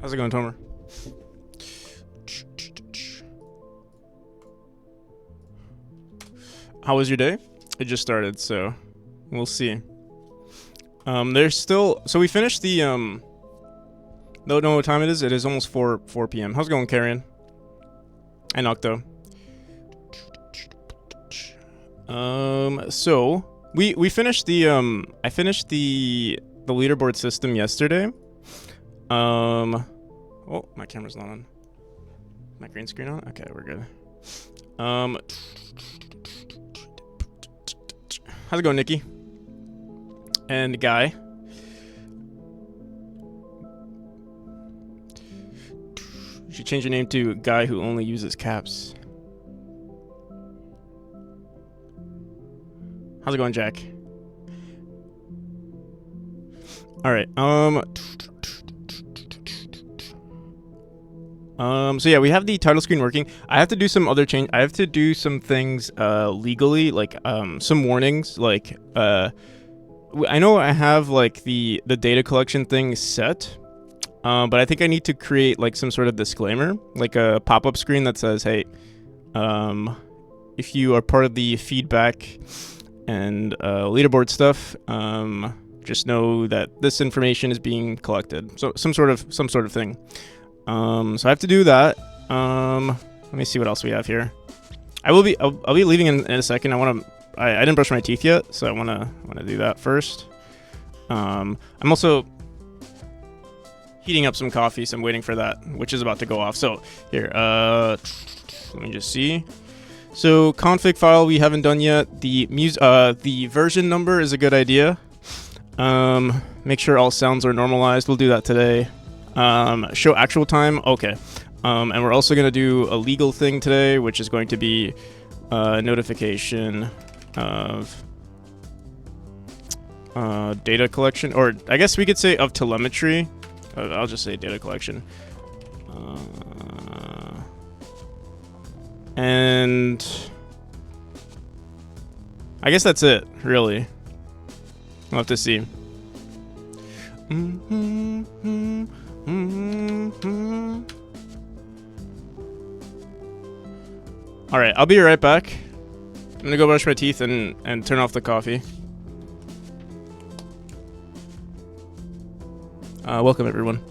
How's it going, Tomer? How was your day? It just started, so we'll see. There's still... So we finished the... Don't know what time it is. It is almost 4 p.m. How's it going, Carrion? And Octo. So we finished the I finished the leaderboard system yesterday. Oh, my camera's not on. My green screen on? Okay, we're good. How's it going, Nikki? And Guy. You should change your name to Guy Who Only Uses Caps. How's it going, Jack? All right. So yeah, we have the title screen working. I have to do some other change. I have to do some things legally, like some warnings. Like I know I have like the data collection thing set, but I think I need to create like some sort of disclaimer, like a pop-up screen that says, "Hey, if you are part of the feedback and leaderboard stuff, just know that this information is being collected." So some sort of thing. So I have to do that. Let me see what else we have here. I'll be leaving in a second. I didn't brush my teeth yet, so I wanna do that first. I'm also heating up some coffee, so I'm waiting for that, which is about to go off. So here, let me just see. So config file we haven't done yet. The version number is a good idea. Make sure all sounds are normalized. We'll do that today. Show actual time. Okay. And we're also going to do a legal thing today, which is going to be notification of data collection, or I guess we could say of telemetry. I'll just say data collection. And I guess that's it, really. We'll have to see. All right, I'll be right back. I'm gonna go brush my teeth and turn off the coffee. Welcome, everyone.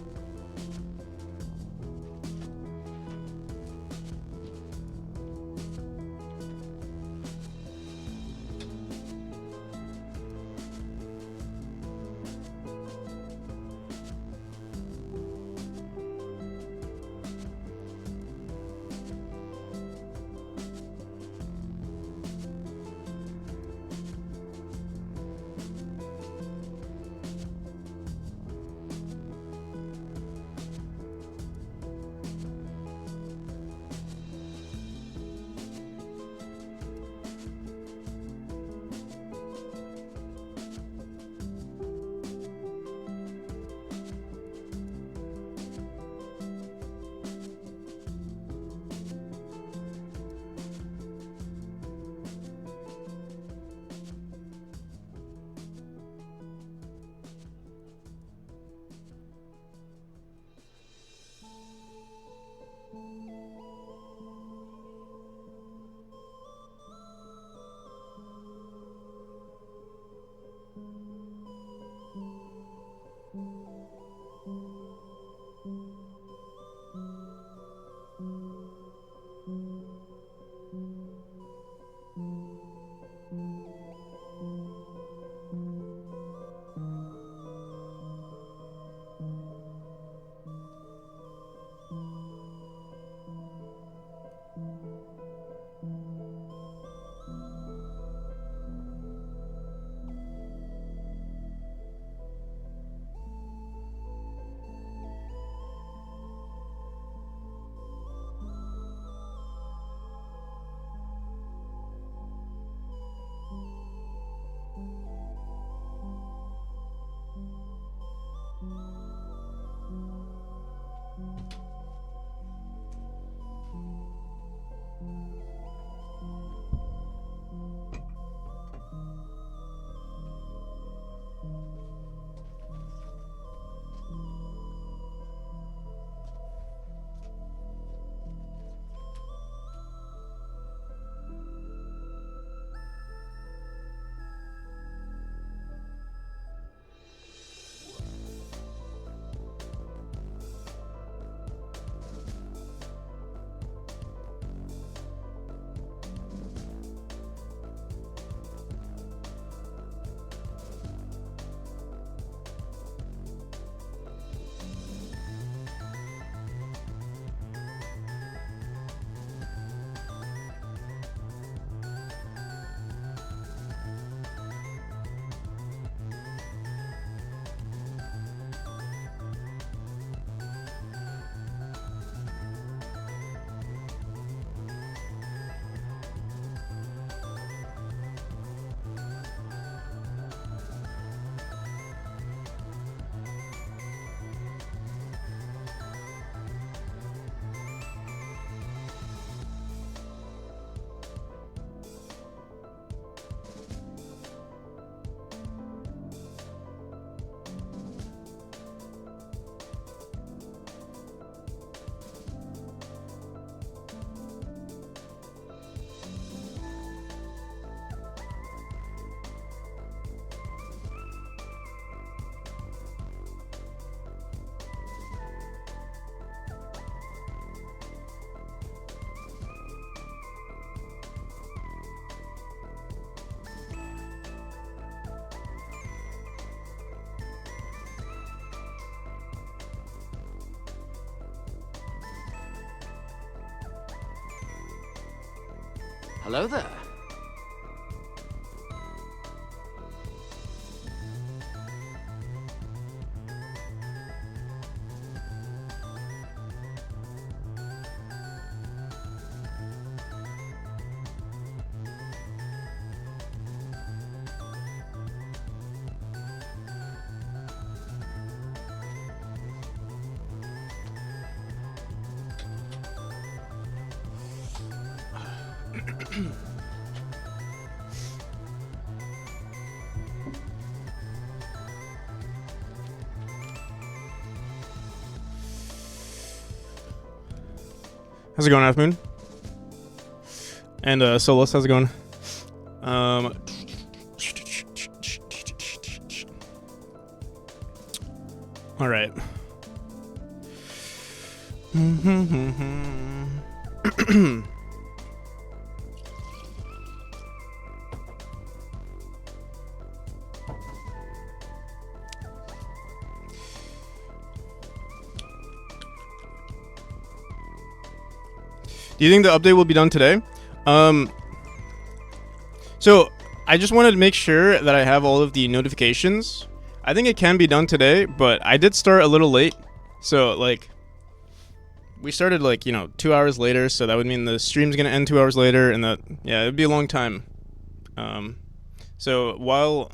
Hello there. How's it going, Half Moon? And Solus, how's it going? All right. Do you think the update will be done today? So I just wanted to make sure that I have all of the notifications. I think it can be done today, but I did start a little late. So like, we started like, 2 hours later. So that would mean the stream's going to end 2 hours later, and that, yeah, it'd be a long time. So while,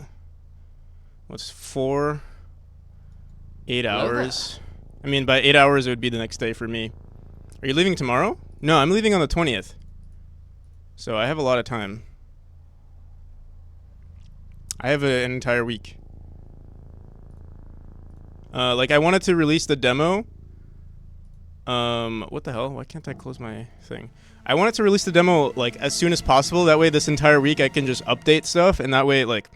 what's 8 hours? I mean, by 8 hours, it would be the next day for me. Are you leaving tomorrow? No, I'm leaving on the 20th. So I have a lot of time. I have an entire week. Like, I wanted to release the demo. What the hell? Why can't I close my thing? I wanted to release the demo, like, as soon as possible. That way, this entire week, I can just update stuff. And that way, like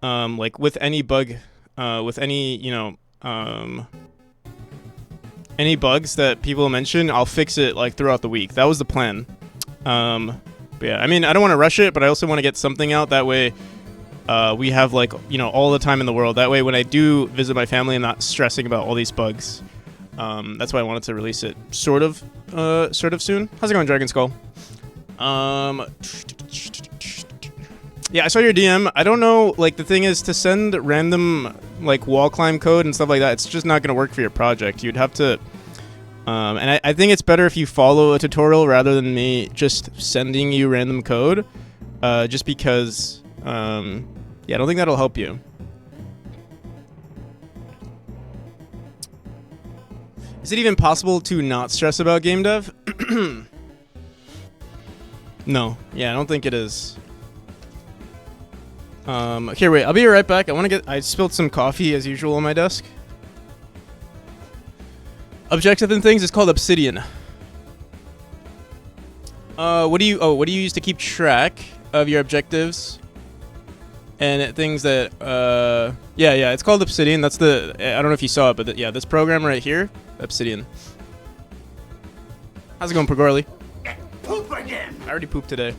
with any bug, with any, any bugs that people mention, I'll fix it like throughout the week. That was the plan. But yeah, I mean, I don't want to rush it, but I also want to get something out. That way, we have like, all the time in the world. That way, when I do visit my family, I'm not stressing about all these bugs. That's why I wanted to release it sort of soon. How's it going, Dragon Skull? Yeah, I saw your DM. I don't know, like, the thing is to send random, like, wall climb code and stuff like that, it's just not going to work for your project. You'd have to, and I think it's better if you follow a tutorial rather than me just sending you random code, just because, yeah, I don't think that'll help you. Is it even possible to not stress about game dev? No. Yeah, I don't think it is. Here, wait, I'll be right back. I spilled some coffee as usual on my desk. Objective and things is called Obsidian. What do you use to keep track of your objectives and things that, yeah, it's called Obsidian. That's I don't know if you saw it, but yeah, this program right here, Obsidian. How's it going, Pregorley? Poop again! I already pooped today.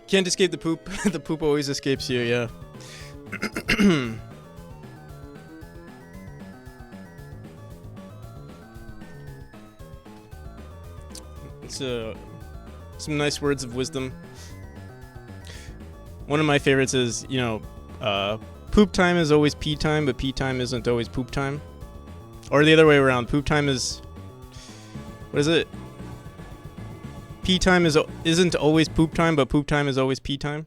Can't escape the poop. The poop always escapes you, yeah. It's some nice words of wisdom. One of my favorites is, poop time is always pee time, but pee time isn't always poop time. Or the other way around. Poop time is... What is it? Pee time isn't always poop time, but poop time is always pee time.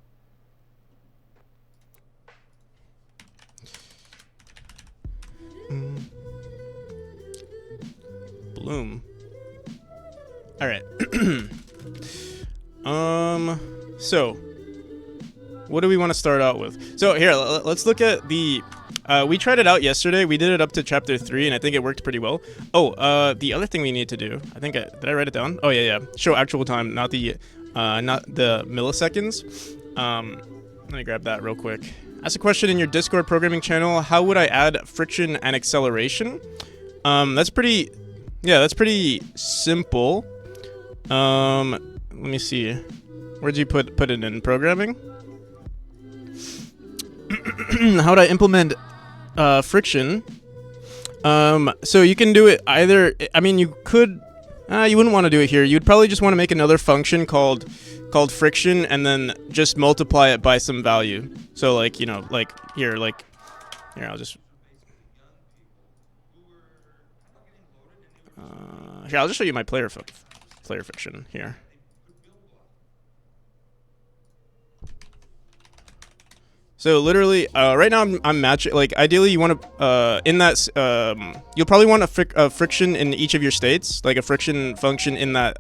Bloom. All right. So what do we want to start out with? So here, let's look at the. We tried it out yesterday. We did it up to chapter 3, and I think it worked pretty well. Oh, the other thing we need to do. I think did I write it down? Oh yeah. Show actual time, not the milliseconds. Let me grab that real quick. Ask a question in your Discord programming channel. How would I add friction and acceleration? That's pretty simple. Let me see. Where'd you put it in programming? How would I implement friction? So you can do it either. I mean, you could. You wouldn't want to do it here. You'd probably just want to make another function called friction, and then just multiply it by some value. So like, you know, like here. I'll just. Here, I'll just show you my player friction here. So literally, right now I'm matching. Like ideally, you want to in that you'll probably want a friction in each of your states, like a friction function in that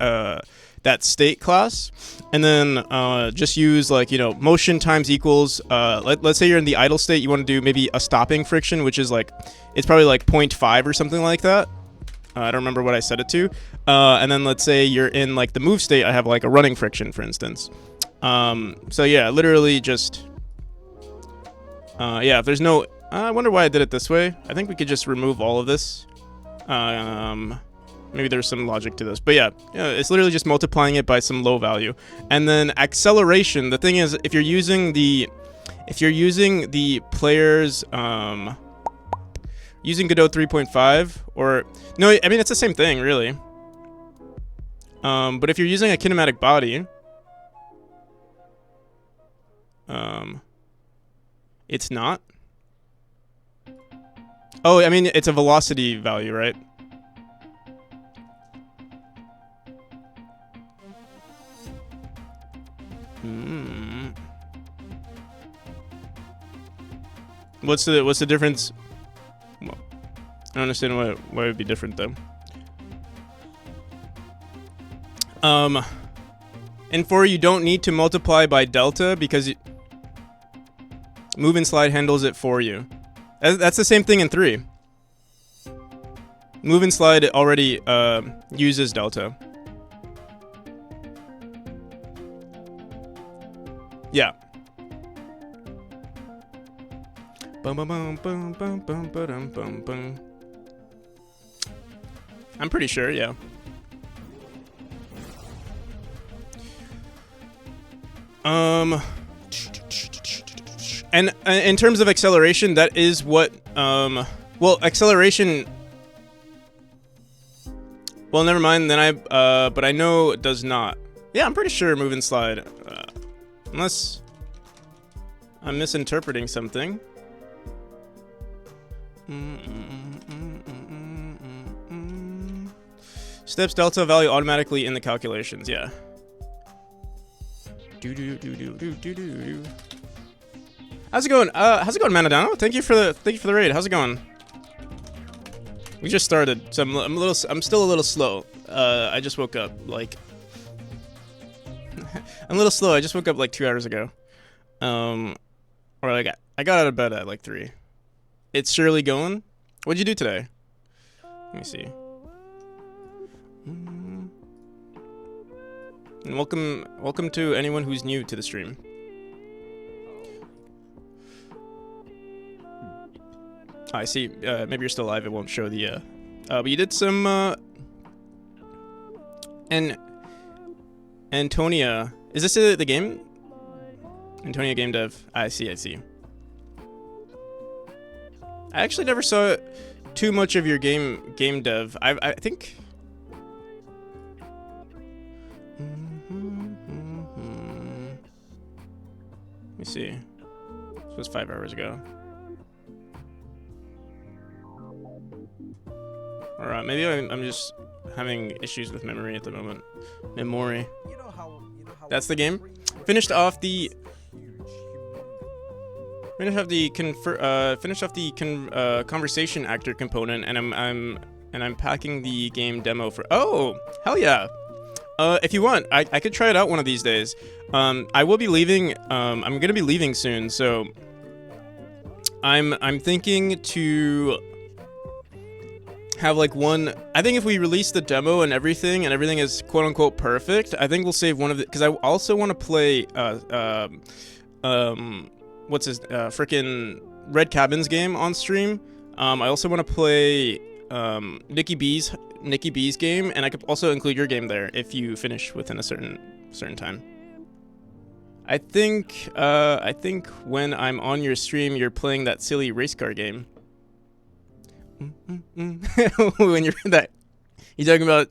that state class, and then just use like, you know, motion times equals. Let's say you're in the idle state, you want to do maybe a stopping friction, which is like it's probably like 0.5 or something like that. I don't remember what I set it to. And then let's say you're in like the move state, I have like a running friction, for instance. So yeah, literally just. Yeah, if there's no... I wonder why I did it this way. I think we could just remove all of this. Maybe there's some logic to this. But yeah, it's literally just multiplying it by some low value. And then acceleration, the thing is, if you're using the player's... using Godot 3.5, or... No, I mean, it's the same thing, really. But if you're using a kinematic body... It's not. Oh, I mean, it's a velocity value, right? What's the difference? Well, I don't understand why it would be different though. In 4, you don't need to multiply by delta because move and slide handles it for you. That's the same thing in 3. Move and slide already uses delta. Yeah. I'm pretty sure, yeah. And in terms of acceleration, that is what, well, acceleration, well, never mind, then but I know it does not. Yeah, I'm pretty sure move and slide, unless I'm misinterpreting something. Steps delta value automatically in the calculations, yeah. How's it going? Manadano? Thank you for the raid. How's it going? We just started, so I'm still a little slow. I just woke up like I'm a little slow. I just woke up like 2 hours ago. Or like I got out of bed at like 3. It's surely going. What'd you do today? Let me see. And welcome to anyone who's new to the stream. I see. Maybe you're still alive. It won't show the. But you did some. And Antonia, is this the game? Antonia game dev. I see. I actually never saw too much of your game dev. I think. Let me see. This was 5 hours ago. Alright, maybe I'm just having issues with memory at the moment. Memory. That's the game. Finished off the conversation actor component, and I'm packing the game demo for. Oh, hell yeah! If you want, I could try it out one of these days. I will be leaving. I'm gonna be leaving soon, so I'm thinking to have like one. I think if we release the demo and everything is quote unquote perfect, I think we'll save one of the, because I also want to play what's his frickin' Red Cabin's game on stream. I also want to play Nikki B's game, and I could also include your game there if you finish within a certain time. I think when I'm on your stream, you're playing that silly race car game. When you're that, you talking about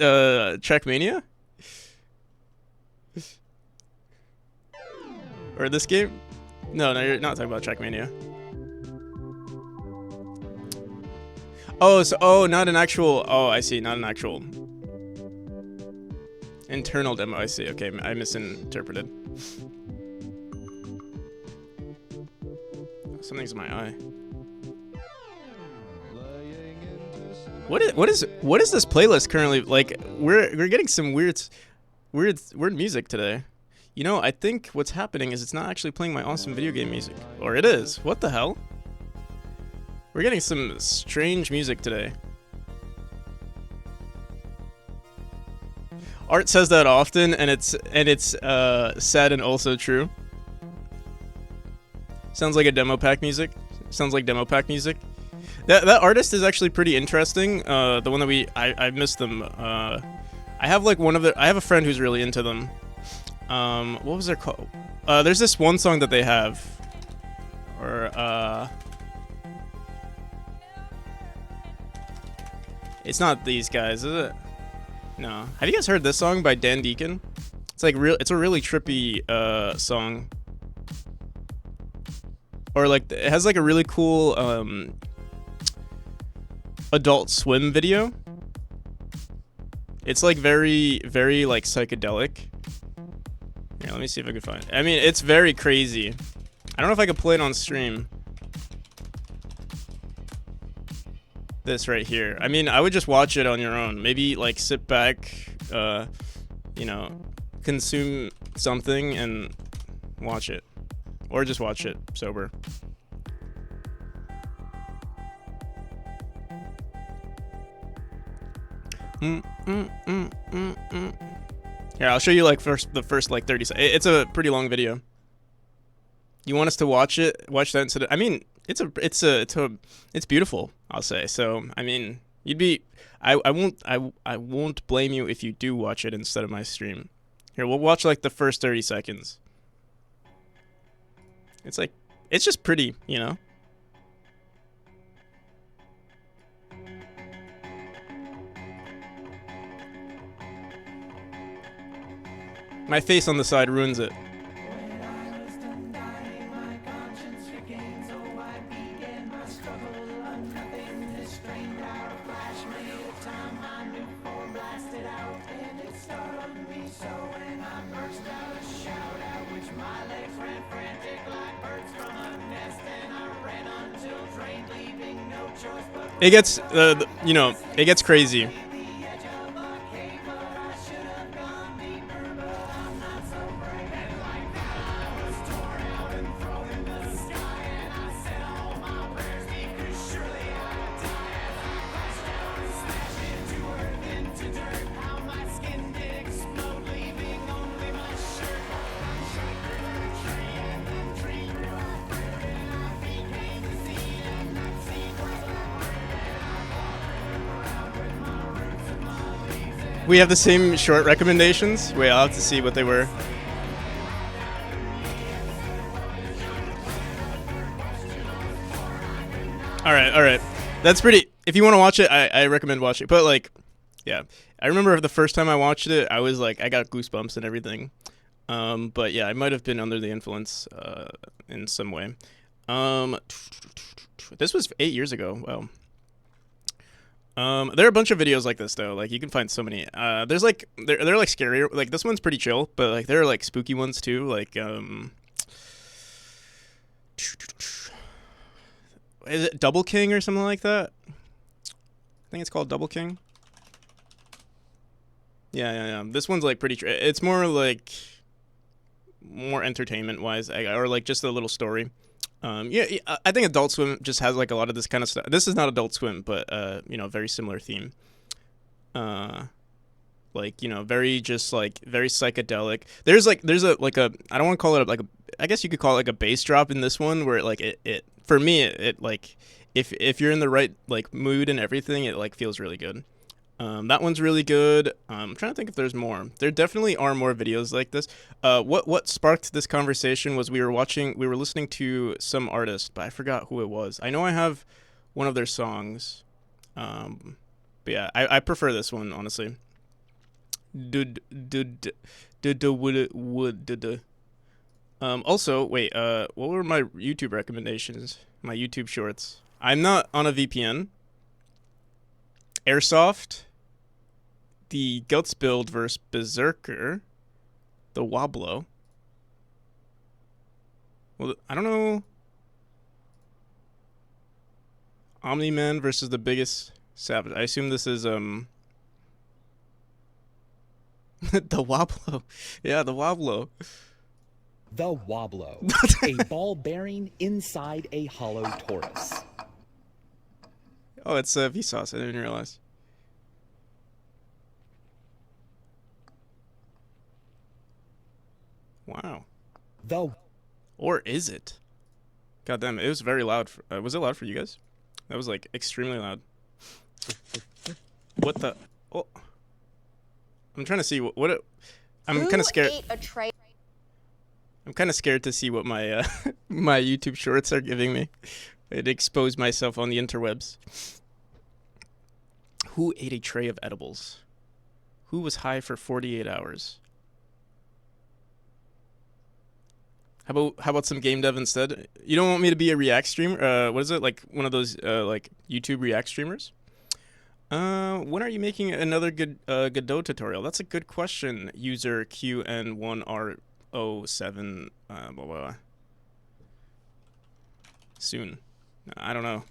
Trackmania? Or this game? No, you're not talking about Trackmania. Oh, not an actual. Oh, I see, not an actual internal demo. I see. Okay, I misinterpreted. Something's in my eye. What is this playlist currently like? We're getting some weird music today. You know, I think what's happening is it's not actually playing my awesome video game music, or it is. What the hell? We're getting some strange music today. Art says that often, and it's sad and also true. Sounds like a demo pack music. Sounds like demo pack music. That artist is actually pretty interesting. The one that I missed them. I have like I have a friend who's really into them. What was their called? There's this one song that they have, or it's not these guys, is it? No. Have you guys heard this song by Dan Deacon? It's like it's a really trippy song. Or like it has like a really cool Adult Swim video. It's like very like psychedelic. Here, let me see if I can find it. I mean, it's very crazy. I don't know if I could play it on stream. This right here. I mean, I would just watch it on your own. Maybe like sit back, you know, consume something and watch it. Or just watch it sober. Here, I'll show you like the first like 30 seconds. It's a pretty long video. You want us to watch it? Watch that instead of, I mean, it's beautiful, I'll say. So, I mean, I won't blame you if you do watch it instead of my stream. Here, we'll watch like the first 30 seconds. It's like, it's just pretty, you know? My face on the side ruins it. It gets, you know, it gets crazy. We have the same short recommendations. Wait, I'll have to see what they were. All right. That's pretty. If you want to watch it, I recommend watching it. But like, yeah, I remember the first time I watched it, I was like, I got goosebumps and everything. But yeah, I might have been under the influence in some way. This was 8 years ago. Wow. There are a bunch of videos like this though. Like you can find so many. There's like they're like scarier. Like this one's pretty chill, but like there are like spooky ones too. Like is it Double King or something like that? I think it's called Double King. Yeah. This one's like pretty. It's more like more entertainment wise, or like just a little story. Yeah, I think Adult Swim just has like a lot of this kind of stuff. This is not Adult Swim, but very similar theme. Like very just like very psychedelic. There's a like a I don't want to call it like a I guess you could call it like a bass drop in this one where like it for me it like if you're in the right like mood and everything, it like feels really good. That one's really good. I'm trying to think if there's more. There definitely are more videos like this. What sparked this conversation was we were listening to some artist, but I forgot who it was. I know I have one of their songs. But yeah, I prefer this one honestly. Also, wait. What were my YouTube recommendations? My YouTube shorts. I'm not on a VPN. Airsoft, the Guts build versus Berserker, the Woblo. Well, I don't know. Omni-Man versus the biggest savage. I assume this is the Woblo. Yeah, the Woblo. The Woblo, a ball bearing inside a hollow torus. Oh, it's Vsauce. I didn't realize. Wow. Or is it? God damn, it was very loud. Was it loud for you guys? That was like extremely loud. What the? Oh. I'm trying to see what it, I'm kind of scared. I'm kind of scared to see what my my YouTube shorts are giving me. It exposed myself on the interwebs. Who ate a tray of edibles? Who was high for 48 hours? How about some game dev instead? You don't want me to be a React streamer? What is it, like one of those like YouTube React streamers? When are you making another Godot tutorial? That's a good question. User QN1R07 blah blah. Soon. I don't know.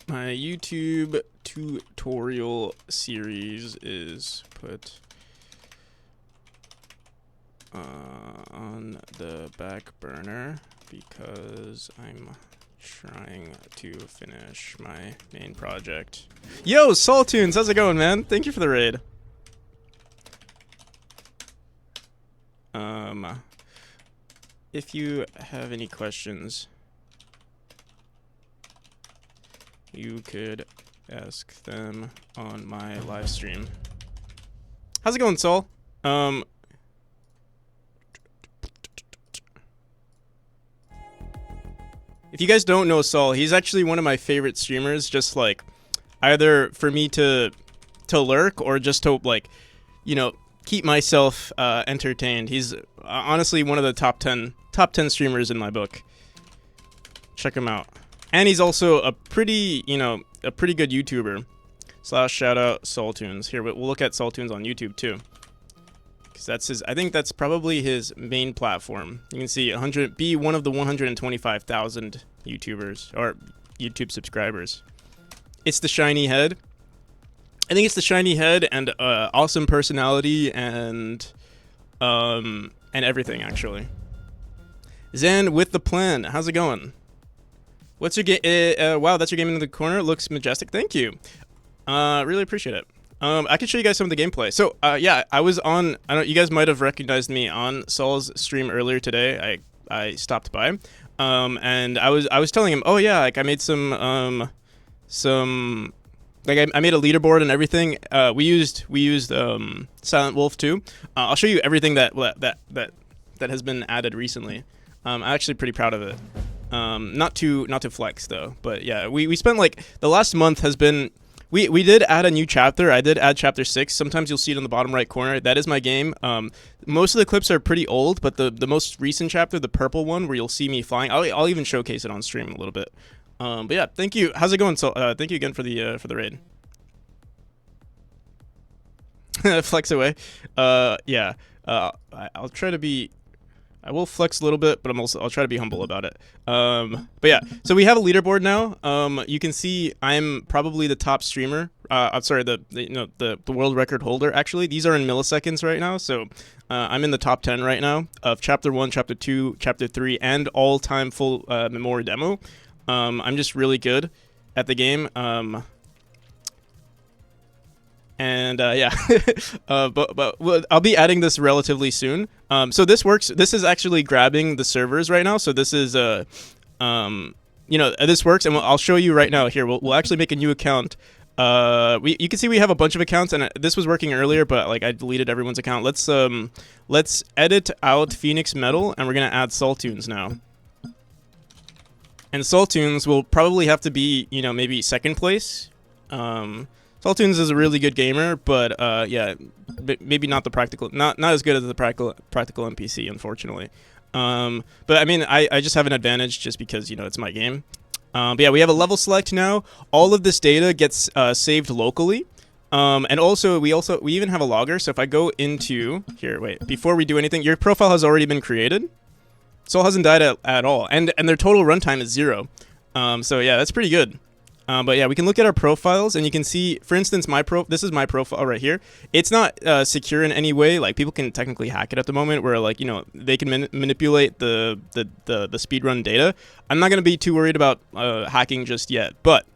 My YouTube tutorial series is put on the back burner because I'm trying to finish my main project. Yo, Saltunes, how's it going, man? Thank you for the raid. If you have any questions, you could ask them on my live stream. How's it going, Sol? If you guys don't know Sol, he's actually one of my favorite streamers, just like either for me to lurk or just to like, keep myself entertained. He's honestly one of the top 10 streamers in my book. Check him out. And he's also a pretty good YouTuber. / shout out Saltunes. Here, we'll look at Saltunes on YouTube too. Cuz I think that's probably his main platform. You can see be one of the 125,000 YouTubers or YouTube subscribers. It's the shiny head. I think it's the shiny head and awesome personality and everything actually. Zen with the plan. How's it going? What's your game? Wow, that's your game in the corner. It looks majestic. Thank you. Really appreciate it. I can show you guys some of the gameplay. So, yeah, I was on. You guys might have recognized me on Saul's stream earlier today. I stopped by, and I was telling him, oh yeah, like I made some like I made a leaderboard and everything. We used Silent Wolf too. I'll show you everything that has been added recently. I'm actually pretty proud of it. Not to flex though, but yeah, we spent like the last month has been. We did add a new chapter. I did add chapter 6. Sometimes you'll see it in the bottom right corner. That is my game. Most of the clips are pretty old, but the most recent chapter, the purple one, where you'll see me flying, I'll even showcase it on stream a little bit. But yeah, thank you. How's it going? So thank you again for the raid. Flex away. Yeah. I'll try to be. I will flex a little bit, but I'll try to be humble about it. But yeah, so we have a leaderboard now. You can see I'm probably the top streamer. I'm sorry, the world record holder. Actually, these are in milliseconds right now, so I'm in the top 10 right now of Chapter 1, Chapter 2, Chapter 3, and all-time full memory demo. I'm just really good at the game. And yeah, but I'll be adding this relatively soon. So this works. This is actually grabbing the servers right now. So this is this works, and I'll show you right now. Here, we'll actually make a new account. You can see we have a bunch of accounts, and this was working earlier, but like I deleted everyone's account. Let's edit out Phoenix Metal, and we're gonna add Saltoons now. And Saltoons will probably have to be, maybe second place. Saltoons is a really good gamer, but yeah, maybe not as good as the practical NPC, unfortunately. But I mean, I just have an advantage just because it's my game. But yeah, we have a level select now. All of this data gets saved locally, and also we even have a logger. So if I go into here, wait, before we do anything, your profile has already been created. Soul hasn't died at all, and their total runtime is 0. So yeah, that's pretty good. But yeah, we can look at our profiles, and you can see, for instance, this is my profile right here. It's not secure in any way. Like, people can technically hack it at the moment, where like they can manipulate the speedrun data. I'm not gonna be too worried about hacking just yet, but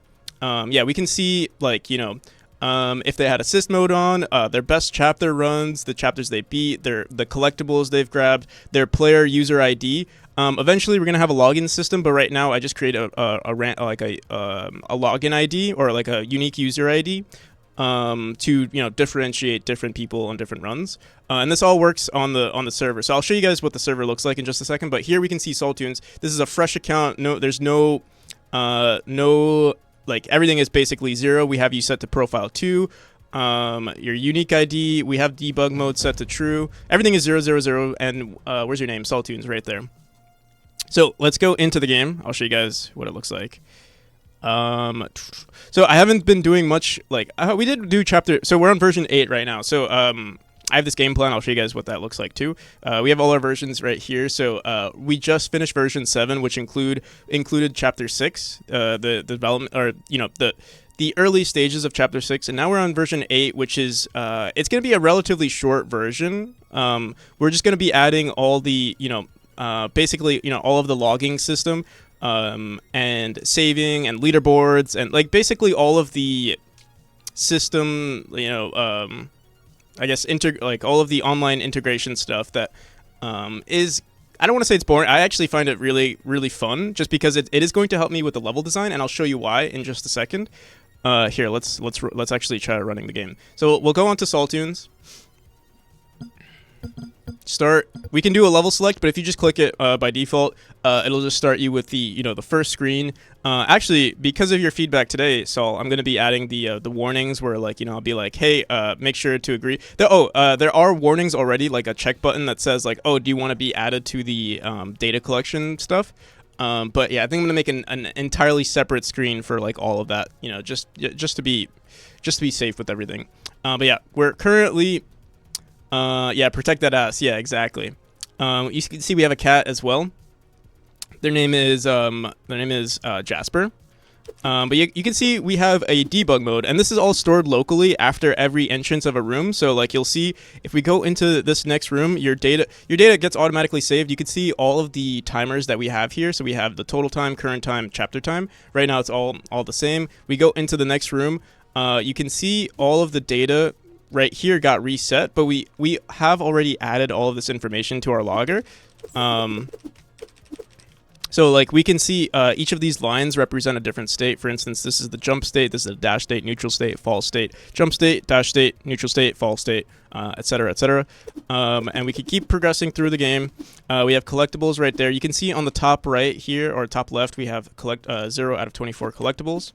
yeah, we can see like if they had assist mode on, their best chapter runs, the chapters they beat, the collectibles they've grabbed, their player user ID. Eventually, we're gonna have a login system, but right now I just create a login ID or like a unique user ID to differentiate different people on different runs. And this all works on the server. So I'll show you guys what the server looks like in just a second. But here we can see Saltoons. This is a fresh account. There's no like everything is basically 0. We have you set to profile 2. Your unique ID. We have debug mode set to true. Everything is 0, 0, 0. And where's your name? Saltoons right there. So let's go into the game. I'll show you guys what it looks like. So I haven't been doing much. Like we did do chapter. So we're on version 8 right now. So I have this game plan. I'll show you guys what that looks like too. We have all our versions right here. So we just finished version 7, which included chapter 6, the development, or the early stages of chapter 6, and now we're on version 8, which is it's going to be a relatively short version. We're just going to be adding all the basically all of the logging system, and saving and leaderboards, and like basically all of the system, I guess like all of the online integration stuff that is, I don't want to say it's boring. I actually find it really, really fun, just because it is going to help me with the level design, and I'll show you why in just a second. Here, let's actually try running the game. So we'll go on to Saltoons. Start. We can do a level select, but if you just click it by default, it'll just start you with the the first screen. Actually, because of your feedback today, Saul, I'm gonna be adding the warnings where like I'll be like, hey, make sure to agree. There are warnings already, like a check button that says like, oh, do you want to be added to the data collection stuff? But yeah, I think I'm gonna make an entirely separate screen for like all of that. Just to be safe with everything. But yeah, we're currently. Yeah, protect that ass. Yeah, exactly. You can see we have a cat as well. Their name is Jasper. But you can see we have a debug mode, and this is all stored locally after every entrance of a room. So like you'll see, if we go into this next room, your data gets automatically saved. You can see all of the timers that we have here. So we have the total time, current time, chapter time. Right now it's all the same. We go into the next room. You can see all of the data right here got reset, but we have already added all of this information to our logger. So like we can see each of these lines represent a different state. For instance, this is the jump state, this is the dash state, neutral state, fall state, jump state, dash state, neutral state, fall state, etc., etc. And we can keep progressing through the game. We have collectibles right there. You can see on the top right here, or top left, we have 0 out of 24 collectibles.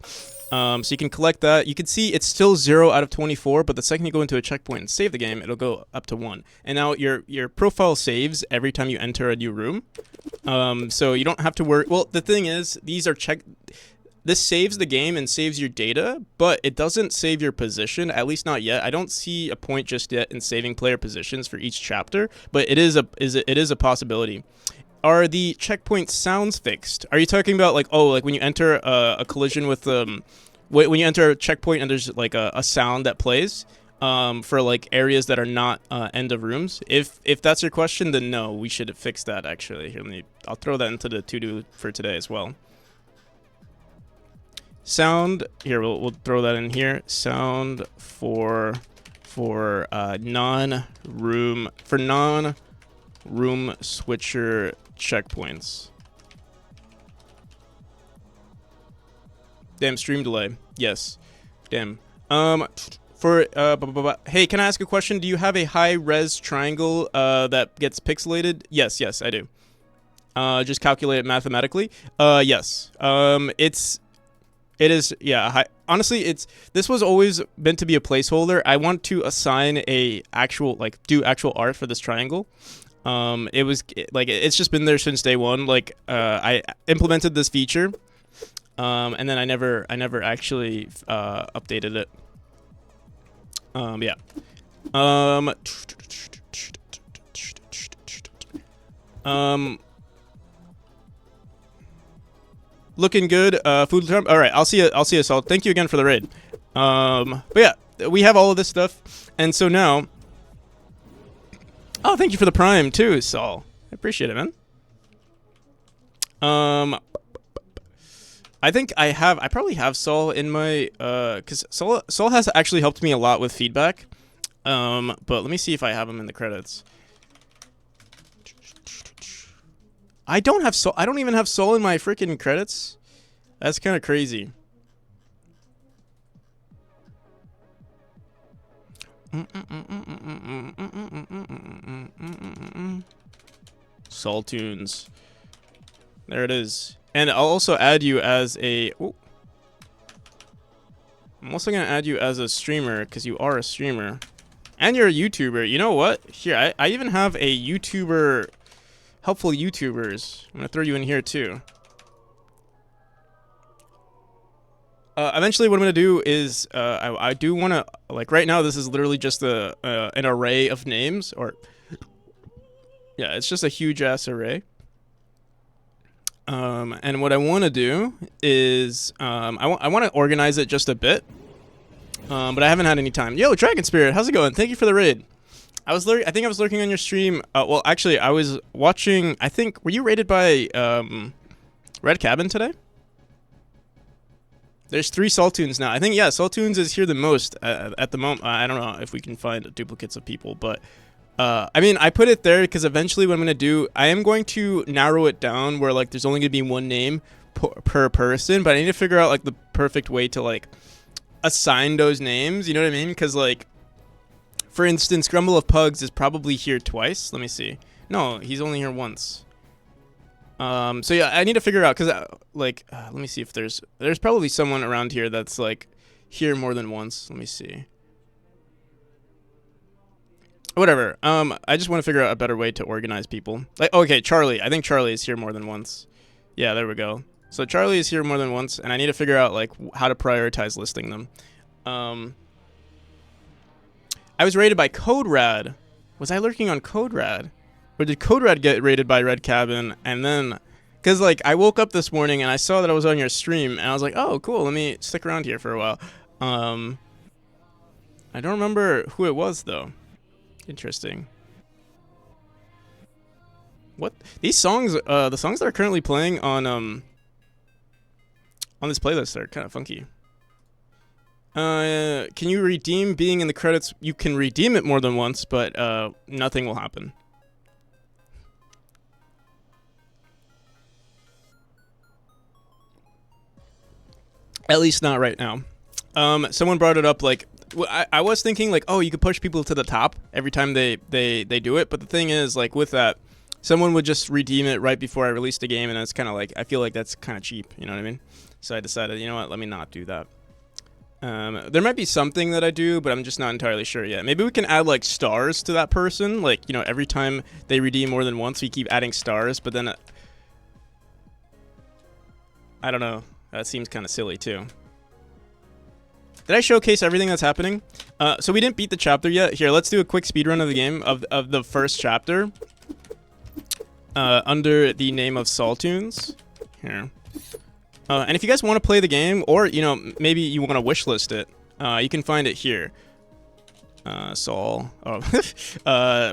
So you can collect that. You can see it's still 0 out of 24, but the second you go into a checkpoint and save the game, it'll go up to 1. And now your profile saves every time you enter a new room. So you don't have to worry. Well, the thing is, these are this saves the game and saves your data, but it doesn't save your position, at least not yet. I don't see a point just yet in saving player positions for each chapter, but it is a possibility. Are the checkpoint sounds fixed? Are you talking about like, oh, like when you enter a collision with when you enter a checkpoint and there's like a sound that plays for like areas that are not end of rooms? If that's your question, then no, we should fix that actually. Here, I'll throw that into the to-do for today as well. Sound, here, we'll throw that in here. Sound for non-room switcher checkpoints. Damn, stream delay. Yes. Damn. Hey, can I ask a question? Do you have a high-res triangle that gets pixelated? Yes, I do. Just calculate it mathematically. Yes. It is, yeah. Honestly, this was always meant to be a placeholder. I want to assign do actual art for this triangle. It's just been there since day one. Like, I implemented this feature, and then I never actually updated it. Yeah. Looking good. Food time. All right, I'll see you, Saul. Thank you again for the raid. But yeah, we have all of this stuff, and so now. Oh, thank you for the prime too, Saul. I appreciate it, man. I think I probably have Saul in my because Saul has actually helped me a lot with feedback. But let me see if I have him in the credits. I don't have Saul. I don't even have Saul in my freaking credits. That's kind of crazy. Saul tunes. There it is. And I'll also add you as a. Ooh. I'm also gonna add you as a streamer because you are a streamer, and you're a YouTuber. You know what? Here, I even have a YouTuber. Helpful YouTubers. I'm gonna throw you in here too. Eventually, what I'm gonna do is I do want to, like, right now this is literally just an array of names, or yeah, it's just a huge ass array. And what I want to do is I want to organize it just a bit, but I haven't had any time. Yo, Dragon Spirit, how's it going? Thank you for the raid. I think I was lurking on your stream. Well, actually, I was watching. I think, were you rated by Red Cabin today? There's 3 Saltoons now. I think, yeah, Saltoons is here the most at the moment. I don't know if we can find duplicates of people, but I mean, I put it there because eventually what I'm going to do, I am going to narrow it down where, like, there's only going to be one name per person, but I need to figure out, like, the perfect way to, like, assign those names. You know what I mean? Because, like, for instance, Grumble of Pugs is probably here twice. Let me see. No, he's only here once. So yeah, I need to figure out, because let me see if there's probably someone around here that's like here more than once. Let me see. Whatever. I just want to figure out a better way to organize people. Like, okay, Charlie. I think Charlie is here more than once. Yeah, there we go. So Charlie is here more than once, and I need to figure out like how to prioritize listing them. I was rated by CodeRad. Was I lurking on CodeRad? Or did CodeRad get rated by Red Cabin? And then, because, like, I woke up this morning and I saw that I was on your stream, and I was like, oh, cool, let me stick around here for a while. I don't remember who it was, though. Interesting. What? These songs, the songs that are currently playing on this playlist are kind of funky. Can you redeem being in the credits? You can redeem it more than once, but nothing will happen. At least not right now. Someone brought it up, like, I was thinking, like, oh, you could push people to the top every time they do it, but the thing is, like, with that, someone would just redeem it right before I released the game, and it's kind of like, I feel like that's kind of cheap, you know what I mean? So I decided, you know what, let me not do that. There might be something that I do, but I'm just not entirely sure yet. Maybe we can add, like, stars to that person, like, you know, every time they redeem more than once, we keep adding stars, but then I don't know. That seems kind of silly too. Did I showcase everything that's happening? So we didn't beat the chapter yet. Here, let's do a quick speedrun of the game, of the first chapter. Under the name of Saltoons. Here. And if you guys want to play the game, or, you know, maybe you want to wishlist it, you can find it here. Sol. Oh.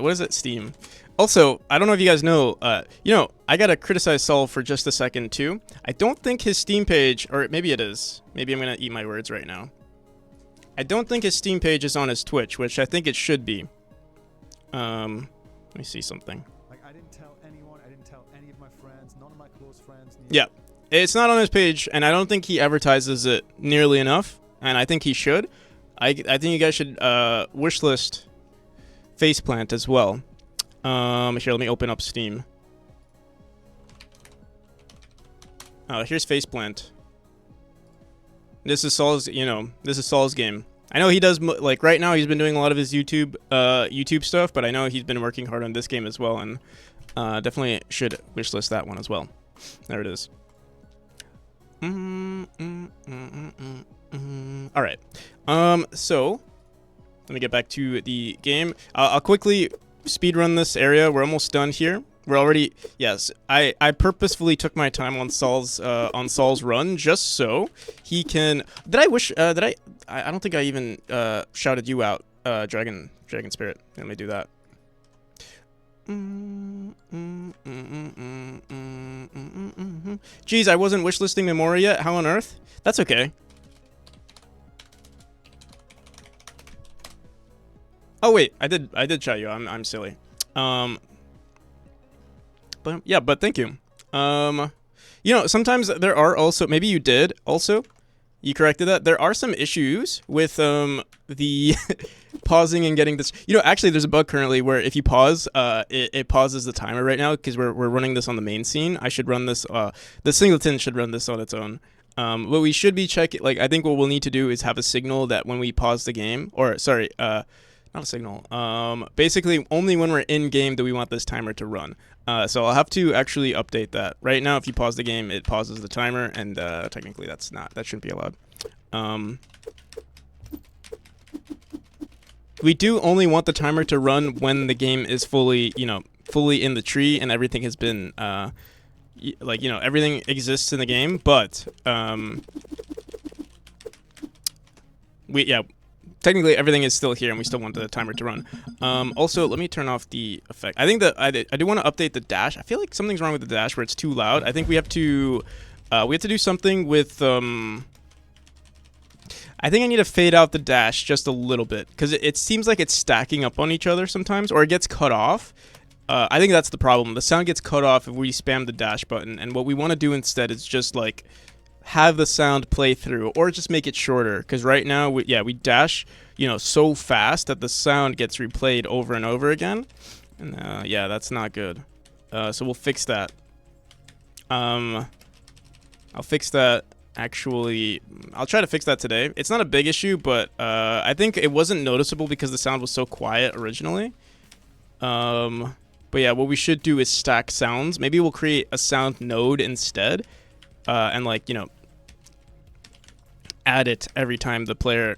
What is it? Steam. Also, I don't know if you guys know, you know, I gotta criticize Sol for just a second, too. I don't think his Steam page, or maybe it is. Maybe I'm gonna eat my words right now. I don't think his Steam page is on his Twitch, which I think it should be. Let me see something. Like, I didn't tell anyone, I didn't tell any of my friends, none of my close friends. Yeah, it's not on his page, and I don't think he advertises it nearly enough, and I think he should. I think you guys should wishlist Faceplant as well. Here, let me open up Steam. Here's Faceplant. This is Sol's, you know, this is Sol's game. I know he does, like, right now he's been doing a lot of his YouTube stuff, but I know he's been working hard on this game as well, and definitely should wishlist that one as well. There it is. All right. So let me get back to the game. I'll quickly speedrun this area. We're almost done here. We're already, yes, I purposefully took my time on Sol's run just so he can, I don't think I even shouted you out, Dragon Spirit. Let me do that. Geez, I wasn't wishlisting Memoria yet. How on earth? That's okay. Oh wait, I did shout you. I'm silly. But yeah, but thank you. You know, sometimes there are also, maybe you did also, you corrected that. There are some issues with the pausing and getting this. You know, actually, there's a bug currently where if you pause, it pauses the timer right now because we're running this on the main scene. I should run this. The singleton should run this on its own. What we should be checking, like, I think what we'll need to do is have a signal that when we pause the game, or sorry, not a signal. Basically, only when we're in game do we want this timer to run. So I'll have to actually update that. Right now, if you pause the game, it pauses the timer, and technically that shouldn't be allowed. We do only want the timer to run when the game is fully in the tree and everything has been, everything exists in the game. But technically everything is still here, and we still want the timer to run. Also, let me turn off the effect. I think that I do want to update the dash. I feel like something's wrong with the dash where it's too loud. I think we have to do something with I think I need to fade out the dash just a little bit because it seems like it's stacking up on each other sometimes, or it gets cut off. I think that's the problem. The sound gets cut off if we spam the dash button, and what we want to do instead is just like have the sound play through, or just make it shorter, because right now we dash so fast that the sound gets replayed over and over again, and yeah, that's not good. So we'll fix that. I'll fix that. Actually, I'll try to fix that today. It's not a big issue, but I think it wasn't noticeable because the sound was so quiet originally. But yeah, what we should do is stack sounds. Maybe we'll create a sound node instead, and add it every time the player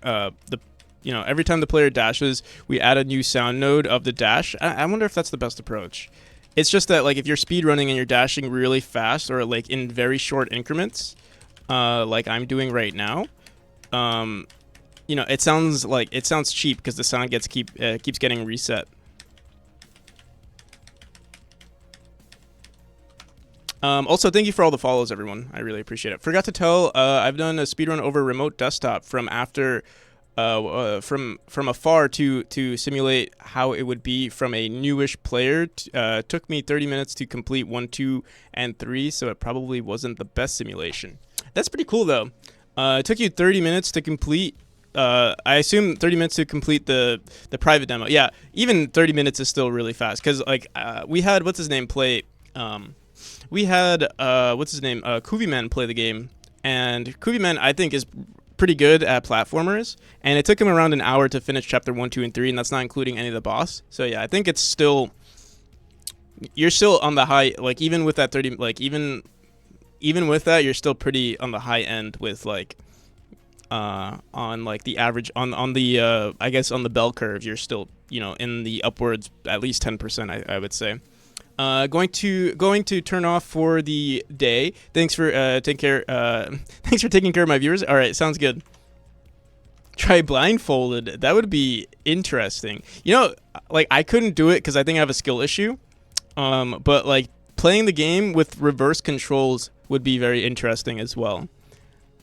every time the player dashes, we add a new sound node of the dash. I wonder if that's the best approach. It's just that, like, if you're speedrunning and you're dashing really fast, or like in very short increments, like I'm doing right now, it sounds cheap because the sound keeps getting reset. Also, thank you for all the follows, everyone. I really appreciate it. Forgot to tell, I've done a speedrun over remote desktop from afar to simulate how it would be from a newish player. Took me 30 minutes to complete 1, 2, and 3, so it probably wasn't the best simulation. That's pretty cool, though. It took you 30 minutes to complete. I assume 30 minutes to complete the private demo. Yeah, even 30 minutes is still really fast, because we had Kuviman play the game, and Kuviman, I think, is pretty good at platformers, and it took him around an hour to finish chapter 1, 2, and 3, and that's not including any of the boss. So yeah, I think you're still on the high, like, even with that 30, like, even even with that, you're still pretty on the high end with like on like the average on the I guess on the bell curve, you're still, you know, in the upwards at least 10%, I would say. Going to turn off for the day. Thanks for taking care. Thanks for taking care of my viewers. All right, sounds good. Try blindfolded. That would be interesting. You know, like I couldn't do it because I think I have a skill issue. But like playing the game with reverse controls would be very interesting as well.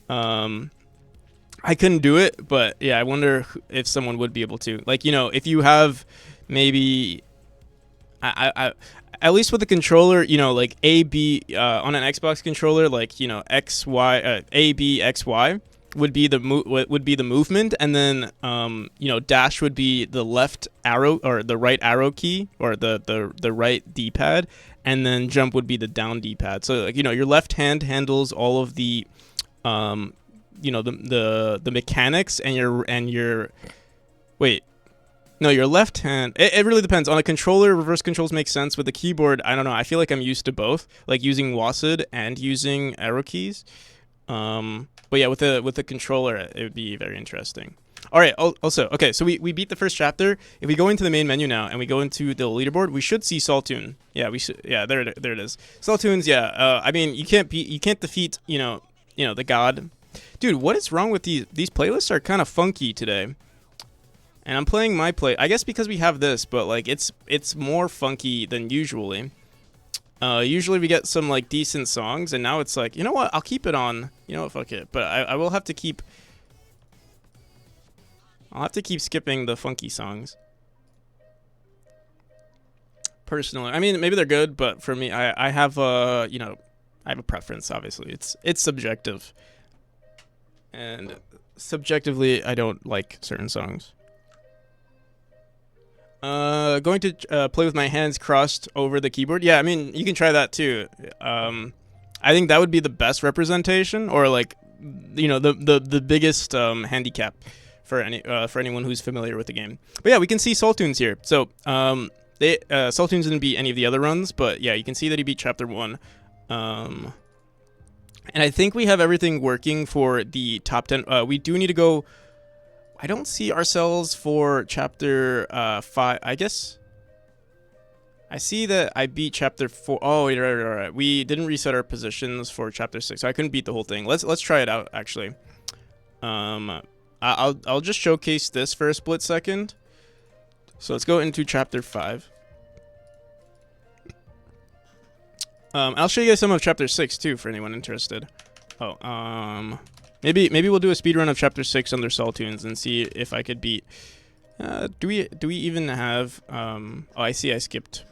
I couldn't do it, but yeah, I wonder if someone would be able to. Like, you know, if you have maybe, I at least with the controller, you know, like A B on an Xbox controller, like, you know, X Y A B X Y would be the movement, and then you know, dash would be the left arrow or the right arrow key or the right D-pad, and then jump would be the down D-pad. So like, you know, your left hand handles all of the you know, the mechanics, and your wait. No, your left hand, it really depends. On a controller, reverse controls make sense. With the keyboard, I don't know. I feel like I'm used to both, like using WASD and using arrow keys. But yeah, with the controller, it would be very interesting. All right, also, okay, so we beat the first chapter. If we go into the main menu now and we go into the leaderboard, we should see Saltoon. Yeah, we should. Yeah, there it is. Saltoons, yeah. I mean, you can't defeat, you know, the god. Dude, what is wrong with these playlists? Are kind of funky today. And I'm playing my play, I guess because we have this, but like it's more funky than usually. Usually we get some like decent songs, and now it's like, you know what? I'll keep it on. You know what? Fuck it. But I will have to keep. I'll have to keep skipping the funky songs. Personally, I mean, maybe they're good, but for me, I have you know, I have a preference. Obviously, it's subjective, and subjectively, I don't like certain songs. Going to play with my hands crossed over the keyboard. Yeah, I mean, you can try that too. I think that would be the best representation, or like, you know, the biggest handicap for anyone who's familiar with the game. But yeah, we can see Saltoons here. So Saltoons didn't beat any of the other runs, but yeah, you can see that he beat chapter 1. And I think we have everything working for the top 10. We do need to go. I don't see ourselves for chapter 5. I guess I see that I beat chapter 4. Oh, right. We didn't reset our positions for chapter 6, so I couldn't beat the whole thing. Let's try it out actually. I'll just showcase this for a split second. So let's go into chapter 5. I'll show you guys some of chapter 6 too for anyone interested. Oh, maybe we'll do a speedrun of chapter 6 under Saltoons and see if I could beat. Do we even have? Oh, I see. I skipped.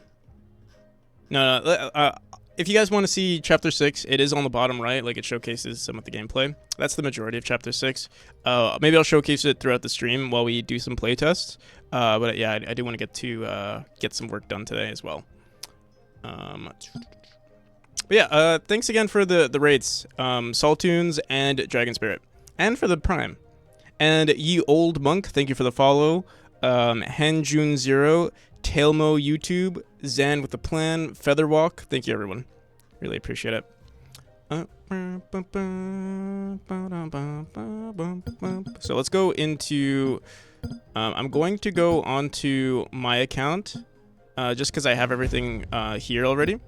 No. If you guys want to see chapter 6, it is on the bottom right. Like, it showcases some of the gameplay. That's the majority of chapter 6. Maybe I'll showcase it throughout the stream while we do some play tests. But yeah, I do want to get some work done today as well. But yeah, thanks again for the raids, Saltoons and Dragon Spirit, and for the Prime. And Ye Old Monk, thank you for the follow. Henjun0, Tailmo YouTube, Zan with the Plan, Featherwalk, thank you everyone. Really appreciate it. So let's go into, I'm going to go onto my account, just because I have everything here already.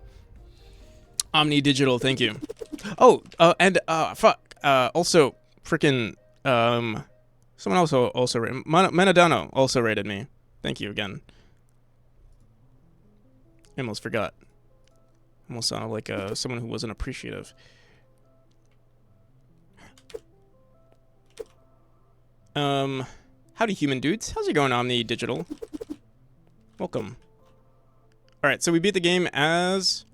Omni Digital, thank you. Oh, and fuck. Also, freaking someone else also rated. Menadano also rated me. Thank you again. I almost forgot. Almost sounded like someone who wasn't appreciative. Howdy, human dudes. How's it going, Omni Digital? Welcome. All right, so we beat the game as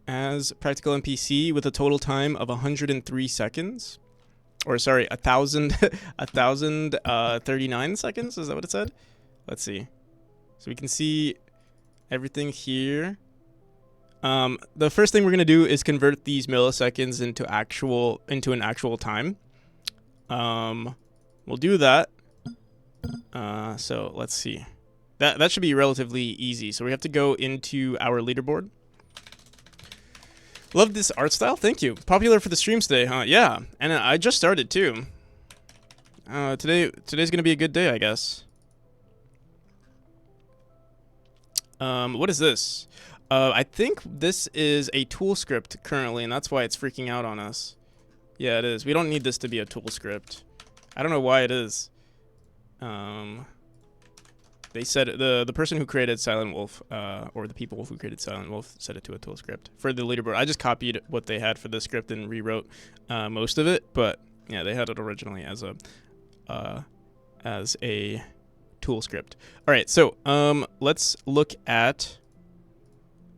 Practical NPC with a total time of 103 seconds. Or sorry, 1,039 seconds. Is that what it said? Let's see. So we can see everything here. The first thing we're gonna do is convert these milliseconds into an actual time. We'll do that. So let's see. That should be relatively easy. So we have to go into our leaderboard. Love this art style. Thank you. Popular for the streams today, huh? Yeah, and I just started too. Today's gonna be a good day, I guess. What is this? I think this is a tool script currently, and that's why it's freaking out on us. Yeah, it is. We don't need this to be a tool script. I don't know why it is. They said the person who created Silent Wolf, or the people who created Silent Wolf, set it to a tool script for the leaderboard. I just copied what they had for the script and rewrote most of it, but yeah, they had it originally as a tool script. All right, so let's look at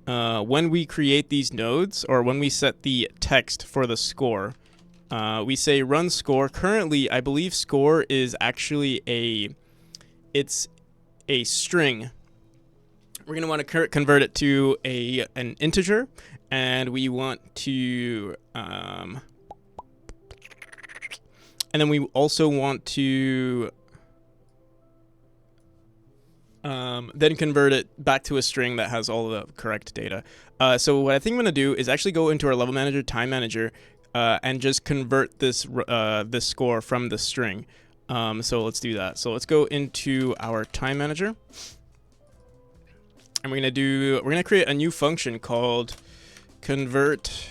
when we create these nodes, or when we set the text for the score. We say run score. Currently, I believe score is actually it's a string. We're going to want to convert it to an integer, and we want to and then we also want to then convert it back to a string that has all the correct data. So what I think I'm going to do is actually go into our level manager, time manager, and just convert this score from the string. So let's do that. So let's go into our time manager, and we're gonna create a new function called convert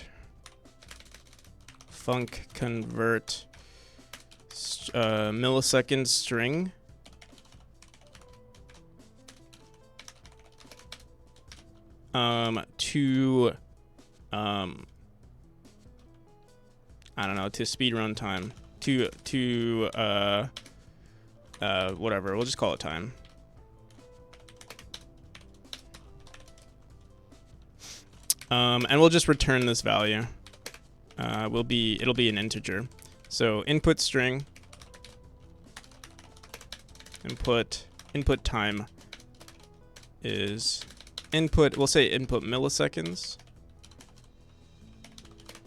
millisecond string to I don't know, to speed run time. To whatever, we'll just call it time. And we'll just return this value. It'll be an integer. So input string, input time is input, we'll say input milliseconds.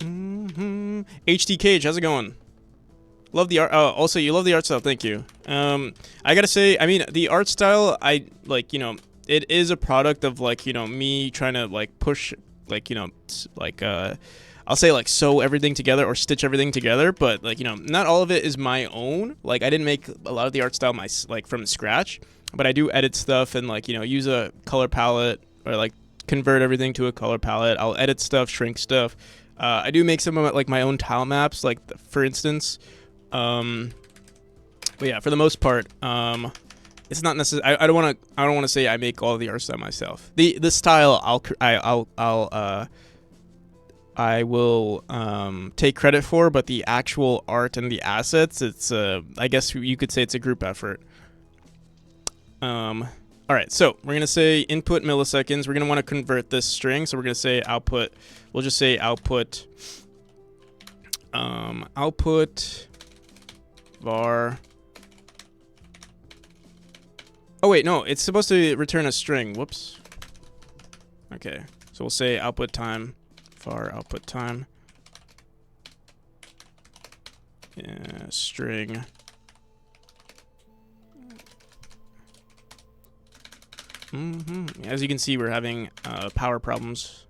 HD Cage, how's it going? Love the art. Also, you love the art style. Thank you. I gotta say, I mean, the art style, I like, you know, it is a product of, like, you know, me trying to, like, push, like, you know, like, I'll say, like, sew everything together or stitch everything together, but, like, you know, not all of it is my own. Like, I didn't make a lot of the art style from scratch, but I do edit stuff and, like, you know, use a color palette, or, like, convert everything to a color palette. I'll edit stuff, shrink stuff. I do make some of, like, my own tile maps, like, for instance. But yeah, for the most part, it's not necessary. I don't want to say I make all the art style myself. The style I will take credit for, but the actual art and the assets, it's I guess you could say it's a group effort. All right, so we're gonna say input milliseconds. We're gonna want to convert this string, so we're gonna say output. We'll just say output. Output var. Oh wait, no, it's supposed to return a string. Whoops. Okay, so we'll say output time, var output time. Yeah, string. As you can see, we're having power problems.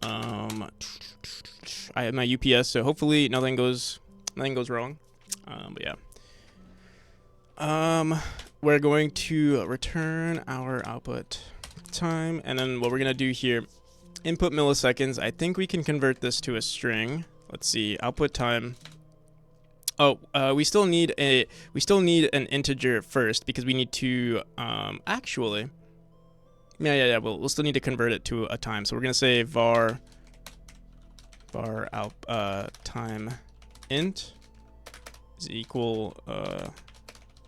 I have my UPS, so hopefully nothing goes wrong. But yeah. We're going to return our output time, and then what we're gonna do here, input milliseconds. I think we can convert this to a string. Let's see, output time. Oh, we still need an integer first, because we need to actually. Yeah. We'll still need to convert it to a time. So we're gonna say var out time int is equal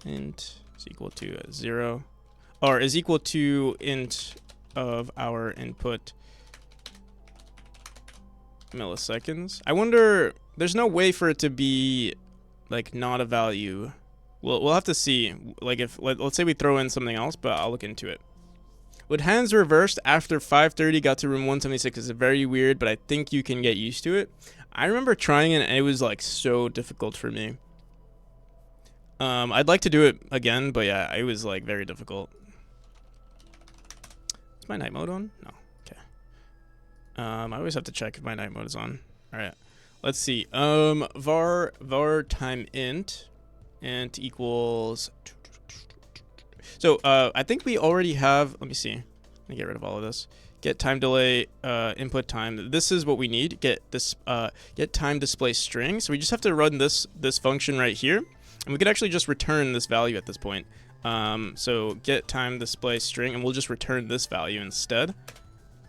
int is equal to 0, or is equal to int of our input milliseconds. I wonder, there's no way for it to be like not a value. We'll have to see. Like, if let's say we throw in something else, but I'll look into it. With hands reversed after 5:30 got to room 176 is very weird, but I think you can get used to it. I remember trying it and it was like so difficult for me. I'd like to do it again, but yeah, it was like very difficult. Is my night mode on? No. Okay. I always have to check if my night mode is on. All right, let's see. var time int equals. So I think we already have. Let me see. Let me get rid of all of this. Get time delay input time. This is what we need. Get time display string. So we just have to run this function right here, and we could actually just return this value at this point. So get time display string, and we'll just return this value instead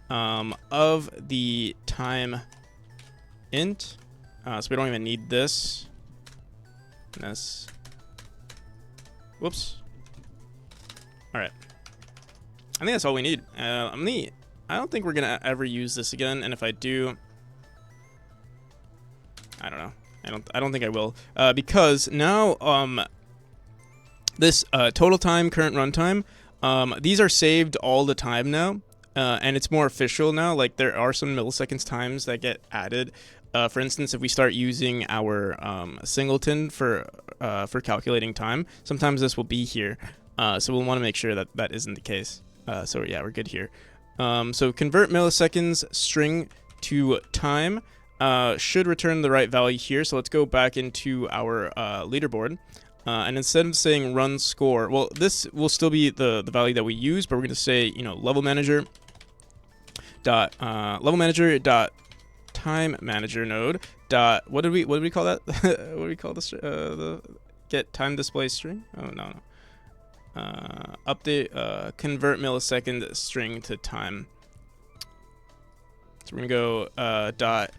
of the time int. So we don't even need this. This. Whoops. All right. I think that's all we need. I don't think we're gonna ever use this again, and if I do, I don't know. I don't think I will, because now this total time, current runtime, these are saved all the time now, and it's more official now. Like there are some milliseconds times that get added. For instance, if we start using our singleton for calculating time, sometimes this will be here. So we'll want to make sure that that isn't the case. So yeah, we're good here. So convert milliseconds string to time should return the right value here. So let's go back into our leaderboard. And instead of saying run score, well, this will still be the value that we use, but we're going to say, level manager dot time manager node dot what did we call that? What do we call this? The get time display string? Oh no. Update convert millisecond string to time. So we're gonna go dot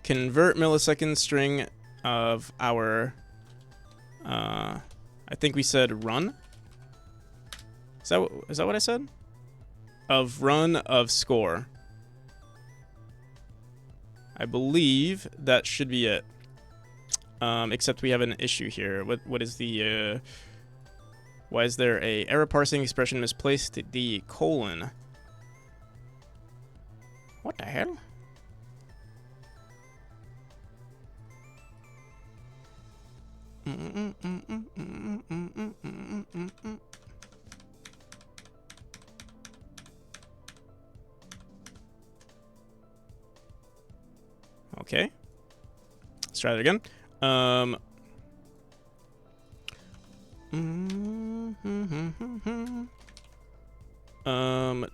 convert millisecond string of our I think we said run. Is that what I said? Of run of score. I believe that should be it. Except we have an issue here. What is the why is there a error parsing expression misplaced the colon? What the hell? Okay. Let's try that again.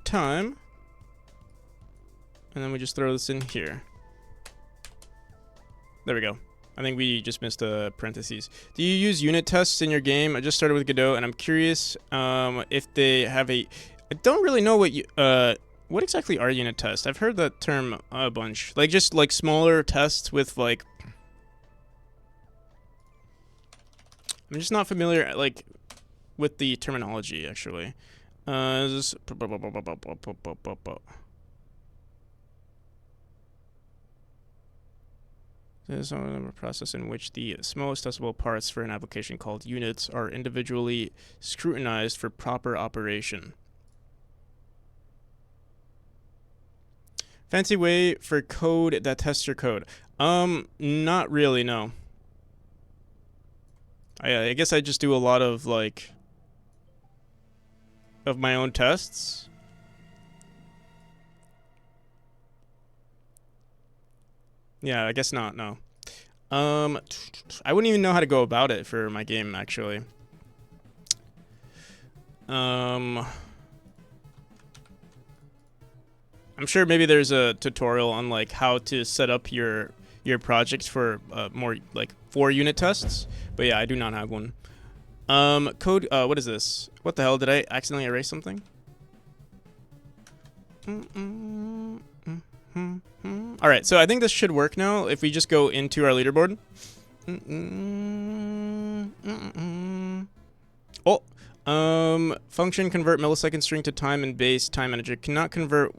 Time. And then we just throw this in here. There we go. I think we just missed a parentheses. Do you use unit tests in your game? I just started with Godot, and I'm curious if they have a... I don't really know what exactly are unit tests? I've heard that term a bunch. Like, just, like, smaller tests with, like... I'm just not familiar, like, with the terminology, actually. This is a process in which the smallest testable parts for an application called units are individually scrutinized for proper operation. Fancy way for code that tests your code. Not really, no. I guess I just do a lot of, like, of my own tests. Yeah, I guess not, no. I wouldn't even know how to go about it for my game, actually. I'm sure maybe there's a tutorial on, like, how to set up your project for more, like, 4 unit tests. But yeah, I do not have one. Code, what is this? What the hell, did I accidentally erase something? Alright, so I think this should work now if we just go into our leaderboard. Oh, function convert millisecond string to time and base time manager cannot convert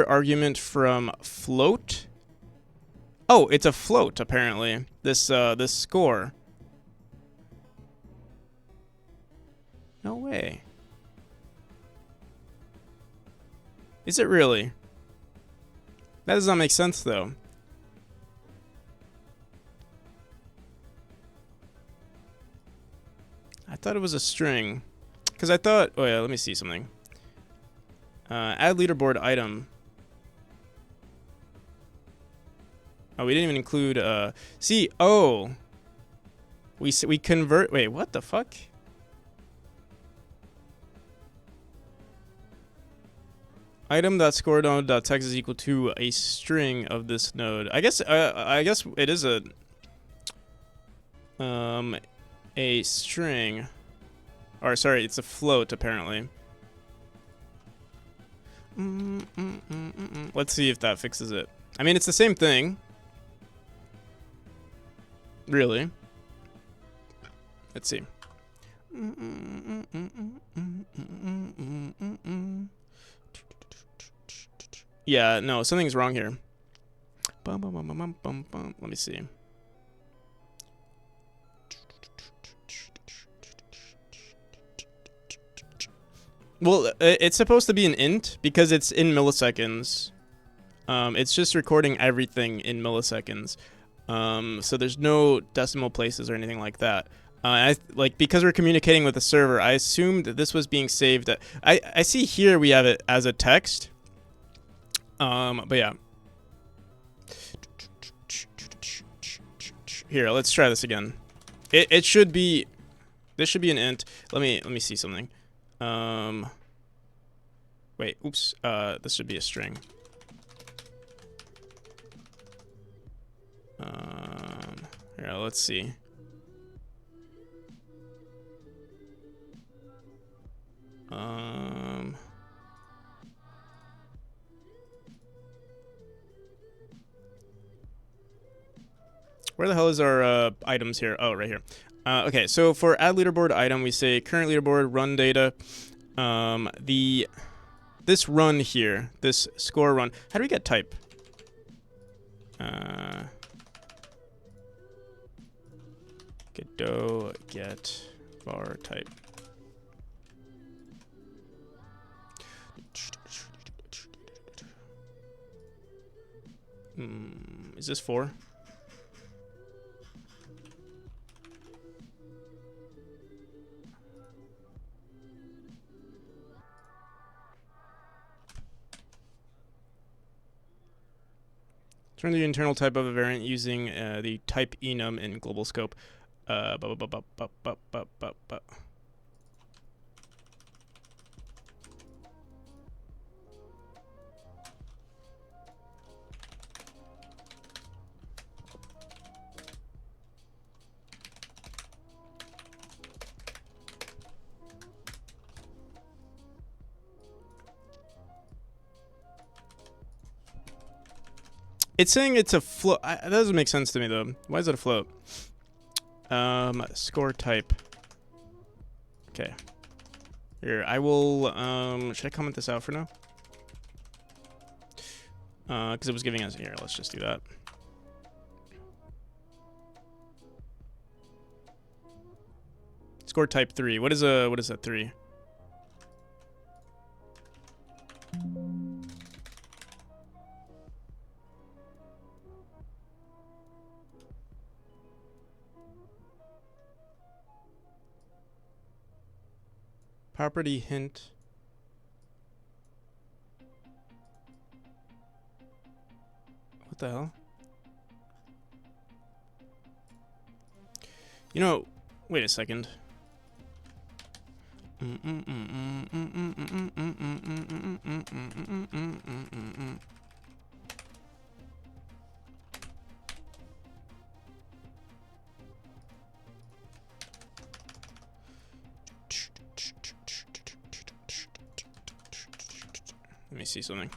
argument from float. Oh, it's a float apparently. This score. No way. Is it really? That does not make sense though. I thought it was a string. Because I thought... Oh yeah, let me see something. Add leaderboard item. Oh, we didn't even include, see, oh. We convert, wait, what the fuck? Item.scoreNode.text is equal to a string of this node. I guess it is a string. Or sorry, it's a float apparently. Let's see if that fixes it. I mean, it's the same thing. Really. Let's see. Yeah, no, something's wrong here. Let me see. Well, it's supposed to be an int because it's in milliseconds. It's just recording everything in milliseconds. So there's no decimal places or anything like that. Because we're communicating with the server, I assumed that this was being saved. I see here we have it as a text. But yeah. Here, let's try this again. It should be, this should be an int. Let me see something. Wait, oops. This should be a string. Here, let's see. Where the hell is our items here? Oh, right here. Okay, so for add leaderboard item, we say current leaderboard run data. This run here, this score run. How do we get type? Godot get var type. Is this 4? Turn the internal type of a variant using the type enum in global scope. It's saying it's a float. That doesn't make sense to me though. Why is it a float? Score type. Okay. Here, I will, should I comment this out for now? Because it was giving us, here, let's just do that. Score type 3. What is a 3? Property hint. What the hell? You know, wait a second. Let me see something.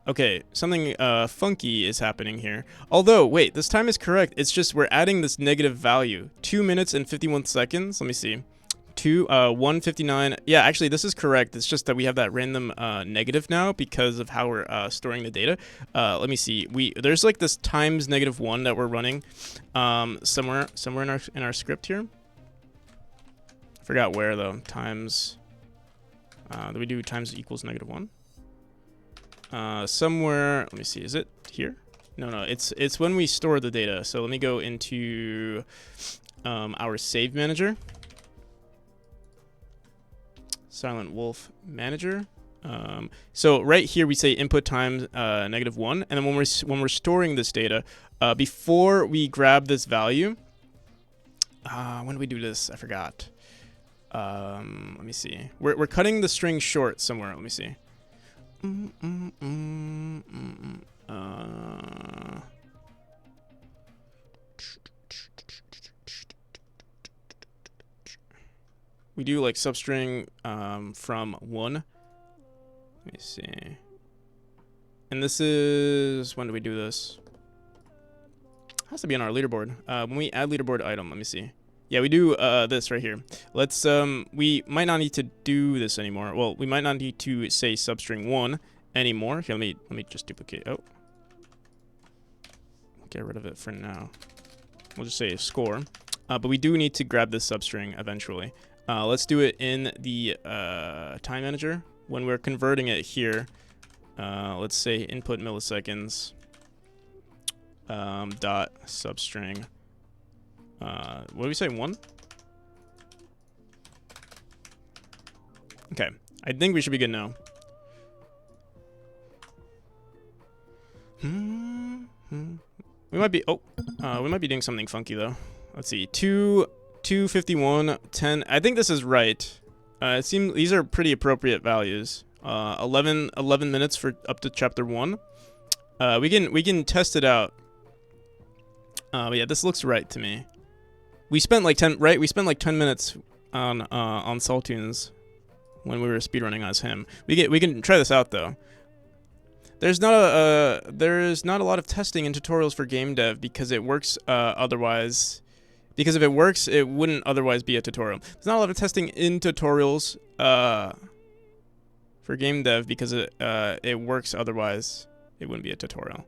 Okay, something funky is happening here. Although, wait, this time is correct. It's just we're adding this negative value. 2 minutes and 51 seconds. Let me see. 1:59. Yeah, actually, this is correct. It's just that we have that random negative now because of how we're storing the data. Let me see. There's like this times -1 that we're running somewhere in our script here. Forgot where though. Times. Do we do times equals -1? Somewhere. Let me see. Is it here? No. It's when we store the data. So let me go into our save manager. Silent Wolf manager. So right here we say input times -1, and then when we're storing this data, before we grab this value, when do we do this? I forgot. Let me see. We're cutting the string short somewhere. Let me see. We do like substring from 1. Let me see. And this is, when do we do this? It has to be on our leaderboard. When we add leaderboard item, let me see. Yeah, we do this right here. Let's we might not need to do this anymore. Well, we might not need to say substring 1 anymore. Here, let me just duplicate. Oh. Get rid of it for now. We'll just say score. But we do need to grab this substring eventually. Let's do it in the time manager. When we're converting it here, let's say input milliseconds dot substring. What do we say? 1? Okay, I think we should be good now. We might be. Oh, we might be doing something funky though. Let's see. 251 10. I think this is right. It seems these are pretty appropriate values. 11 minutes for up to chapter 1. We can test it out. But yeah, this looks right to me. We spent like 10 minutes on Saltoons when we were speedrunning as him. We can try this out though. There's not a lot of testing in tutorials for game dev because it works otherwise. Because if it works, it wouldn't otherwise be a tutorial. There's not a lot of testing in tutorials for game dev because it works otherwise. It wouldn't be a tutorial.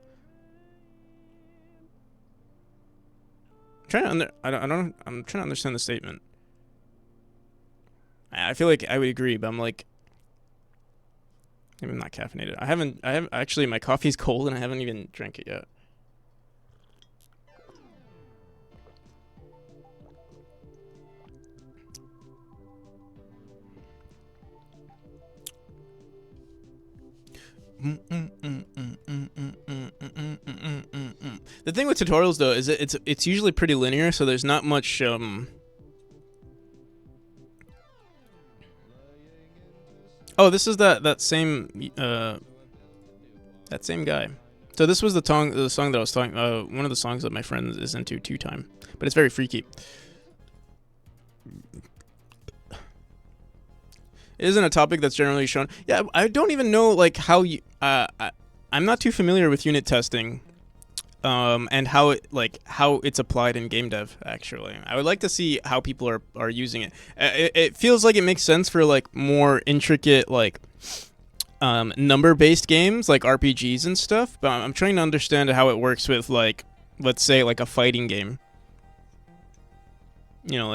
I'm trying to understand the statement. I feel like I would agree, but I'm like, maybe I'm not caffeinated. I haven't actually, my coffee's cold and I haven't even drank it yet. The thing with tutorials though is that it's usually pretty linear, so there's not much Oh, this is that same guy. So this was the song that I was talking one of the songs that my friend is into 2 time, but it's very freaky. It isn't a topic that's generally shown. Yeah, I don't even know like how you. I'm not too familiar with unit testing, and how it's applied in game dev. Actually, I would like to see how people are using it. It feels like it makes sense for like more intricate like number-based games like RPGs and stuff. But I'm trying to understand how it works with like, let's say like a fighting game. You know,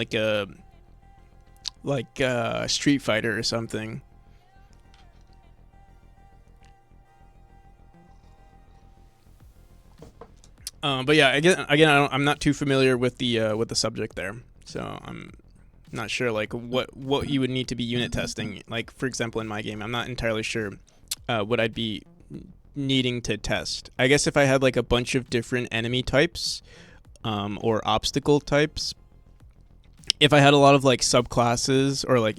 like Street Fighter or something. But yeah, again, I'm not too familiar with the subject there, so I'm not sure like what you would need to be unit testing. Like for example, in my game, I'm not entirely sure what I'd be needing to test. I guess if I had like a bunch of different enemy types, or obstacle types. If I had a lot of like subclasses or like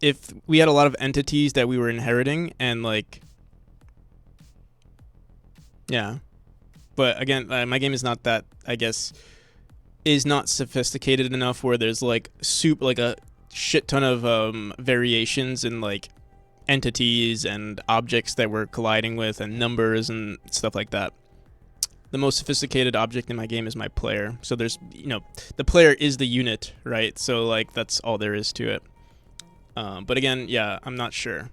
if we had a lot of entities that we were inheriting and like, yeah, but again, my game is not that, I guess, is not sophisticated enough where there's like a shit ton of variations in like entities and objects that we're colliding with and numbers and stuff like that. The most sophisticated object in my game is my player. So there's, the player is the unit, right? So like that's all there is to it. But again, yeah, I'm not sure.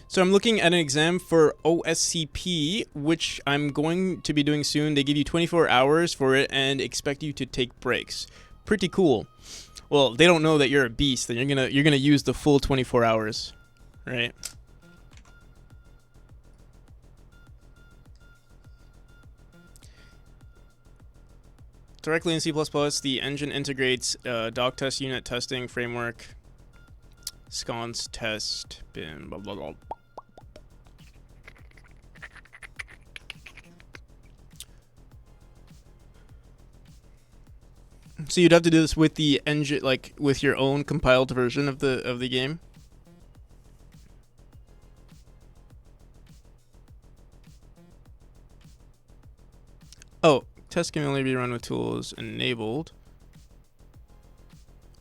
So I'm looking at an exam for OSCP, which I'm going to be doing soon. They give you 24 hours for it and expect you to take breaks. Pretty cool. Well, they don't know that you're a beast, then you're gonna use the full 24 hours. Right. directly in C++. The engine integrates doc test unit testing framework, sconce test, bin, blah, blah, blah. So you'd have to do this with the engine, like with your own compiled version of the game. Oh, test can only be run with tools enabled.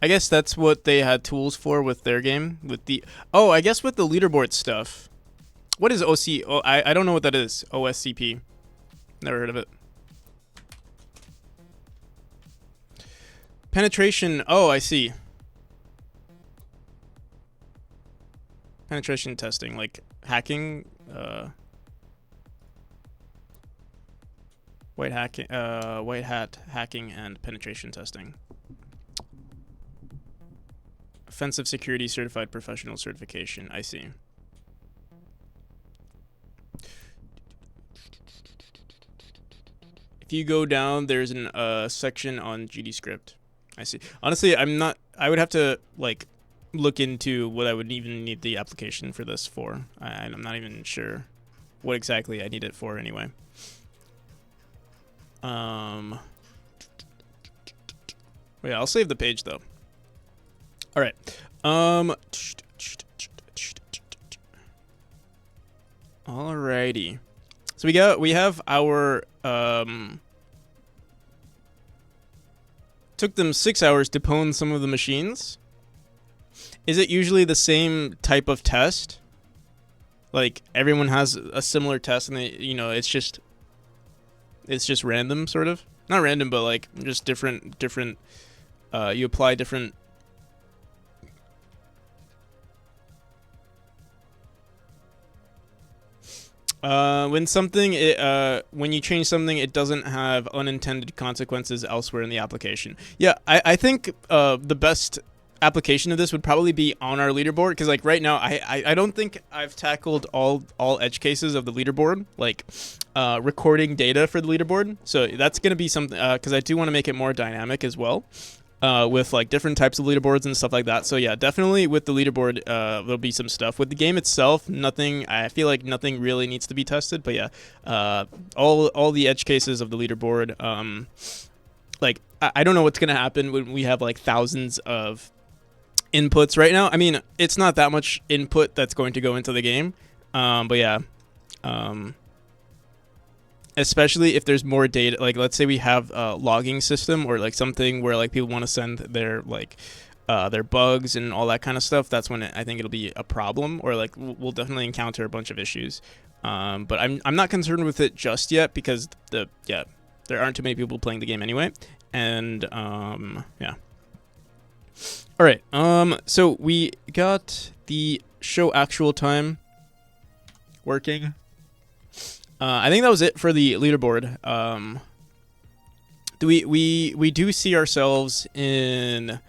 I guess that's what they had tools for with their game. With the I guess with the leaderboard stuff. What is OC? Oh, I don't know what that is. OSCP. Never heard of it. Penetration. Oh, I see. Penetration testing, like hacking. White hat hacking and penetration testing. Offensive security certified professional certification. I see. If you go down, there's an section on GDScript. I see. Honestly, I would have to like look into what I would even need the application for this for. I'm not even sure what exactly I need it for anyway. Yeah, I'll save the page though. All right. Alrighty. So we have our took them 6 hours to pwn some of the machines. Is it usually the same type of test? Like everyone has a similar test and they, you know, it's just random sort of? Not random, but like just different you apply different when you change something, it doesn't have unintended consequences elsewhere in the application. Yeah, I think the best application of this would probably be on our leaderboard, because like right now I don't think I've tackled all edge cases of the leaderboard, like recording data for the leaderboard. So that's gonna be something, because I do want to make it more dynamic as well. With like different types of leaderboards and stuff like that. So yeah, definitely with the leaderboard, there'll be some stuff. With the game itself, I feel like nothing really needs to be tested. But yeah, all the edge cases of the leaderboard, like I don't know what's gonna happen when we have like thousands of inputs right now. I mean, it's not that much input that's going to go into the game, but yeah. Especially if there's more data, like let's say we have a logging system or like something where like people want to send their like their bugs and all that kind of stuff. That's when I think it'll be a problem, or like we'll definitely encounter a bunch of issues. But I'm not concerned with it just yet, because there aren't too many people playing the game anyway. And yeah. All right. So we got the show actual time working. I think that was it for the leaderboard. We do see ourselves in.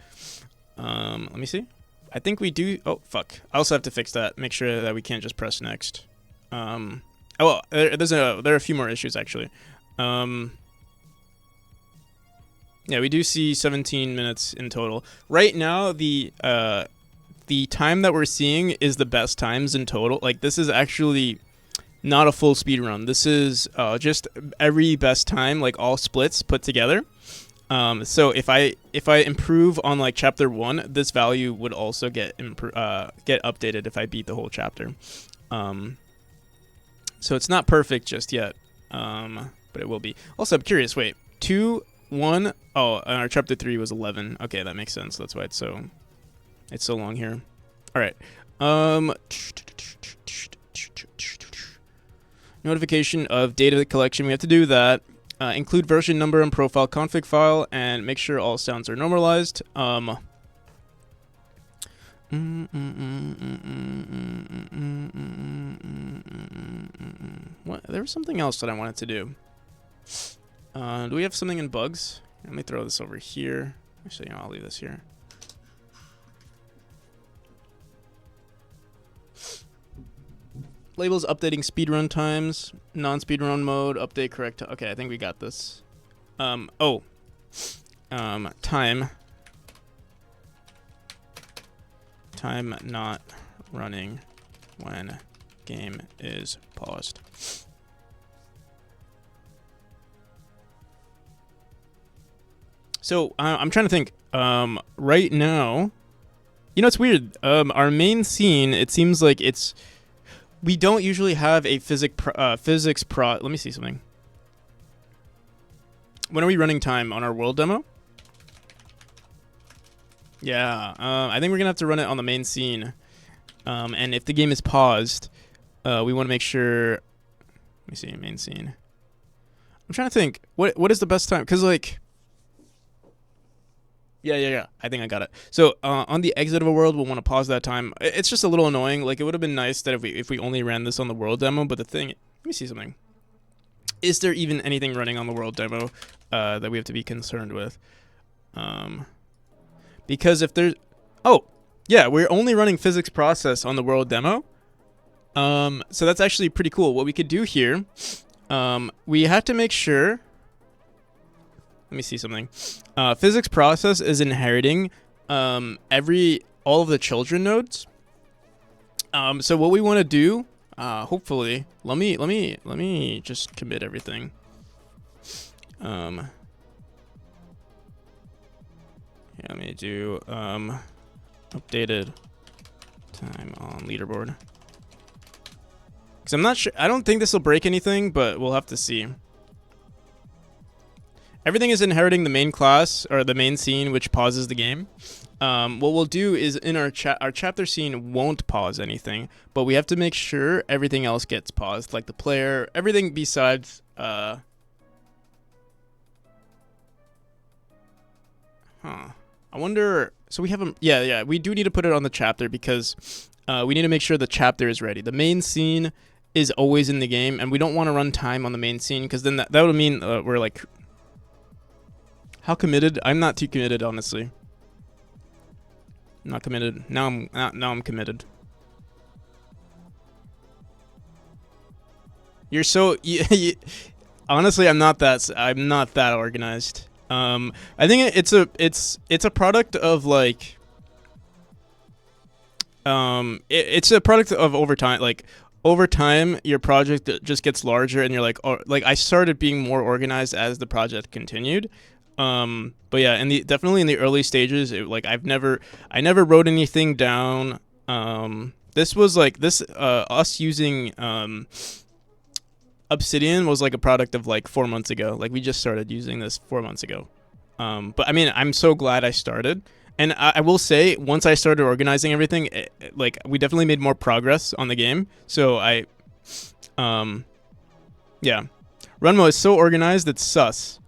Let me see. I think we do. Oh fuck! I also have to fix that. Make sure that we can't just press next. There are a few more issues actually. Yeah, we do see 17 minutes in total. Right now, the time that we're seeing is the best times in total. Like this is actually not a full speed run. This is just every best time, like all splits put together. So if I improve on like chapter 1, this value would also get updated if I beat the whole chapter. So it's not perfect just yet, but it will be. Also, I'm curious. Wait, 2, 1. Oh, our chapter 3 was 11. Okay, that makes sense. That's why it's so long here. All right. Notification of data collection. We have to do that. Include version number and profile config file, and make sure all sounds are normalized. What? There was something else that I wanted to do. Do we have something in bugs? Let me throw this over here. Actually, I'll leave this here. Labels updating speedrun times, non-speedrun mode, update correct. Okay, I think we got this. Oh, time not running when game is paused. So I'm trying to think. Right now, it's weird. Our main scene, it seems like we don't usually have a physics pro. Let me see something. When are we running time on our world demo? Yeah, I think we're gonna have to run it on the main scene. And if the game is paused, we want to make sure. Let me see, main scene. I'm trying to think. What is the best time? Because like. Yeah. I think I got it. So on the exit of a world, we'll want to pause that time. It's just a little annoying. Like it would have been nice that if we only ran this on the world demo. But the thing, let me see something. Is there even anything running on the world demo that we have to be concerned with? Because if there's, yeah, we're only running physics process on the world demo. So that's actually pretty cool. What we could do here, we have to make sure. Let me see something. Physics process is inheriting all of the children nodes. So what we want to do, hopefully, let me just commit everything. Yeah, let me do updated time on leaderboard. Because I'm not sure. I don't think this will break anything, but we'll have to see. Everything is inheriting the main class or the main scene, which pauses the game. What we'll do is in our chapter scene won't pause anything, but we have to make sure everything else gets paused, like the player, everything besides. I wonder. So we have a yeah. We do need to put it on the chapter because we need to make sure the chapter is ready. The main scene is always in the game, and we don't want to run time on the main scene because then that would mean we're like. How committed? I'm not too committed, honestly. Not committed. Now I'm committed. You're so. Honestly, I'm not that organized. I think it's a product of like. It's a product of over time. Like over time, your project just gets larger, and you're like, oh, like I started being more organized as the project continued. But yeah, definitely in the early stages, I never wrote anything down. This was like us using Obsidian was like a product of like 4 months ago. Like we just started using this 4 months ago. But I mean, I'm so glad I started. And I will say, once I started organizing everything, like we definitely made more progress on the game. So yeah, Runmo is so organized it's sus.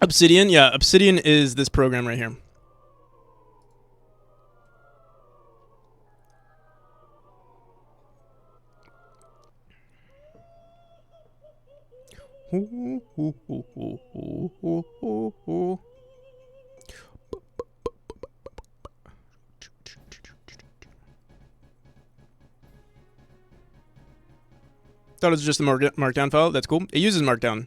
Obsidian, yeah, Obsidian is this program right here. Thought it was just a markdown file. That's cool. It uses markdown.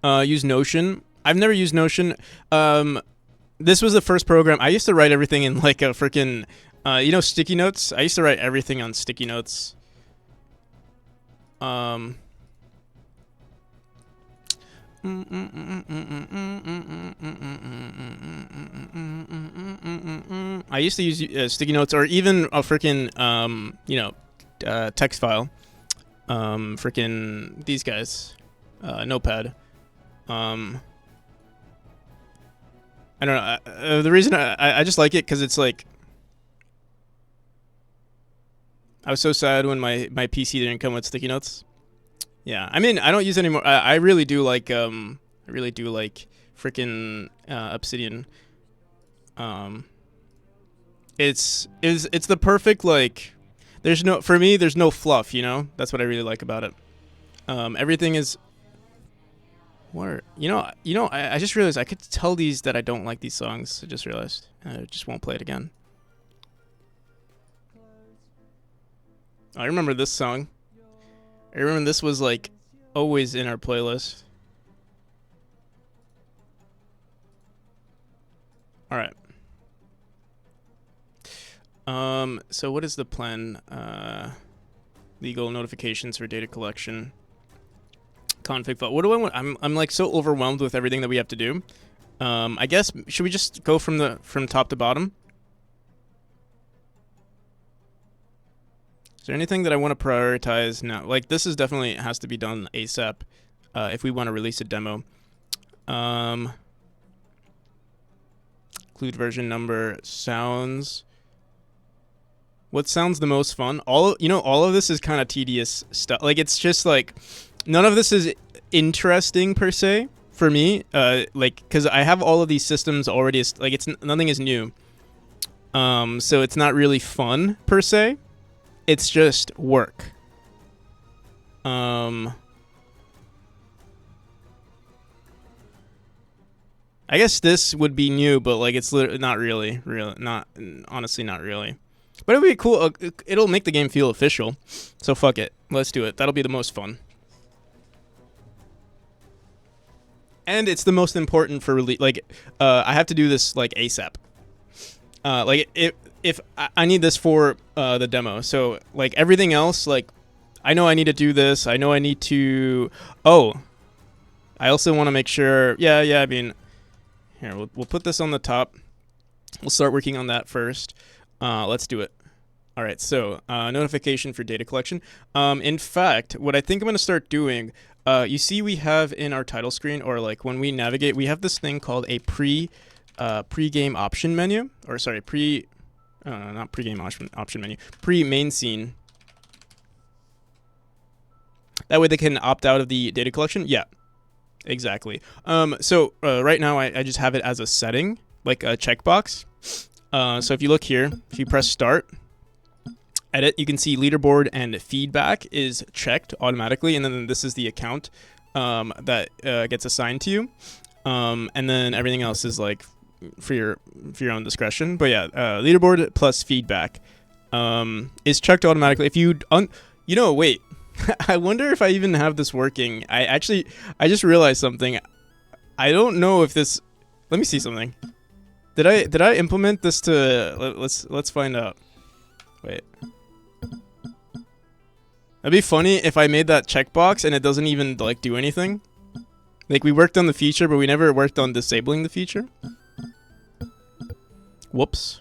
Use Notion. I've never used Notion. This was the first program. I used to write everything in like a freaking, sticky notes. I used to write everything on sticky notes. I used to use sticky notes or even a freaking, text file. Freaking these guys, Notepad. I don't know. The reason I just like it because it's like I was so sad when my PC didn't come with sticky notes. Yeah, I mean I don't use it anymore. I really do like freaking Obsidian. It's the perfect like. There's no fluff. That's what I really like about it. Everything is. What? I just realized I could tell these that I don't like these songs. I just realized. I just won't play it again. I remember this song. I remember this was like always in our playlist. All right. So what is the plan? Legal notifications for data collection. Config file. What do I want? I'm like so overwhelmed with everything that we have to do. I guess should we just go from top to bottom? Is there anything that I want to prioritize now? Like this is definitely has to be done ASAP if we want to release a demo. Include version number, sounds. What sounds the most fun? All of this is kind of tedious stuff. Like it's just like none of this is interesting per se for me. Like because I have all of these systems already. Like nothing is new. So it's not really fun per se. It's just work. I guess this would be new, but like it's literally not really, honestly not really. But it'll be cool. It'll make the game feel official. So fuck it. Let's do it. That'll be the most fun. And it's the most important for release. Like, I have to do this like ASAP. Like if I need this for the demo. So like everything else, like I know I need to do this. I know I need to. Oh, I also want to make sure. Yeah. I mean. Here, we'll put this on the top. We'll start working on that first. Let's do it. All right, so notification for data collection. In fact, what I think I'm going to start doing, you see we have in our title screen, or like when we navigate, we have this thing called a pre-game option menu. Or sorry, not pre-game option menu. Pre-main scene. That way they can opt out of the data collection. Yeah. Exactly. So right now I just have it as a setting, like a checkbox. So if you look here, if you press start, edit, you can see leaderboard and feedback is checked automatically, and then this is the account that gets assigned to you, and then everything else is like for your own discretion. But yeah, leaderboard plus feedback is checked automatically. If you wait. I wonder if I even have this working. I just realized something. I don't know if this. Let me see something. Did I implement this to? Let's find out. Wait. That'd be funny if I made that checkbox and it doesn't even like do anything. Like we worked on the feature, but we never worked on disabling the feature. Whoops.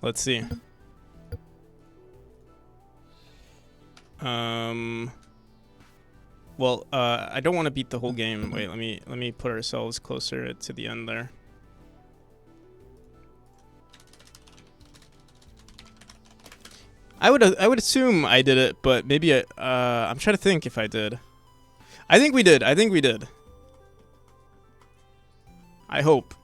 Let's see. Well, I don't want to beat the whole game. Wait, let me put ourselves closer to the end there. I would assume I did it, but maybe I'm trying to think if I did. I think we did. I hope.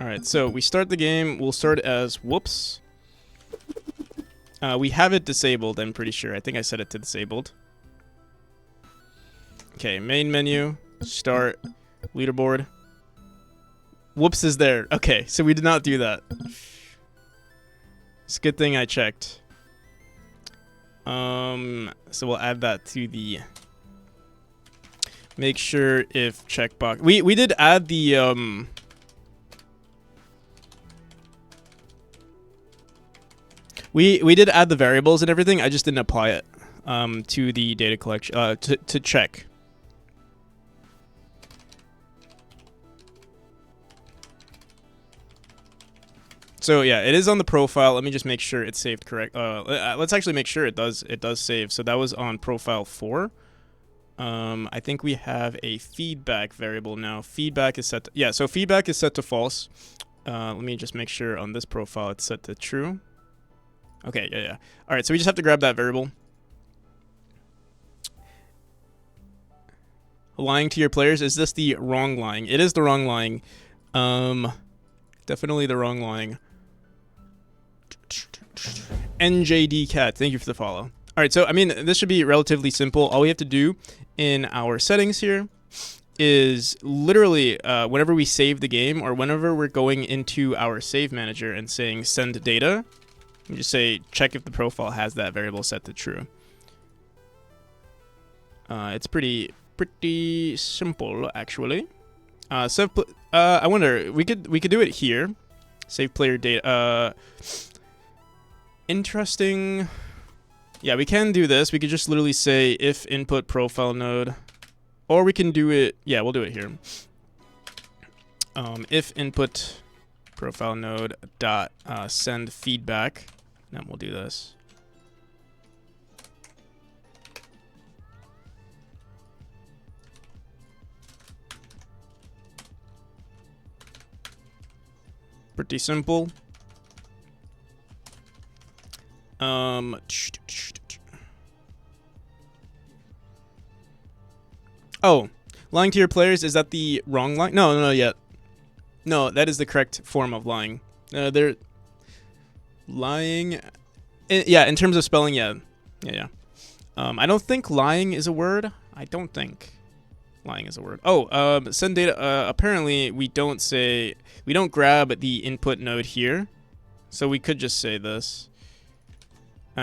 Alright, so we start the game. We'll start as whoops. We have it disabled, I'm pretty sure. I think I set it to disabled. Okay, main menu, start, leaderboard. Whoops is there. Okay, so we did not do that. It's a good thing I checked. So we'll add that to the make sure if checkbox. We did add the we did add the variables and everything. I just didn't apply it to the data collection to check. So yeah, it is on the profile. Let me just make sure it's saved correct. Let's actually make sure it does save. So that was on profile 4. I think we have a feedback variable now. Feedback is set to, so feedback is set to false. Let me just make sure on this profile it's set to true. Okay, yeah. All right, so we just have to grab that variable. Lying to your players, is this the wrong lying? It is the wrong lying. Definitely the wrong lying. NJD Cat, thank you for the follow. All right, so I mean, this should be relatively simple. All we have to do in our settings here is literally whenever we save the game or whenever we're going into our save manager and saying send data, we just say check if the profile has that variable set to true. It's pretty simple actually. I wonder we could do it here. Save player data. Interesting. Yeah, we can do this. We could just literally say if input profile node, or we can do it. Yeah, we'll do it here. If input profile node dot send feedback, then we'll do this. Pretty simple. Oh, lying to your players, is that the wrong line? No, yet. No, that is the correct form of lying. They're lying. Yeah, in terms of spelling, yeah. I don't think lying is a word. I don't think lying is a word. Oh, send data. Apparently, we don't grab the input node here. So we could just say this.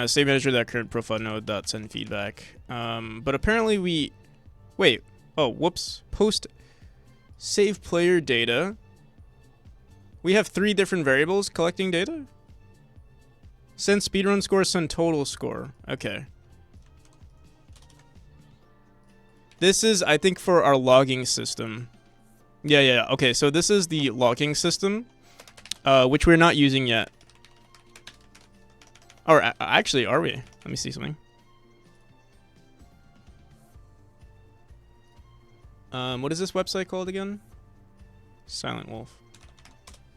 Save manager that current profile node dot send feedback. But apparently wait. Oh, whoops. Post save player data. We have 3 different variables collecting data. Send speedrun score, send total score. Okay. This is, I think, for our logging system. Yeah. Okay, so this is the logging system, which we're not using yet. Or actually, are we? Let me see something. What is this website called again? Silent Wolf.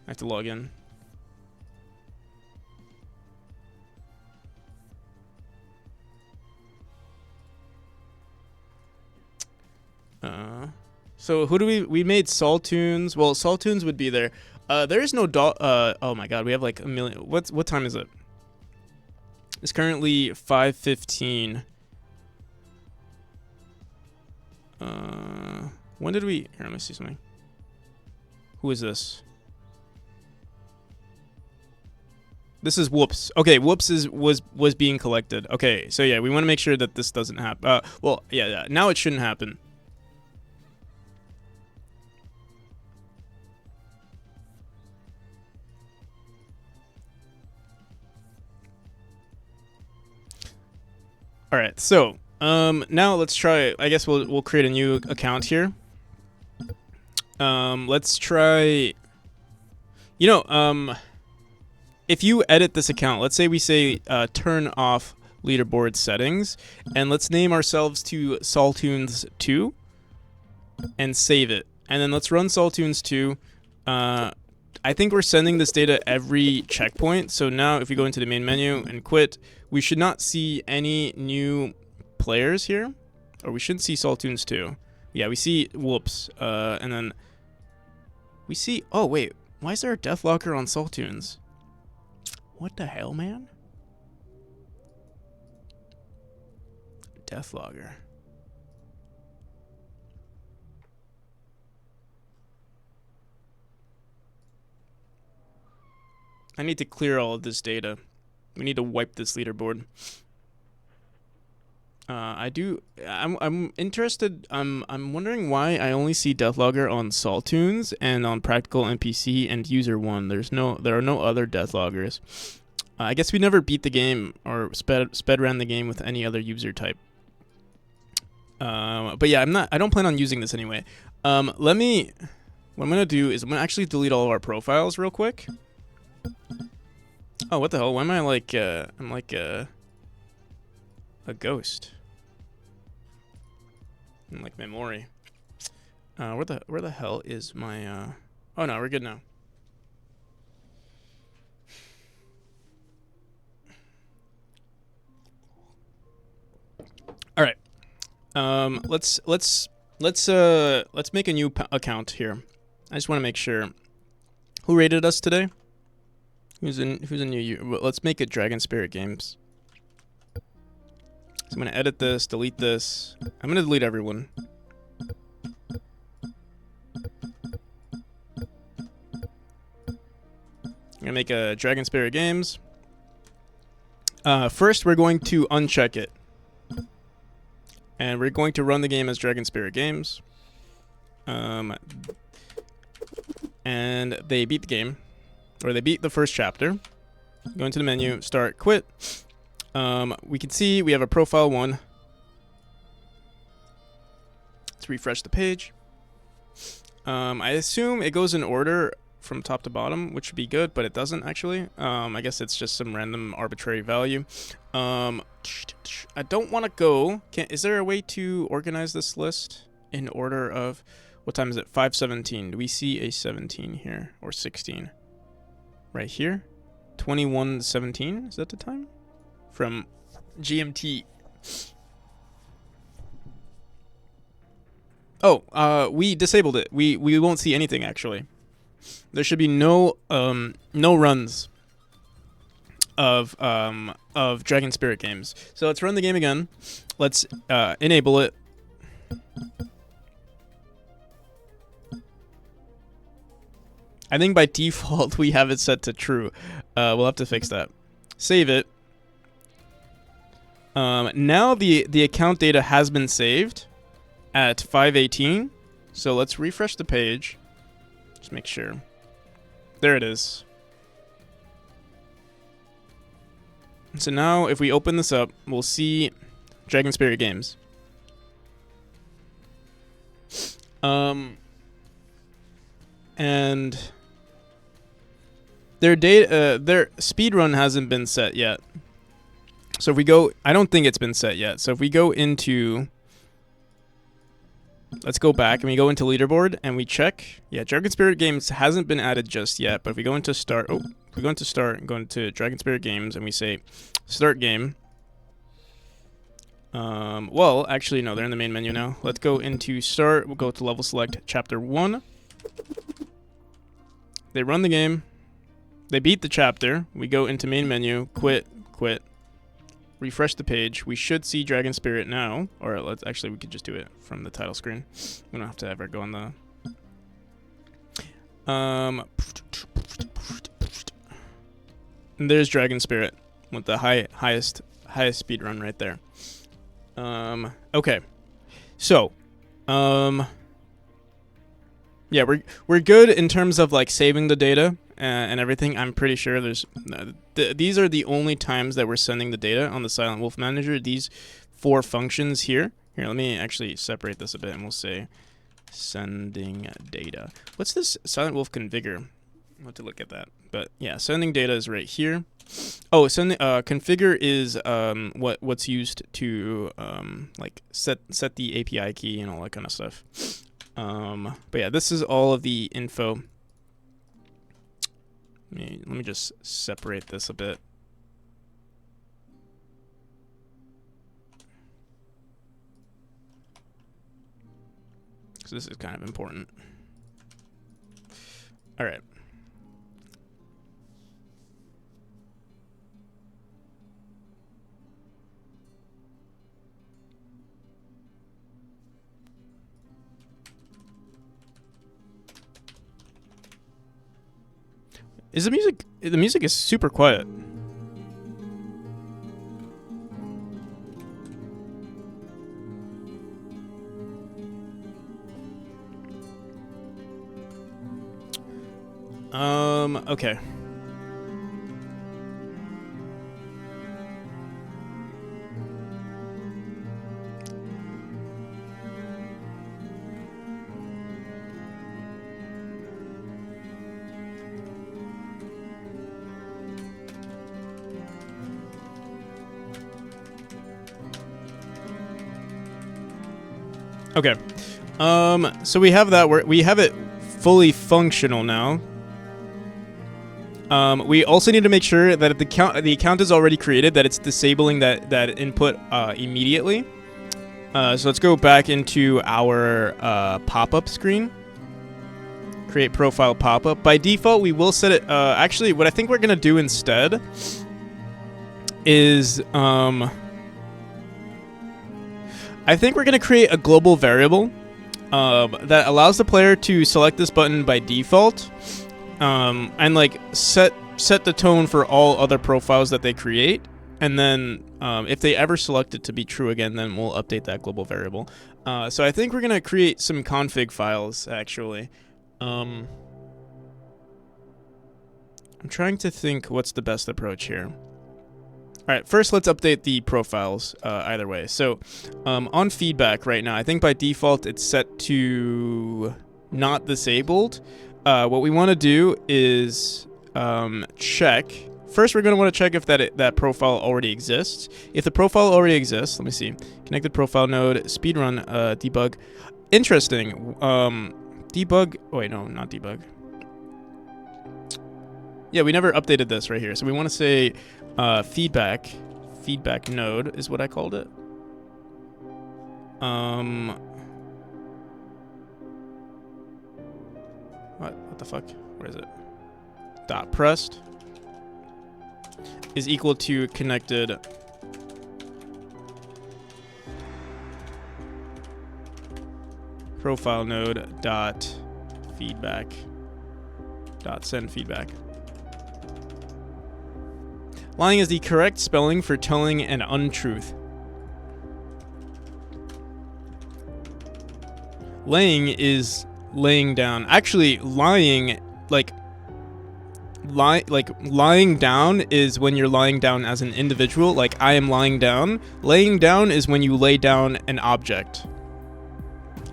I have to log in. So who do we made Saltoons. Well, Saltoons would be there. There is no oh my god, we have like a million. What time is it? It's currently 5:15. When did we? Here, let me see something. Who is this? This is Whoops. Okay, Whoops was being collected. Okay, so yeah, we want to make sure that this doesn't happen. Well, yeah. Now it shouldn't happen. All right, so now let's try. I guess we'll create a new account here. Let's try. If you edit this account, let's say we say turn off leaderboard settings, and let's name ourselves to Saltoons 2, and save it, and then let's run Saltoons 2. I think we're sending this data every checkpoint. So now if we go into the main menu and quit, we should not see any new players here. Or we shouldn't see Saltoons 2. Yeah, we see Whoops. And then we see... Oh, wait. Why is there a death locker on Saltoons? What the hell, man? Death logger. I need to clear all of this data. We need to wipe this leaderboard. I'm interested. I'm wondering why I only see Deathlogger on Saltoons and on Practical NPC and User 1. There are no other Deathloggers. I guess we never beat the game or sped ran the game with any other user type. But yeah, I don't plan on using this anyway. What I'm gonna do is I'm gonna actually delete all of our profiles real quick. Oh, what the hell? Why am I like, I'm like a ghost. I'm like memory. Where the hell is my, oh no, we're good now. All right. Let's make a new account here. I just want to make sure. Who rated us today? Who's a new user? Let's make it Dragon Spirit Games. So I'm going to edit this, delete this. I'm going to delete everyone. I'm going to make a Dragon Spirit Games. First, we're going to uncheck it. And we're going to run the game as Dragon Spirit Games. And they beat the game. Or they beat the first chapter. Go into the menu, start, quit. We can see we have a profile 1. Let's refresh the page. I assume it goes in order from top to bottom, which would be good, but it doesn't actually. I guess it's just some random arbitrary value. I don't want to go. Is there a way to organize this list in order of, what time is it? 5:17. Do we see a 17 here or 16? Right here, 21:17. Is that the time? From GMT. Oh, we disabled it. We won't see anything actually. There should be no runs of Dragon Spirit Games. So let's run the game again. Let's enable it. I think by default we have it set to true. We'll have to fix that. Save it. Now the account data has been saved at 5:18. So let's refresh the page. Just make sure. There it is. So now if we open this up, we'll see Dragon Spirit Games. And their data, their speed run hasn't been set yet. So if we go, I don't think it's been set yet. So if we go into, let's go back and we go into leaderboard and we check. Yeah, Dragon Spirit Games hasn't been added just yet. But if we go into start, if we go into start and go into Dragon Spirit Games and we say start game. Well, actually, no, they're in the main menu now. Let's go into start. We'll go to level select chapter 1. They run the game. They beat the chapter. We go into main menu, quit. Refresh the page. We should see Dragon Spirit now. Or let's actually, we could just do it from the title screen. We don't have to ever go on the... And there's Dragon Spirit with the highest speed run right there. Okay. So, yeah, we're good in terms of like saving the data and everything. I'm pretty sure there's these are the only times that we're sending the data on the Silent Wolf Manager. These 4 functions here. Here, let me actually separate this a bit, and we'll say sending data. What's this Silent Wolf configure? I'll have to look at that. But yeah, sending data is right here. Oh, sending configure is what's used to like set the API key and all that kind of stuff. But yeah, this is all of the info. Let me just separate this a bit. So this is kind of important. All right. Is the music is super quiet. Okay. Okay. So we have that. We have it fully functional now. We also need to make sure that if the account is already created, that it's disabling that input immediately. So let's go back into our pop-up screen. Create profile pop-up. By default, we will set it. Actually, what I think we're gonna do instead is I think we're gonna create a global variable that allows the player to select this button by default, and like set the tone for all other profiles that they create. And then if they ever select it to be true again, then we'll update that global variable. So I think we're gonna create some config files actually. I'm trying to think what's the best approach here. All right, first let's update the profiles either way. So on feedback right now, I think by default it's set to not disabled. What we want to do is check. First, we're going to want to check if that profile already exists. If the profile already exists, let me see. Connected profile node, speedrun, debug. Interesting. Debug. Oh, wait, no, not debug. Yeah, we never updated this right here. So we want to say feedback node is what I called it. What the fuck? Where is it? Dot pressed is equal to connected profile node dot feedback dot send feedback. Lying is the correct spelling for telling an untruth. Laying is laying down. Actually, lying, lying down is when you're lying down as an individual, like I am lying down. Laying down is when you lay down an object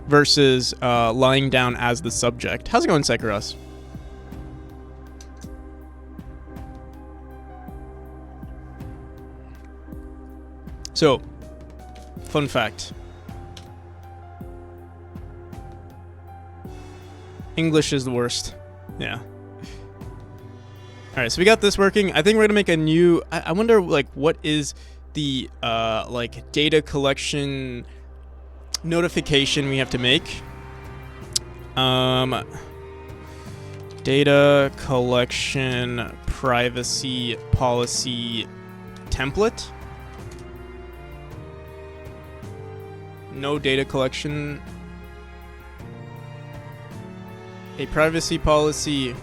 versus lying down as the subject. How's it going, Sekaros? So, fun fact. English is the worst. Yeah. Alright, so we got this working. I think we're gonna make a new... I wonder, like, what is the, like, data collection notification we have to make? Data collection privacy policy template? No data collection. A privacy policy.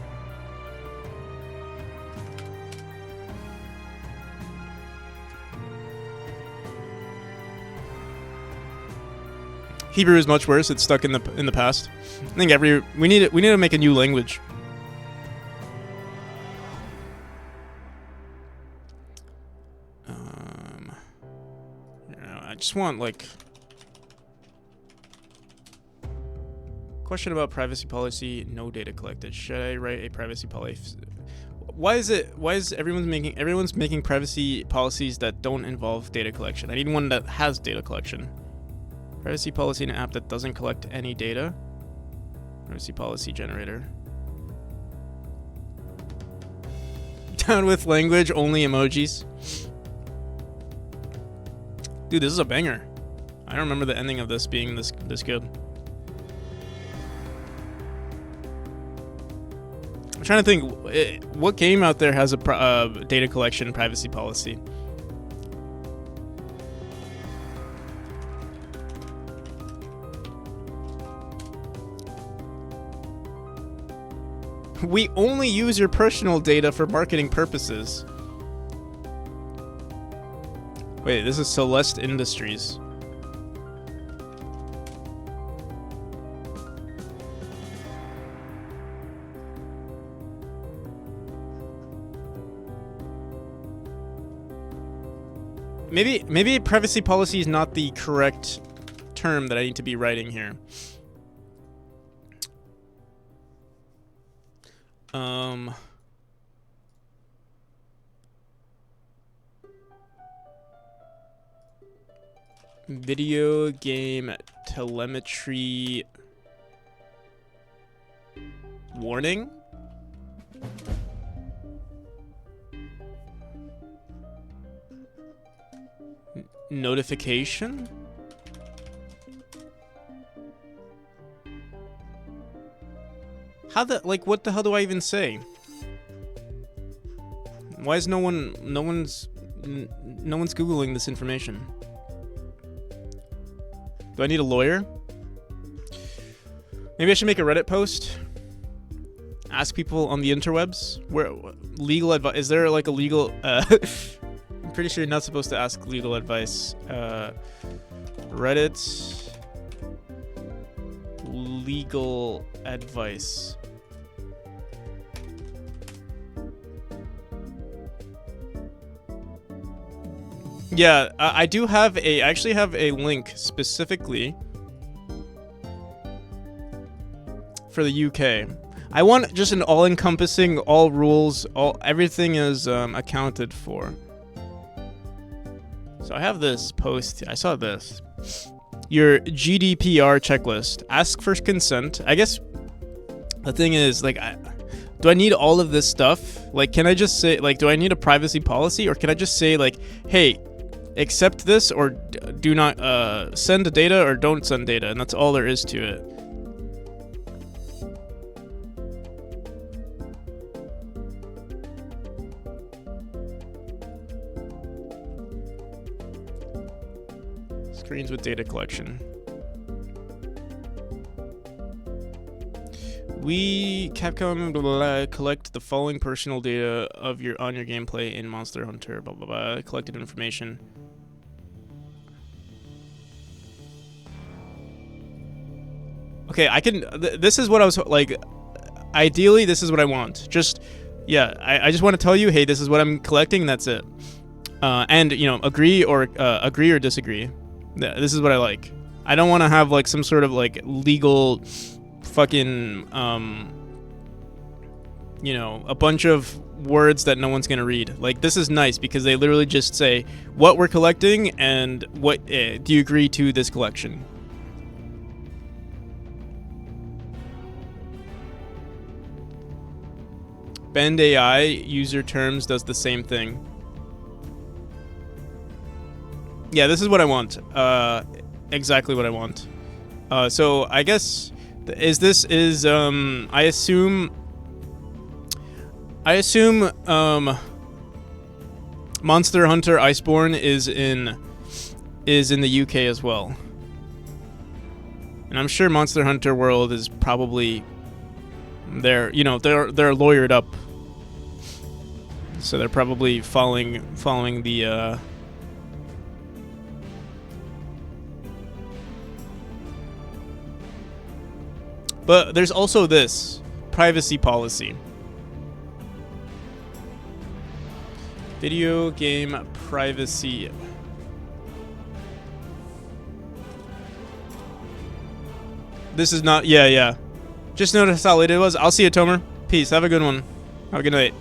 Hebrew is much worse. It's stuck in the past. I think we need to make a new language. I just want like question about privacy policy. No data collected. Should I write a privacy policy? Why is everyone's making privacy policies that don't involve data collection? I need one that has data collection. Privacy policy in an app that doesn't collect any data. Privacy policy generator. Down with language, only emojis. Dude, this is a banger. I don't remember the ending of this being this good. I'm trying to think, what game out there has a data collection privacy policy? We only use your personal data for marketing purposes. Wait, this is Celeste Industries. Maybe privacy policy is not the correct term that I need to be writing here. Video game telemetry warning? Notification? What the hell do I even say? Why is no one's Googling this information? Do I need a lawyer? Maybe I should make a Reddit post. Ask people on the interwebs where legal advice. Is there like a legal? I'm pretty sure you're not supposed to ask legal advice. Reddit legal advice. Yeah, I do have I actually have a link specifically for the UK. I want just an all-encompassing, all rules, everything is accounted for. So I have this post. I saw this. Your GDPR checklist. Ask for consent. I guess the thing is, like, do I need all of this stuff? Like, can I just say, like, do I need a privacy policy, or can I just say, like, hey, accept this, or do not send data, or don't send data, and that's all there is to it. Screens with data collection. We Capcom blah, blah, blah, collect the following personal data of your gameplay in Monster Hunter. Blah blah blah. Collected information. Okay, I can. This is what I was like. Ideally, this is what I want. Just, yeah, I just want to tell you, hey, this is what I'm collecting. That's it. And you know, agree or disagree. This is what I like. I don't want to have like some sort of like legal, fucking, you know, a bunch of words that no one's gonna read. Like, this is nice because they literally just say what we're collecting and what do you agree to this collection. Bend AI user terms does the same thing. Yeah, this is what I want. Exactly what I want. So I guess I assume Monster Hunter Iceborne is in the UK as well. And I'm sure Monster Hunter World is probably they're lawyered up. So they're probably following the But there's also this privacy policy. Video game privacy. This is not, yeah. Just notice how late it was. I'll see you, Tomer. Peace. Have a good one. Have a good night.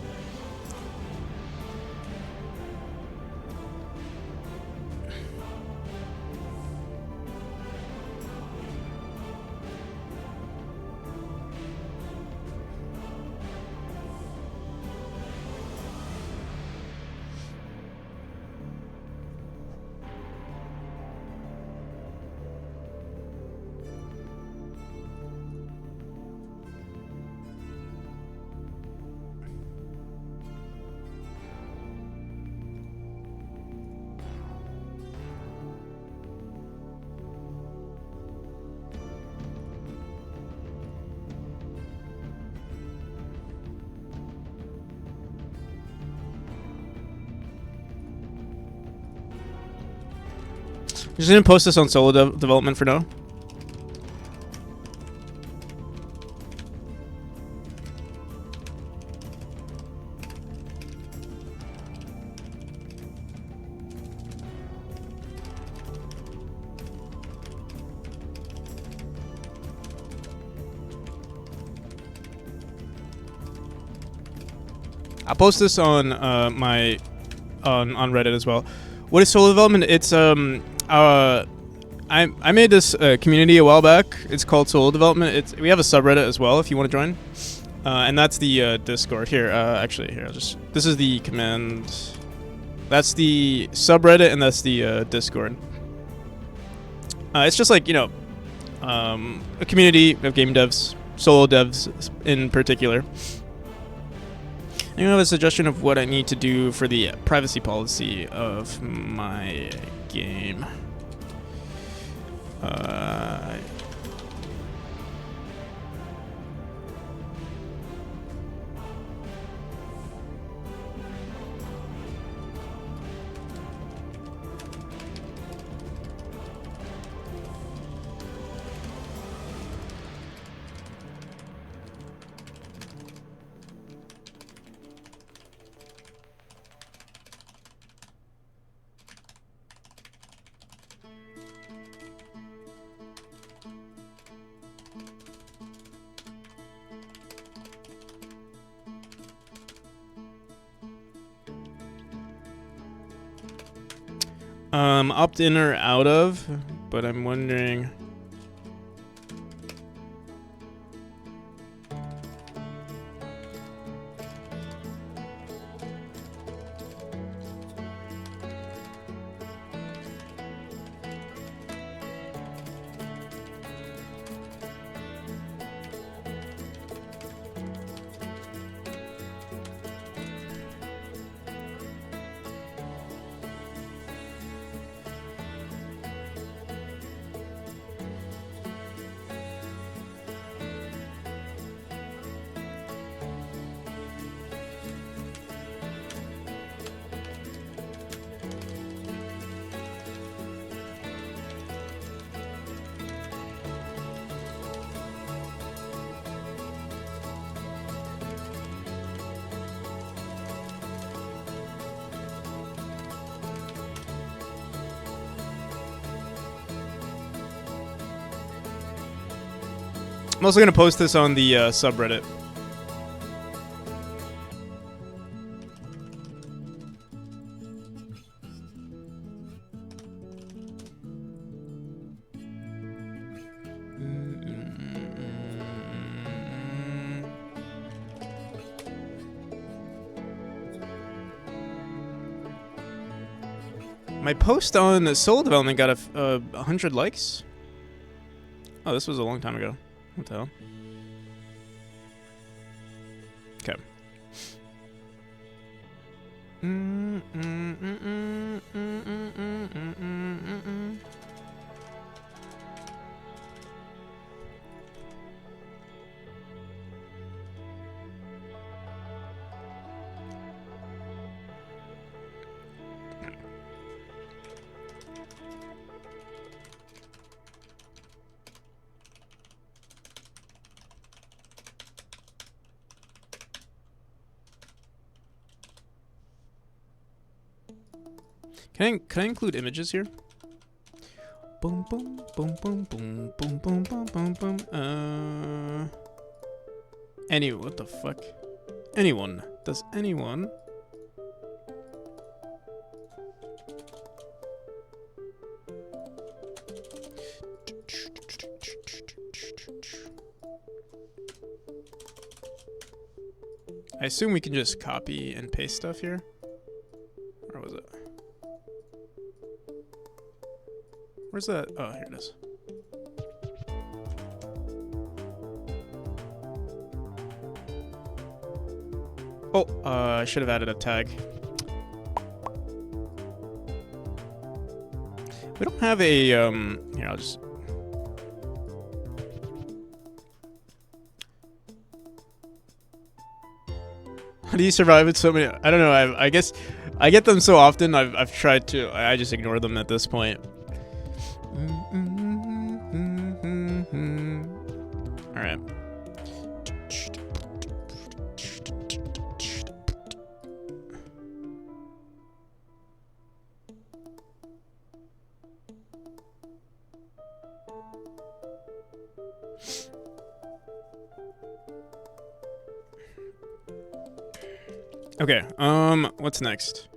Just gonna post this on solo development for now. I'll post this on on Reddit as well. What is solo development? It's I made this community a while back. It's called Solo Development. We have a subreddit as well if you want to join, and that's the Discord. Here, actually, here. This is the command. That's the subreddit, and that's the Discord. It's just like, you know, a community of game devs, solo devs in particular. You have a suggestion of what I need to do for the privacy policy of my game. Opt in or out of, but I'm wondering. I'm also gonna post this on the subreddit. My post on the soul development got 100 likes. Oh, this was a long time ago. What the hell? Okay. Can I include images here? Boom boom boom boom boom boom boom boom boom boom. What the fuck? Anyone? Does anyone? I assume we can just copy and paste stuff here. Where was it? Where's that? Oh, here it is. Oh, I should have added a tag. We don't have a, here, I'll just... How do you survive with so many? I don't know, I guess I get them so often, I've tried to, I just ignore them at this point. Alright. Okay, what's next?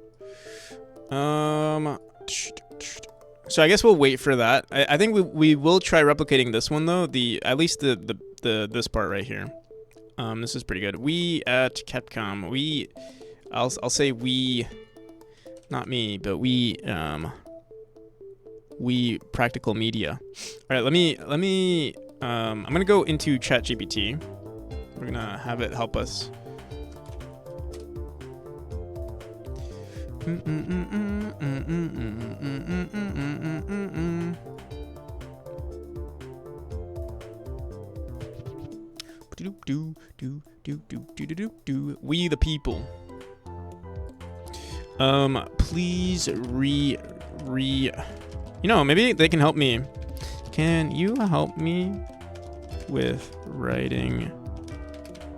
So I guess we'll wait for that. I think we will try replicating this one though. At least the this part right here. This is pretty good. We at Capcom. I'll say we, not me, but we Practical Media. All right, let me I'm gonna go into ChatGPT. We're gonna have it help us. We the people. Please you know, maybe they can help me. Can you help me with writing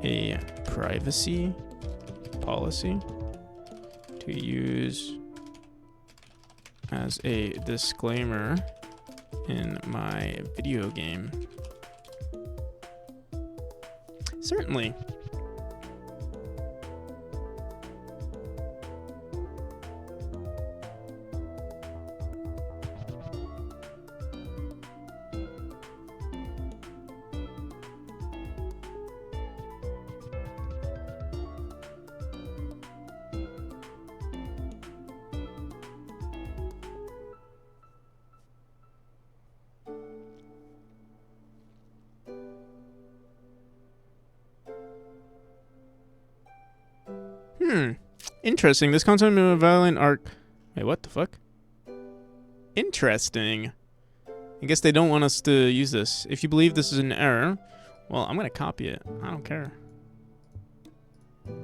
a privacy policy to use as a disclaimer in my video game? Certainly. Interesting. This content of a violent arc. Wait, what the fuck? Interesting. I guess they don't want us to use this. If you believe this is an error, well, I'm gonna copy it. I don't care. I'm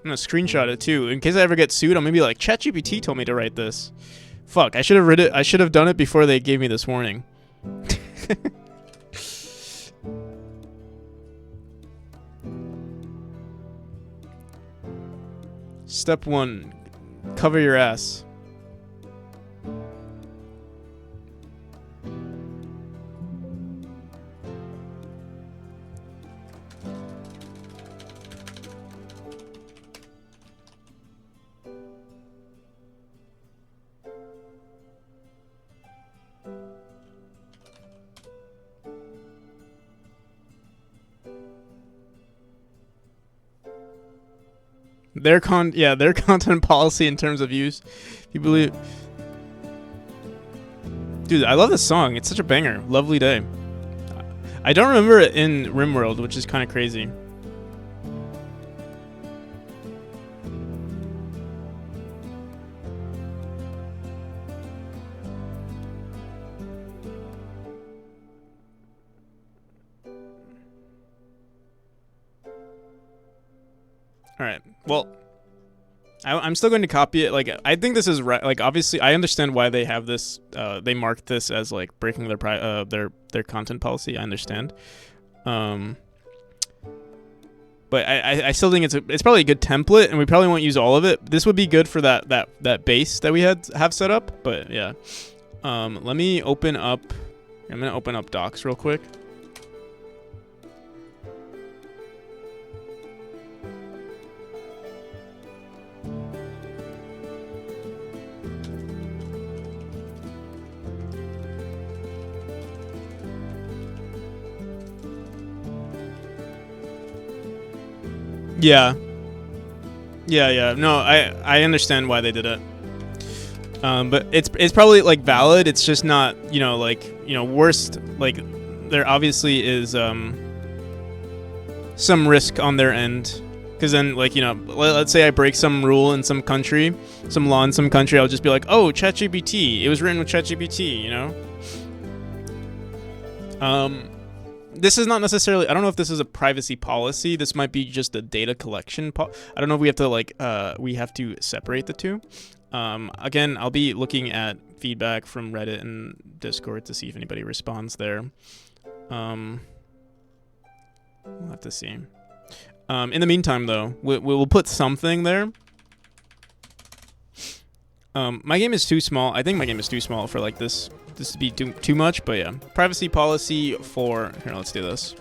gonna screenshot it too. In case I ever get sued, I'm gonna be like, ChatGPT told me to write this. Fuck, I should have read it. I should have done it before they gave me this warning. Step 1, cover your ass. Their content policy in terms of use. If you believe, dude, I love this song. It's such a banger. Lovely Day. I don't remember it in RimWorld, which is kind of crazy. All right. Well, I'm still going to copy it. Like, I think this is right. Like, obviously, I understand why they have this. They marked this as like breaking their content policy. I understand. But I still think it's probably a good template, and we probably won't use all of it. This would be good for that base that we have set up. But yeah. Let me open up. I'm gonna open up Docs real quick. Yeah. No, I understand why they did it. But it's probably like valid. It's just not, worst. Like, there obviously is some risk on their end, because then, like, let's say I break some rule in some country, some law in some country, I'll just be like, oh, ChatGPT. It was written with ChatGPT. This is not necessarily, I don't know if this is a privacy policy. This might be just a data collection. I don't know if we have to we have to separate the two. Again, I'll be looking at feedback from Reddit and Discord to see if anybody responds there. We'll have to see. In the meantime, though, we'll put something there. My game is too small. I think my game is too small for like this to be too much, but yeah. Privacy policy for, here, let's do this.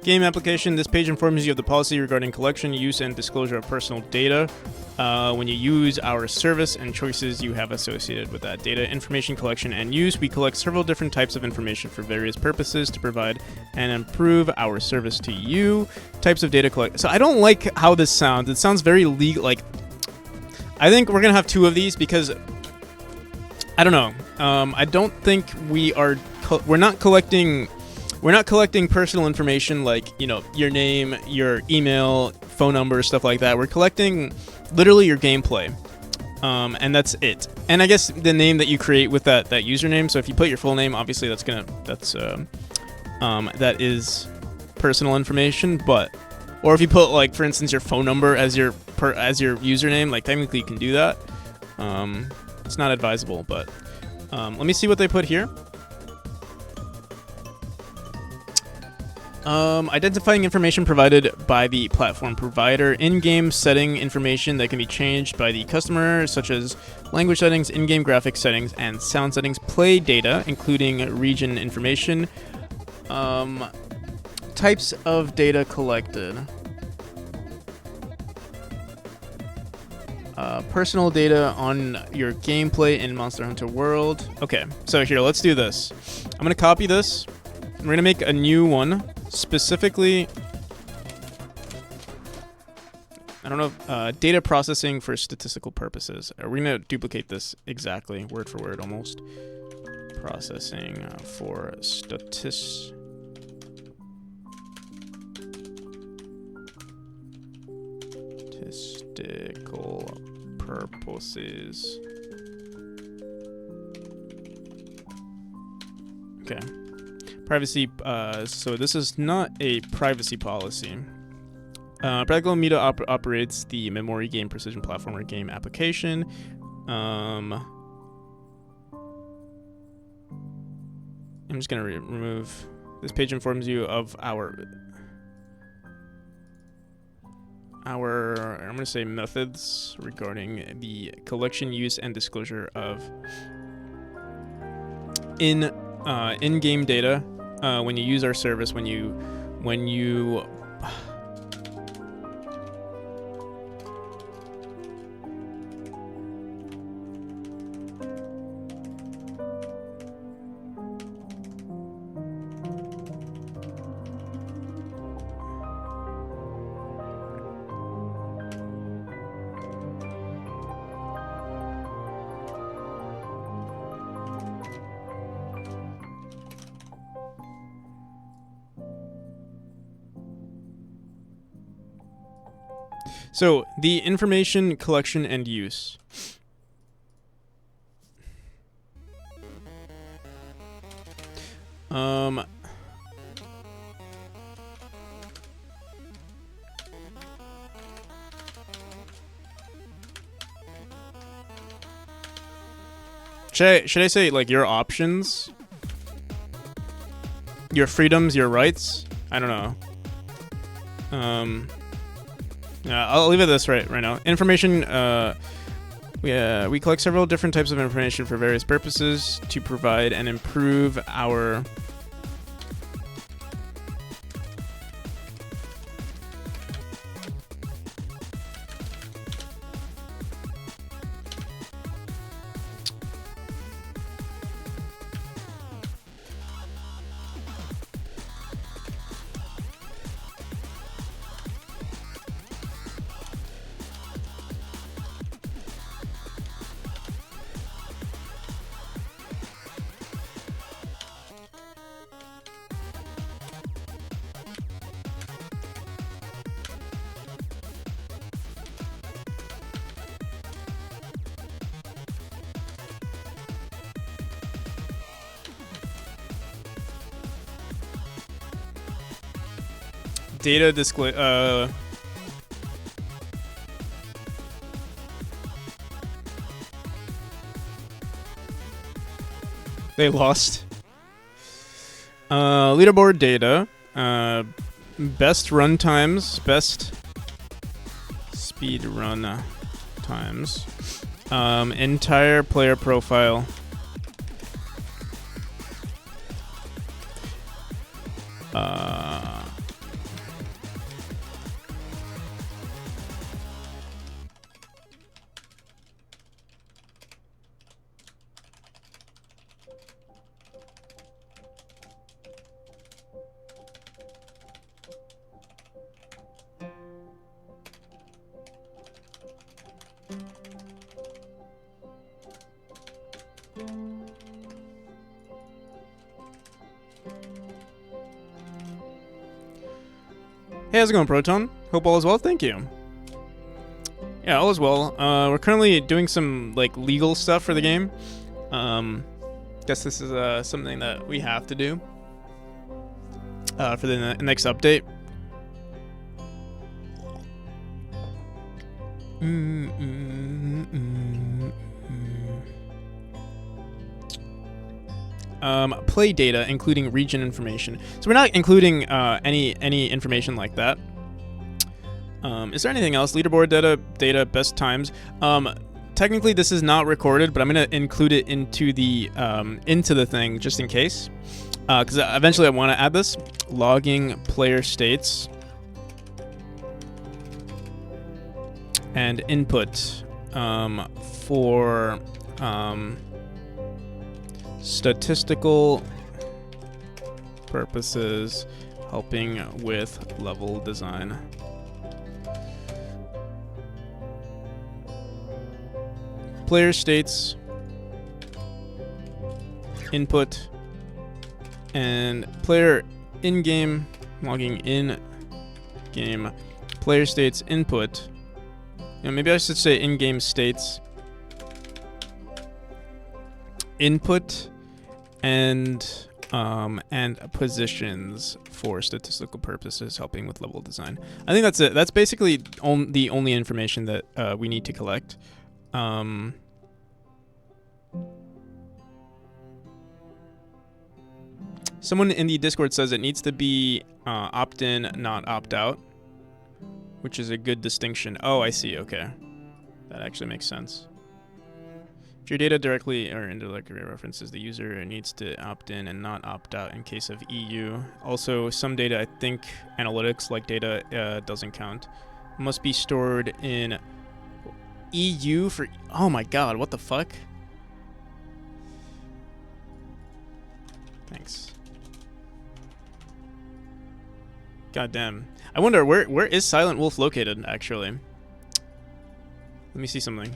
Game application. This page informs you of the policy regarding collection, use, and disclosure of personal data. When you use our service and choices you have associated with that data, information collection and use, we collect several different types of information for various purposes to provide and improve our service to you. Types of data collect. So I don't like how this sounds. It sounds very legal. Like, I think we're gonna have 2 of these because I don't know. I don't think we're not collecting personal information like, you know, your name, your email, phone number, stuff like that. We're collecting literally your gameplay. And that's it. And I guess the name that you create with that username. So if you put your full name, obviously that is personal information, or if you put, like, for instance, your phone number as your username, like, technically you can do that. It's not advisable, but let me see what they put here. Identifying information provided by the platform provider, in-game setting information that can be changed by the customer, such as language settings, in-game graphics settings, and sound settings, play data, including region information, types of data collected, personal data on your gameplay in Monster Hunter World. Okay, so here, let's do this. I'm going to copy this. We're going to make a new one. Specifically, I don't know, data processing for statistical purposes. We're going to duplicate this exactly, word for word almost. Processing for statistical purposes. Okay. Privacy, so this is not a privacy policy. Practical Media operates the memory game precision platformer game application. I'm just gonna remove. This page informs you of our I'm gonna say methods regarding the collection, use, and disclosure of in-game data. When you use our service, when you So, the information collection and use. Should I say, like, your options? Your freedoms, your rights? I don't know. Yeah, I'll leave it this right now. Information, we collect several different types of information for various purposes to provide and improve our data display. They lost. Leaderboard data. Best run times. Best speed run times. Entire player profile. how's it going, Proton? Hope all is well. Thank you. Yeah, all is well. We're currently doing some like legal stuff for the game. Guess this is something that we have to do for the next update. Play data, including region information. So we're not including any information like that. Is there anything else? Leaderboard data, best times. Technically this is not recorded, but I'm gonna include it into the thing just in case. Because eventually I want to add this. Logging player states and input for statistical purposes, helping with level design. Player states, input, and player in-game, logging in-game, player states input. Maybe I should say in-game states, input, and positions for statistical purposes, helping with level design. I think that's it. That's basically the only information that we need to collect. Someone in the Discord says it needs to be opt-in, not opt-out, which is a good distinction. Oh, I see. Okay. That actually makes sense. If your data directly or indirectly references the user, it needs to opt in and not opt out in case of EU. Also, some data, I think analytics like data doesn't count. Must be stored in EU for... Oh my god, what the fuck? Thanks. God damn. I wonder, where is Silent Wolf located, actually? Let me see something.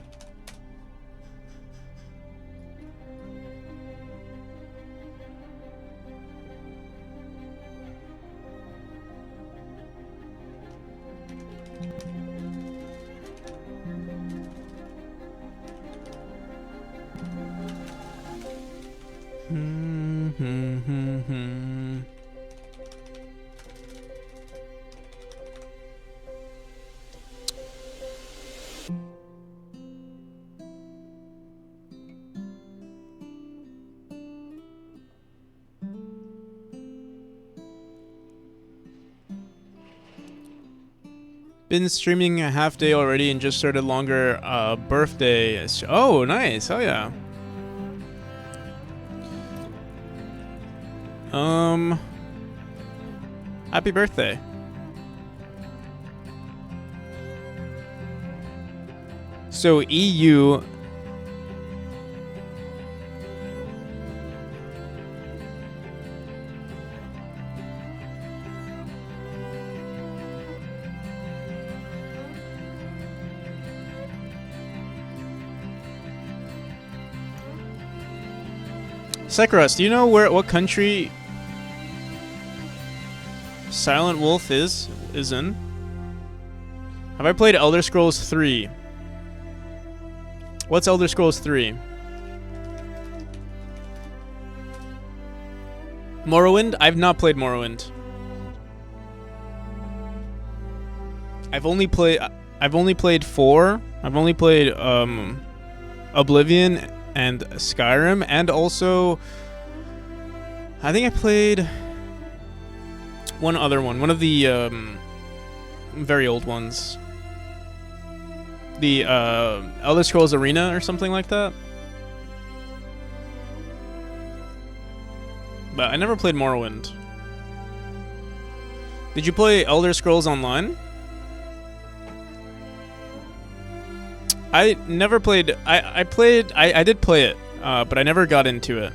Been streaming a half day already and just started longer birthday. Oh, nice. Oh yeah. Happy birthday. So EU. Sekarus, do you know what country Silent Wolf is in? Have I played Elder Scrolls 3? What's Elder Scrolls 3? Morrowind? I've not played Morrowind. I've only played 4. I've only played Oblivion and Skyrim, and also I think I played one other one, one of the very old ones, the Elder Scrolls Arena or something like that, but I never played Morrowind. Did you play Elder Scrolls Online? I never played. I did play it, but I never got into it.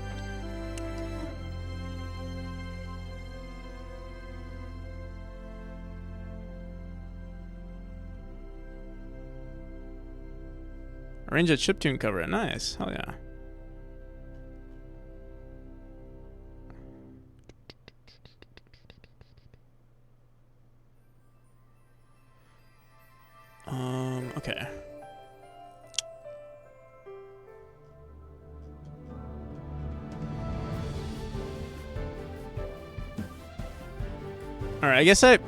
Arrange a chiptune cover. Nice. Hell yeah. Okay. All right, I guess I...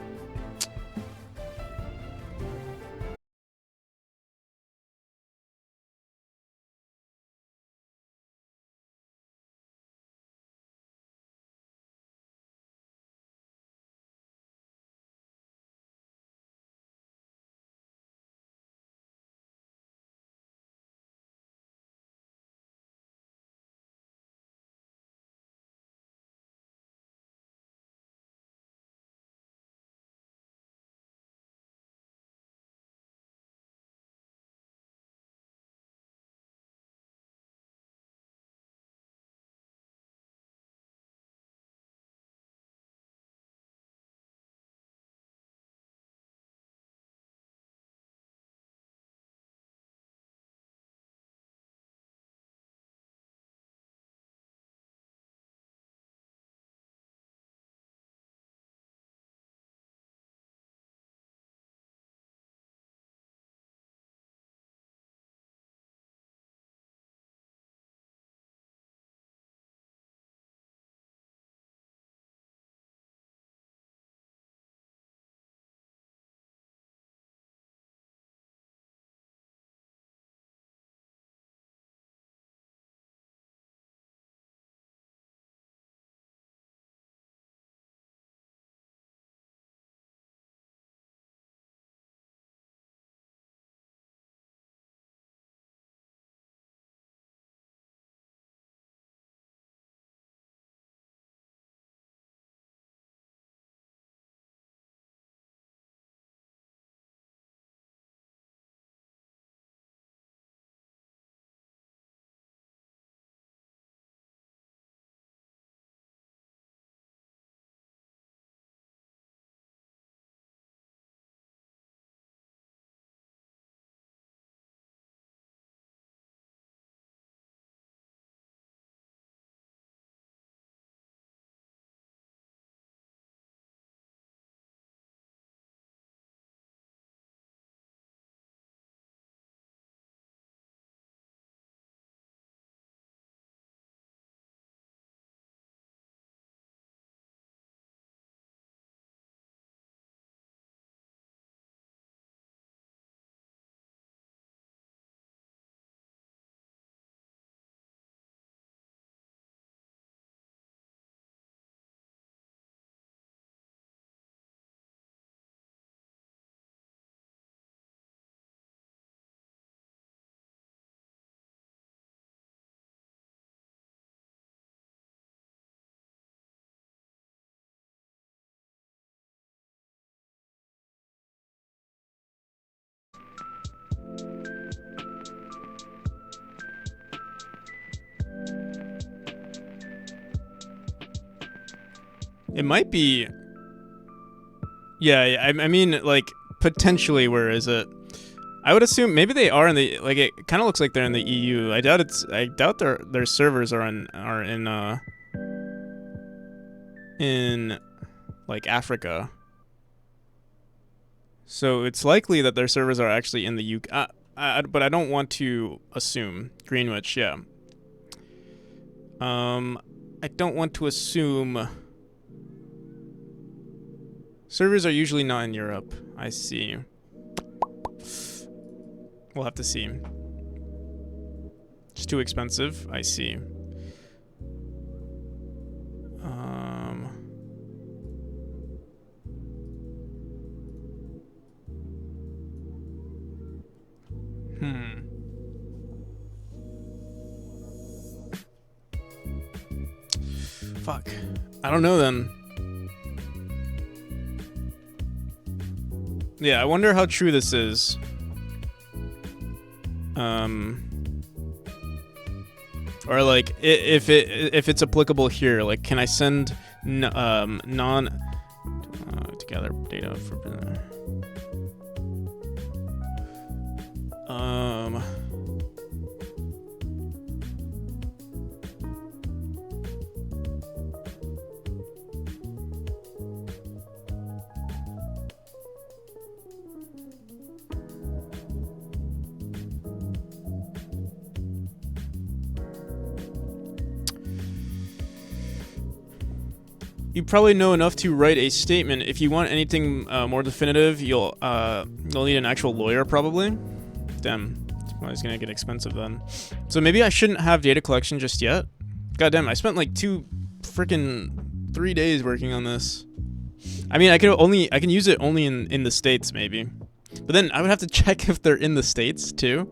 It might be... Yeah, I mean, like, potentially, where is it? I would assume maybe they are in the... Like, it kind of looks like they're in the EU. I doubt their servers are in like, Africa. So it's likely that their servers are actually in the UK. But I don't want to assume. Greenwich, yeah. I don't want to assume... Servers are usually not in Europe. I see. We'll have to see. It's too expensive. I see. Fuck. I don't know then. Yeah, I wonder how true this is. Or like if it's applicable here, like can I send non together data for You probably know enough to write a statement. If you want anything more definitive, you'll need an actual lawyer, probably. Damn, it's gonna get expensive then. So maybe I shouldn't have data collection just yet. God damn, I spent like 3 days working on this. I mean, I can use it only in the States, maybe. But then I would have to check if they're in the States too.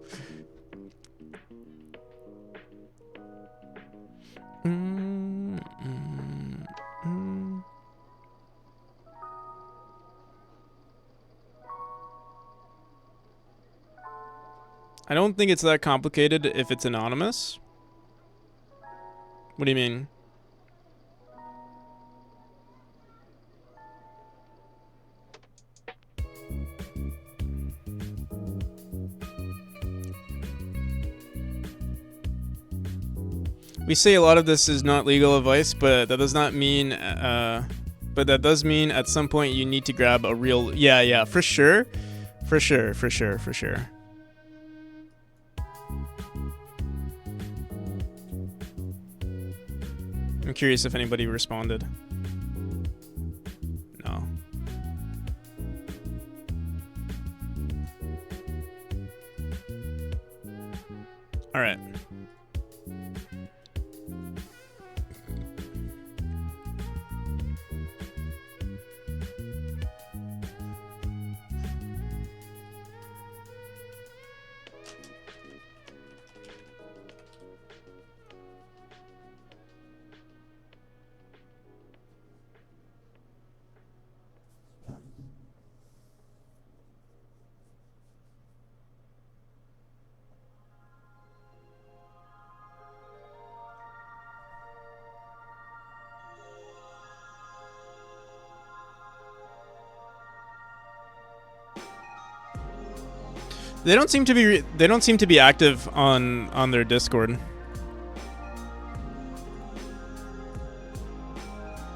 I don't think it's that complicated if it's anonymous. What do you mean? We say a lot of this is not legal advice, but that does not mean, but that does mean at some point you need to grab a real, yeah, for sure. I'm curious if anybody responded. No. All right. They don't seem to be active on their Discord.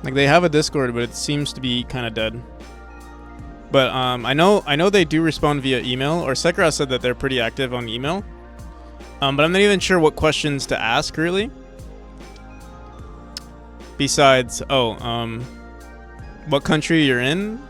Like they have a Discord, but it seems to be kind of dead. But I know they do respond via email, or Sekra said that they're pretty active on email. But I'm not even sure what questions to ask really. Besides, what country you're in?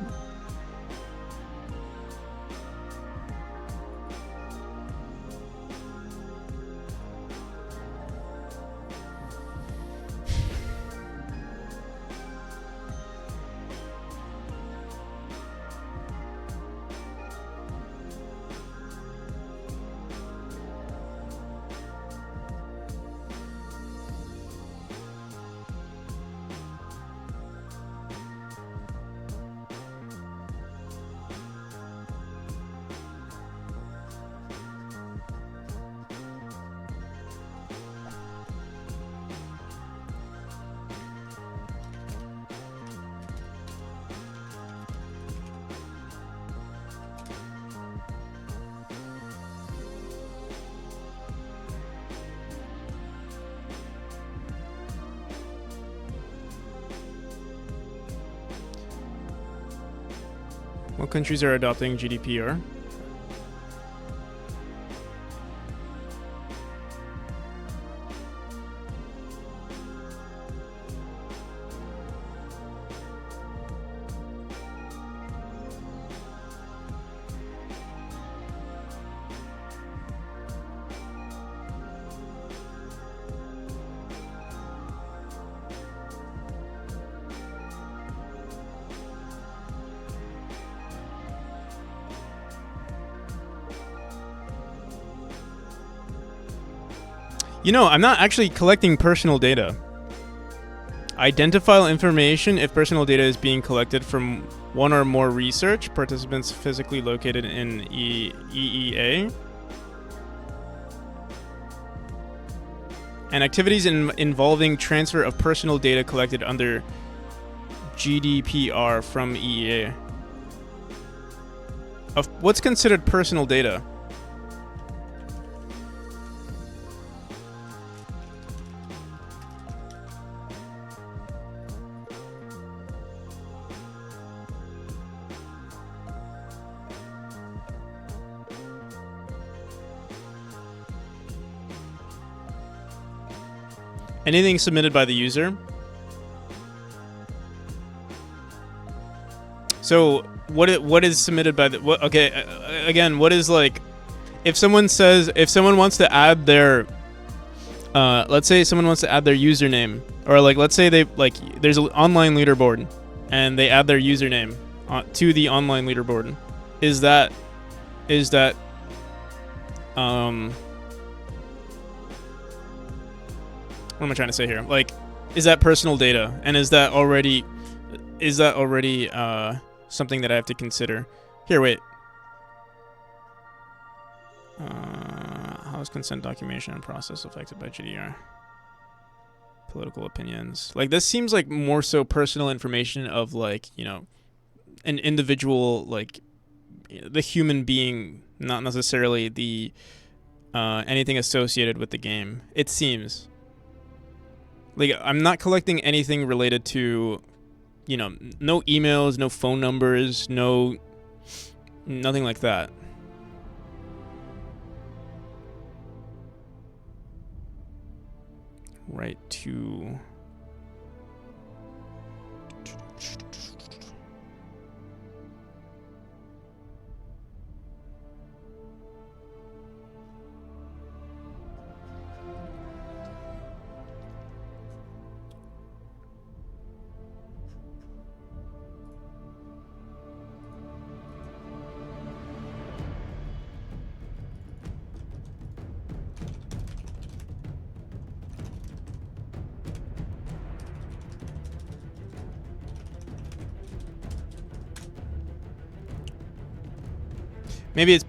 What countries are adopting GDPR? You know, I'm not actually collecting personal data. Identify information if personal data is being collected from one or more research participants physically located in EEA. And activities involving transfer of personal data collected under GDPR from EEA. Of what's considered personal data? Anything submitted by the user? So what is submitted by the what? Okay, again, what is like if someone wants to add their let's say someone wants to add their username, or like let's say they like there's an online leaderboard and they add their username to the online leaderboard. Is that what am I trying to say here? Like, is that personal data, and is that already something that I have to consider? Here, wait. How is consent documentation and process affected by GDPR? Political opinions. Like, this seems like more so personal information of, like, you know, an individual, like, the human being, not necessarily the anything associated with the game. It seems. Like, I'm not collecting anything related to, you know, no emails, no phone numbers, nothing like that. Right to... Maybe it's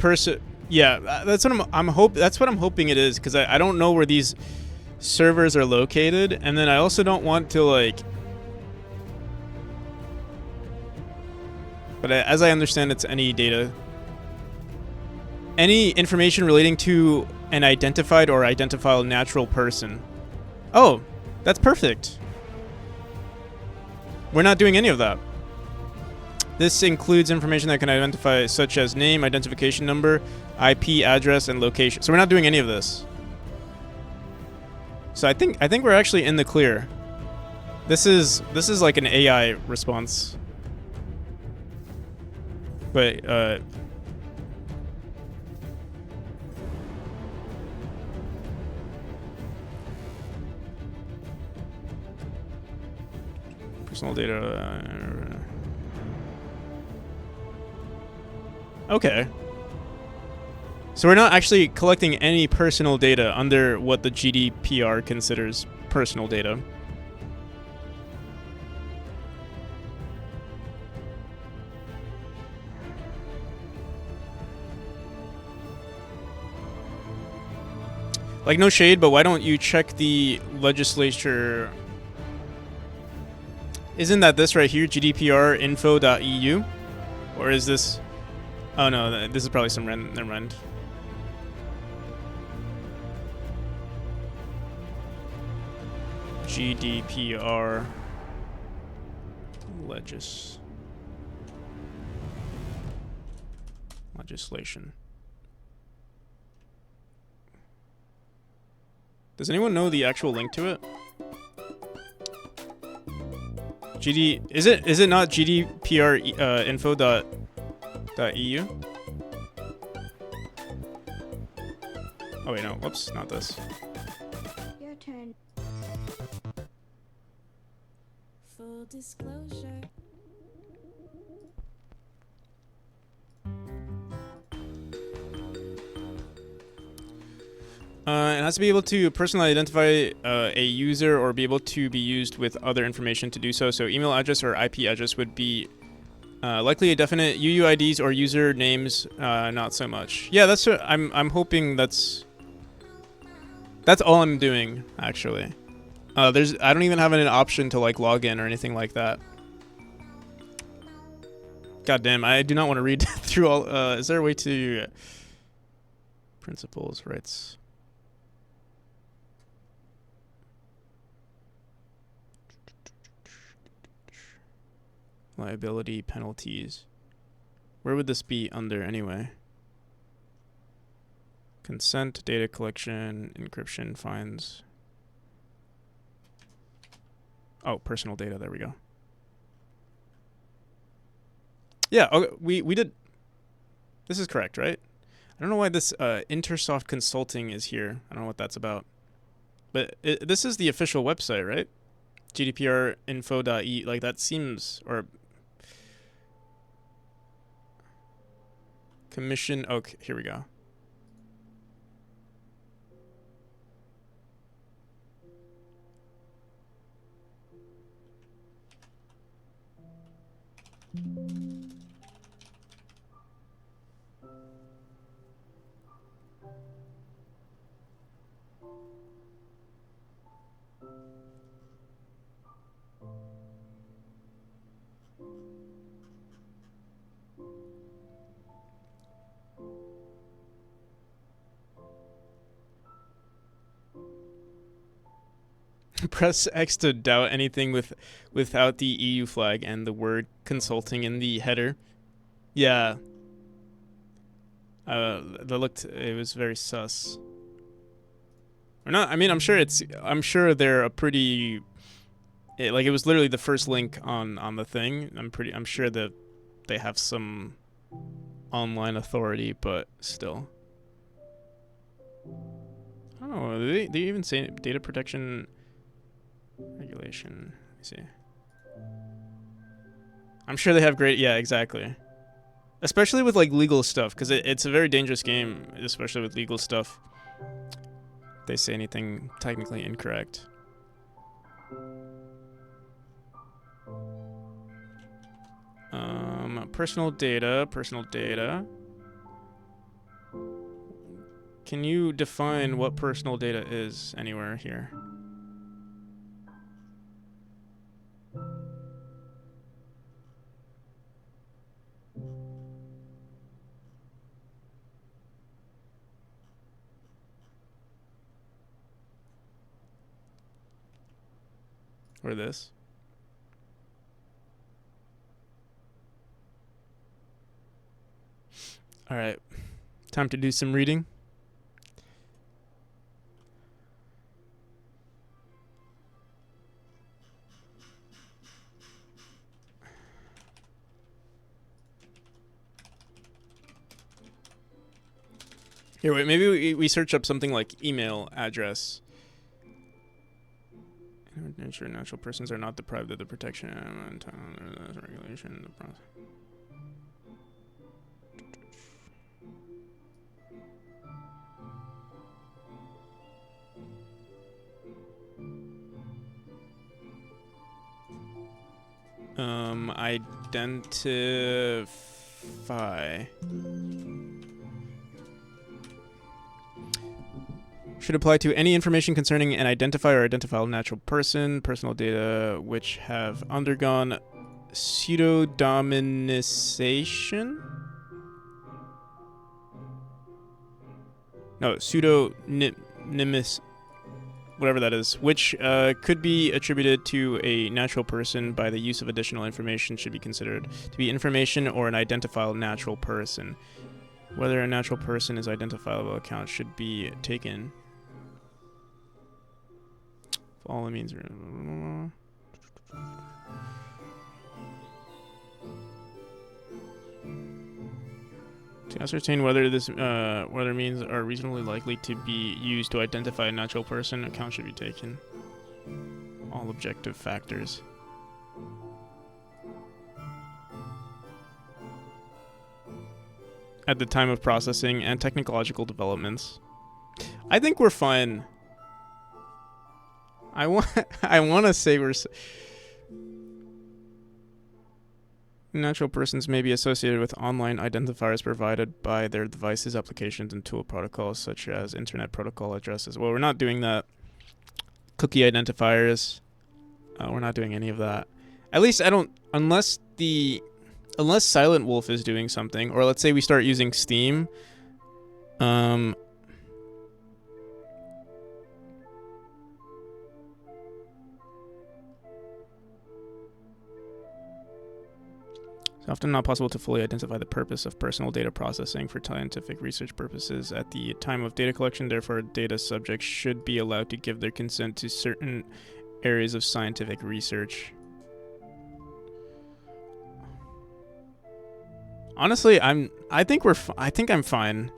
yeah, that's what I'm hoping it is, because I don't know where these servers are located, and then I also don't want to, like, but as I understand, it's any data, any information relating to an identified or identifiable natural person. Oh, that's perfect. We're not doing any of that. This includes information that can identify, such as name, identification number, IP address, and location. So we're not doing any of this. So I think we're actually in the clear. This is like an AI response. But personal data. Okay. So we're not actually collecting any personal data under what the GDPR considers personal data. Like, no shade, but why don't you check the legislature? Isn't that this right here, gdprinfo.eu? Or is this... Oh no, this is probably some never mind. GDPR legislation. Does anyone know the actual link to it? Is it not GDPR info.eu? Oh wait, no, whoops, not this. Your turn. Full disclosure. It has to be able to personally identify a user or be able to be used with other information to do so. So email address or IP address would be likely a definite. UUIDs or user names, not so much. Yeah, that's what I'm hoping. That's all I'm doing, actually. I don't even have an option to, like, log in or anything like that. God damn, I do not want to read through all. Is there a way to principles, rights? Liability, penalties. Where would this be under anyway? Consent, data collection, encryption, fines. Oh, personal data, there we go. Yeah, okay, we did. This is correct, right? I don't know why this Intersoft Consulting is here. I don't know what that's about. But this is the official website, right? GDPR like that seems, or commission. Okay, here we go. Press X to doubt anything without the EU flag and the word consulting in the header. Yeah. It was very sus. Or not, I mean, I'm sure they're a pretty, like, it was literally the first link on the thing. I'm sure that they have some online authority, but still. I don't know, do they even say data protection regulation? Let me see. I'm sure they have great, yeah, exactly. Especially with like legal stuff, because it's a very dangerous game, especially with legal stuff. If they say anything technically incorrect. Personal data. Can you define what personal data is anywhere here? Or this? All right, time to do some reading. Here, wait, maybe we search up something like email address. Ensure natural persons are not deprived of the protection and regulation. The process. Identify. Should apply to any information concerning an identifier or identifiable natural person, personal data which have undergone pseudodomiciliation? No, pseudonymus, whatever that is, which could be attributed to a natural person by the use of additional information should be considered to be information or an identifiable natural person. Whether a natural person is identifiable account should be taken. All it means. To ascertain whether whether means are reasonably likely to be used to identify a natural person, account should be taken. All objective factors. At the time of processing and technological developments. I think we're fine. I want to say we're natural persons may be associated with online identifiers provided by their devices, applications, and tool protocols such as internet protocol addresses. Well, we're not doing that. Cookie identifiers. We're not doing any of that. At least I don't, unless Silent Wolf is doing something, or let's say we start using Steam. It's often not possible to fully identify the purpose of personal data processing for scientific research purposes at the time of data collection. Therefore, data subjects should be allowed to give their consent to certain areas of scientific research. Honestly, I think I'm fine.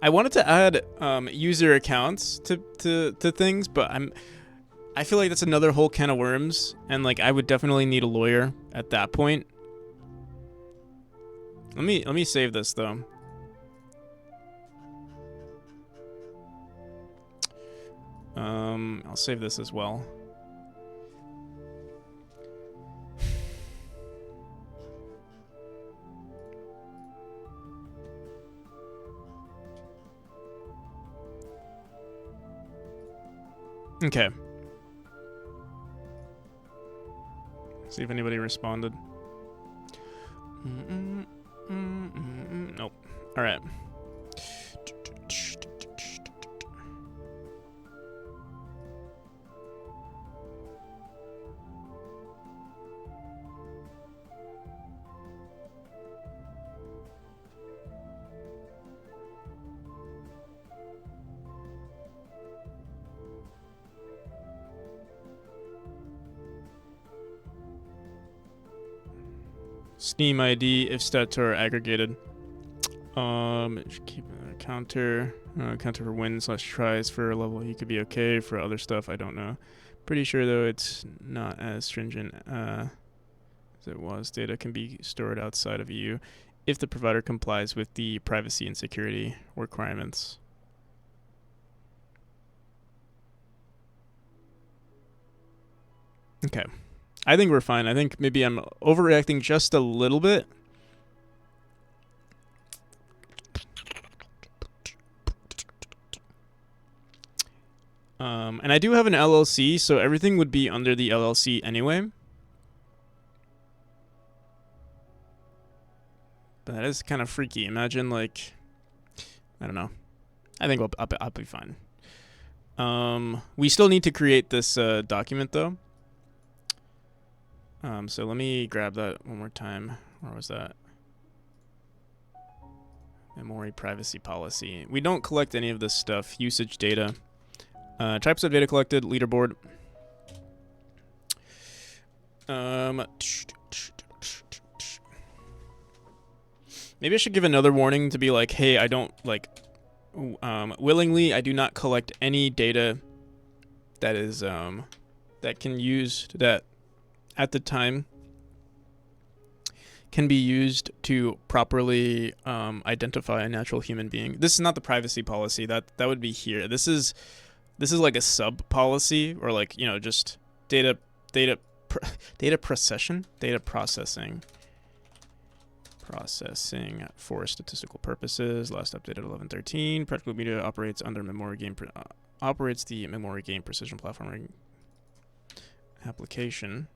I wanted to add user accounts to things, but I feel like that's another whole can of worms, and like I would definitely need a lawyer at that point. Let me save this though. I'll save this as well. Okay. See if anybody responded. Nope. All right. Steam ID if stats are aggregated. Keep a counter for wins/tries for a level. You could be okay for other stuff. I don't know. Pretty sure though it's not as stringent as it was. Data can be stored outside of EU if the provider complies with the privacy and security requirements. Okay. I think we're fine. I think maybe I'm overreacting just a little bit. And I do have an LLC, so everything would be under the LLC anyway. But that is kind of freaky. Imagine, like, I don't know. I think I'll be fine. We still need to create this document, though. So let me grab that one more time. Where was that? Memory privacy policy. We don't collect any of this stuff. Usage data. Types of data collected. Leaderboard. Maybe I should give another warning to be like, hey, I don't, like, willingly, I do not collect any data that is, that can use, that at the time can be used to properly identify a natural human being. This is not the privacy policy. That would be here. This is like a sub policy, or like, you know, just data processing for statistical purposes. Last updated 11.13. Practical Media operates under memory game operates the memory game precision platforming application.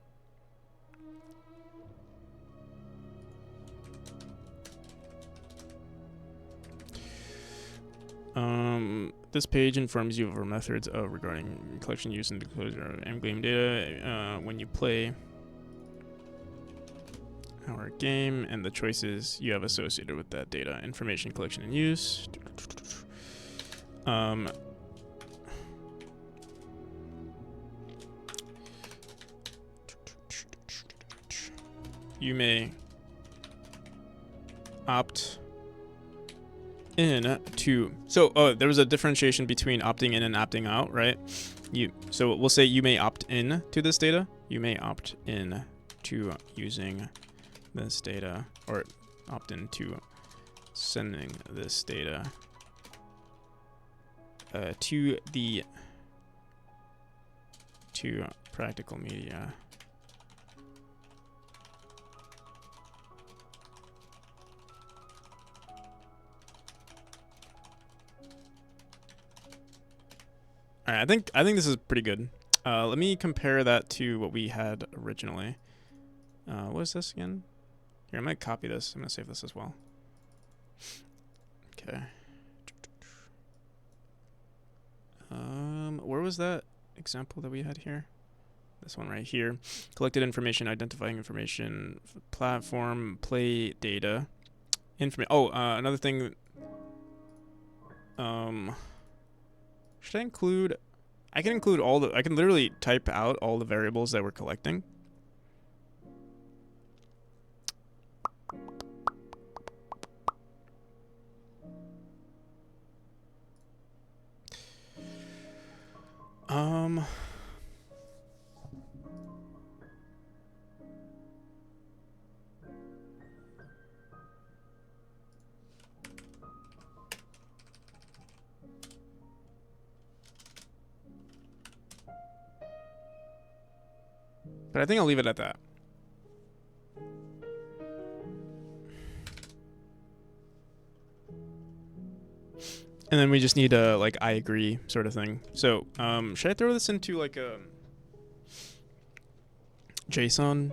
This page informs you of our methods of regarding collection, use, and disclosure of in-game data when you play our game, and the choices you have associated with that data, information collection and use. You may opt in to, so there was a differentiation between opting in and opting out, right? So we'll say you may opt in to this data. You may opt in to using this data, or opt in to sending this data to Practical Media. All right, I think this is pretty good. Let me compare that to what we had originally. What is this again? Here, I might copy this. I'm gonna save this as well. Okay. Where was that example that we had here? This one right here. Collected information, identifying information, platform, play data, another thing. Should I include? I can include I can literally type out all the variables that we're collecting. But I think I'll leave it at that. And then we just need a like I agree sort of thing. So should I throw this into like a JSON?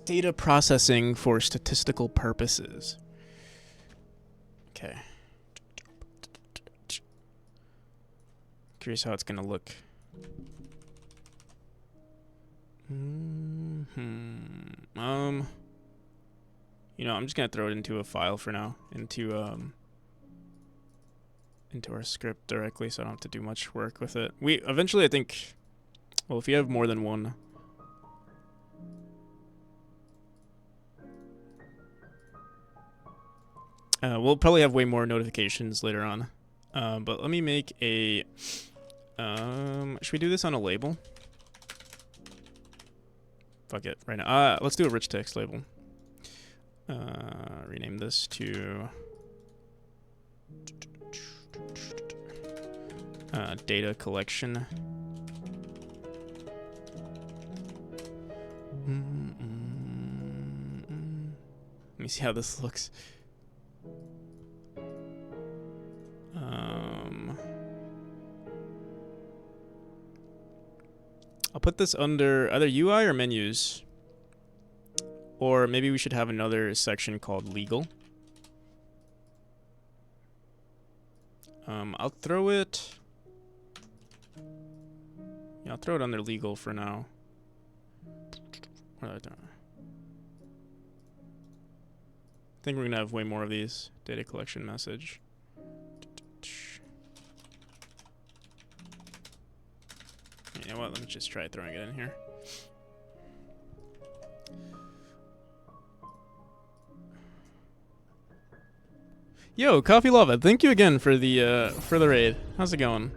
Data processing for statistical purposes. Okay. Curious how it's gonna look. You know, I'm just gonna throw it into a file for now, into our script directly, so I don't have to do much work with it. We eventually, I think, well, if you have more than one, we'll probably have way more notifications later on. But let me make a, should we do this on a label? Fuck it, right now. Let's do a rich text label. Rename this to data collection. Let me see how this looks. I'll put this under either UI or menus. Or maybe we should have another section called legal. I'll throw it... Yeah, I'll throw it under legal for now. What did I do? I think we're gonna have way more of these. Data collection message. You know what? Let me just try throwing it in here. Yo, Coffee Lava, thank you again for the raid. How's it going?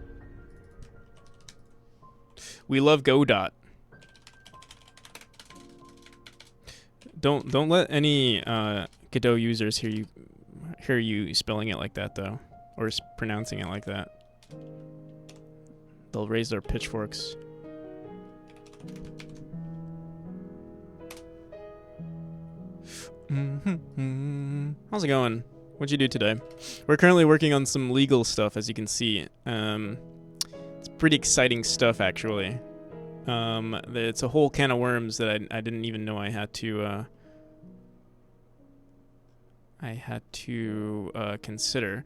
We love Godot. Don't let any Godot users hear you spelling it like that though, or pronouncing it like that. They'll raise their pitchforks. How's it going? What'd you do today? We're currently working on some legal stuff, as you can see. It's pretty exciting stuff, actually. It's a whole can of worms that I didn't even know I had to consider.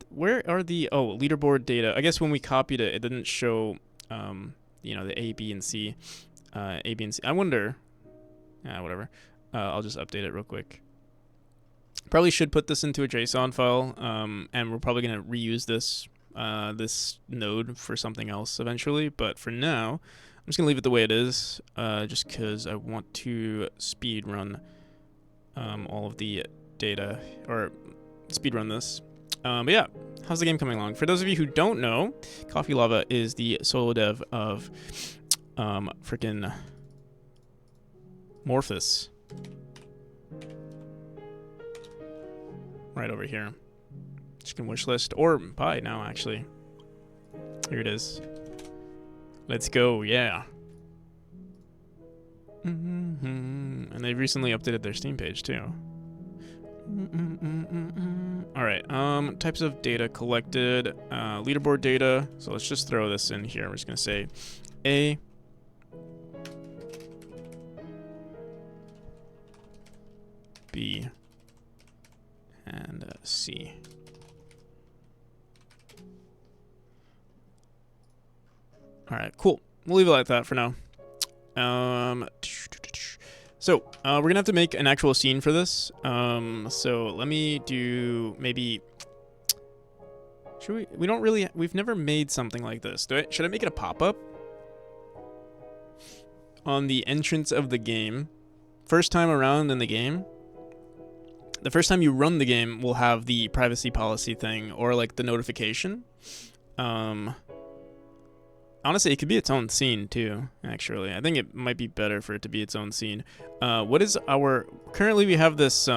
Where are the leaderboard data? I guess when we copied it, it didn't show the A, B, and C. A, B, and C. I wonder. Whatever. I'll just update it real quick. Probably should put this into a JSON file, and we're probably gonna reuse this node for something else eventually. But for now, I'm just gonna leave it the way it is, just because I want to speed run all of the data, or speed run this. But yeah, how's the game coming along? For those of you who don't know, Coffee Lava is the solo dev of freaking Morphus. Right over here. You can wishlist or buy now, actually. Here it is. Let's go, yeah. And they recently updated their Steam page too. Alright, types of data collected. Leaderboard data. So let's just throw this in here. We're just gonna say A. B. And C. Alright, cool. We'll leave it like that for now. So, we're gonna have to make an actual scene for this. So let me do maybe... Should we... We've never made something like this. Should I make it a pop-up? On the entrance of the game. First time around in the game. The first time you run the game, we'll have the privacy policy thing, or like the notification. Honestly, it could be its own scene too, actually. I think it might be better for it to be its own scene. What is our... Currently, we have this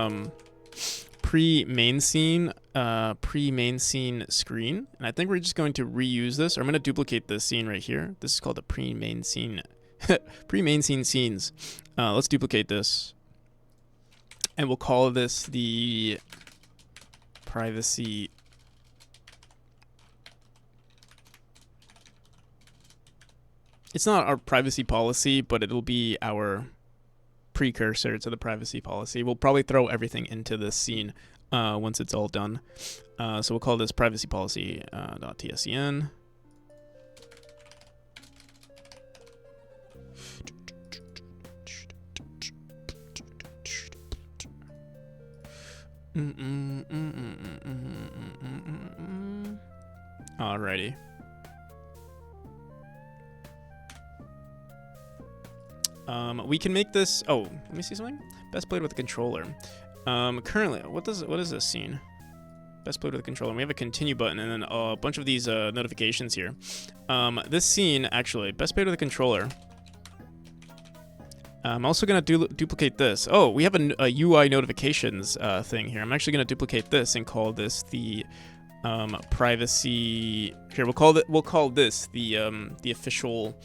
pre-main scene screen. And I think we're just going to reuse this. Or I'm going to duplicate this scene right here. This is called the pre-main scene. Pre-main scene scenes. Let's duplicate this. And we'll call this the privacy... It's not our privacy policy, but it'll be our precursor to the privacy policy. We'll probably throw everything into this scene once it's all done. So we'll call this privacy policy .tscn. Alrighty. We can make this. Oh, let me see something. Best played with a controller. Currently, what is this scene? Best played with a controller. We have a continue button and then a bunch of these notifications here. This scene actually best played with a controller. I'm also gonna duplicate this. Oh, we have a UI notifications thing here. I'm actually gonna duplicate this and call this the privacy. Here, we'll call this the official.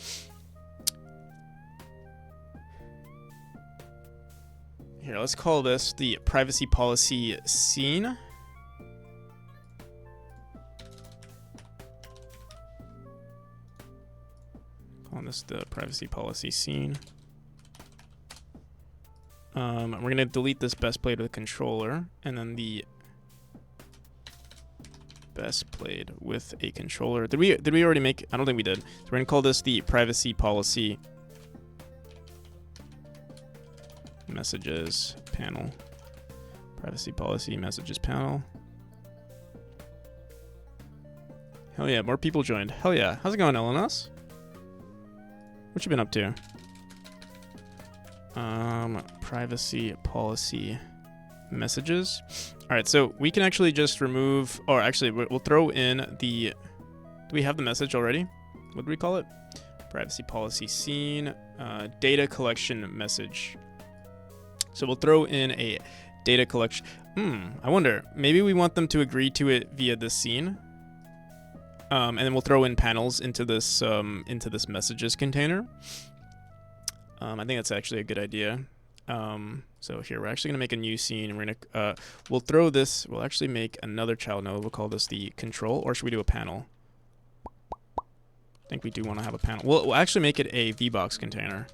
Here, let's call this the privacy policy scene. Calling this the privacy policy scene. We're gonna delete this best played with a controller, and then the best played with a controller. Did we already make? I don't think we did. So we're gonna call this the privacy policy messages panel. Privacy policy messages panel. Hell yeah, more people joined. Hell yeah. How's it going, LNS? What you been up to? Privacy policy messages. All right, so we can actually just remove, or actually we'll throw in the, do we have the message already? What do we call it? Privacy policy scene, data collection message. So we'll throw in a data collection. I wonder, maybe we want them to agree to it via this scene. And then we'll throw in panels into this messages container. I think that's actually a good idea. So here, we're actually gonna make a new scene, and we're gonna we'll throw this. We'll actually make another child node. We'll call this the control, or should we do a panel? I think we do want to have a panel. We'll actually make it a VBox container.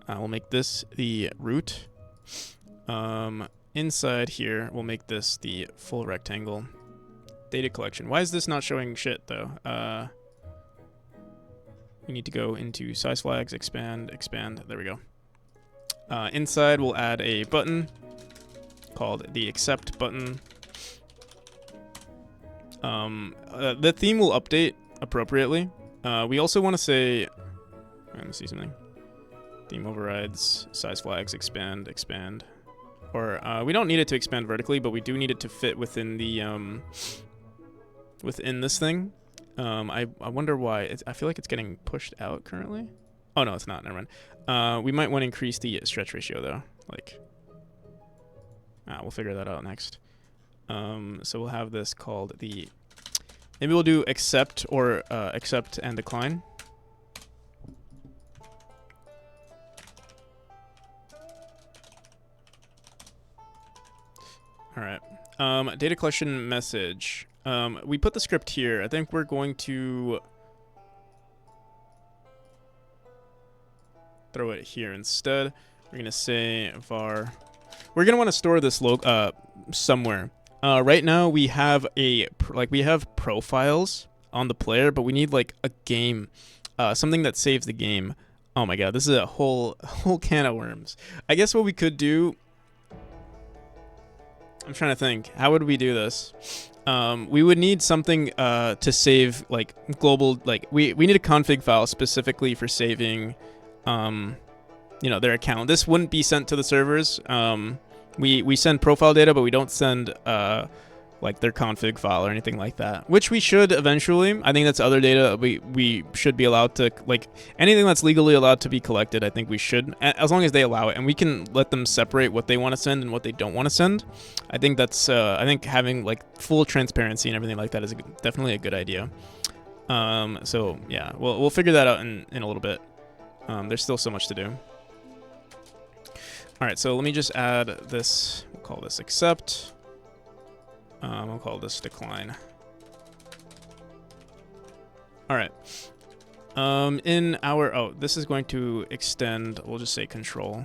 We'll make this the root. Inside here, we'll make this the full rectangle. Data collection. Why is this not showing shit though? We need to go into size flags, expand. There we go. Inside, we'll add a button called the accept button. The theme will update appropriately. We also want to say, let me see something. Theme overrides, size flags, expand. Or we don't need it to expand vertically, but we do need it to fit within the within this thing. I wonder why. I feel like it's getting pushed out currently. Oh no, it's not. Never mind. We might want to increase the stretch ratio though. Like, we'll figure that out next. So we'll have this called the. Maybe we'll do accept or accept and decline. All right. Data collection message. We put the script here. I think we're going to throw it here instead. We're going to say var. We're going to want to store this somewhere. Right now we have we have profiles on the player, but we need like a game, something that saves the game. Oh my god, this is a whole can of worms. I guess what we could do, I'm trying to think. How would we do this? We would need something to save like global, like we need a config file specifically for saving their account. This wouldn't be sent to the servers. We send profile data, but we don't send like their config file or anything like that, which we should eventually. I think that's other data we should be allowed to, like anything that's legally allowed to be collected. I think we should, as long as they allow it, and we can let them separate what they want to send and what they don't want to send. I think that's I think having like full transparency and everything like that is definitely a good idea. So yeah, we'll figure that out in a little bit. There's still so much to do. All right, so let me just add this. We'll call this accept. We'll call this decline. All right. In our, oh, this is going to extend, we'll just say control.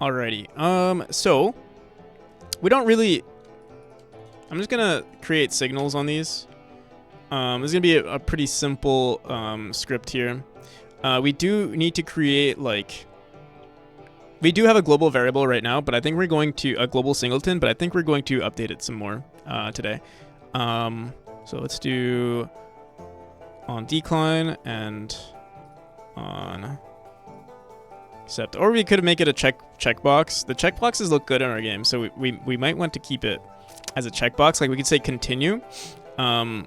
Alrighty. So we don't really, I'm just gonna create signals on these. This is gonna be a pretty simple script here. We do need to create, like, we do have a global variable right now, but I think we're going to a global singleton, but I think we're going to update it some more today. So let's do on decline and on accept, or we could make it a checkbox. The checkboxes look good in our game, so we might want to keep it as a checkbox. Like we could say continue. I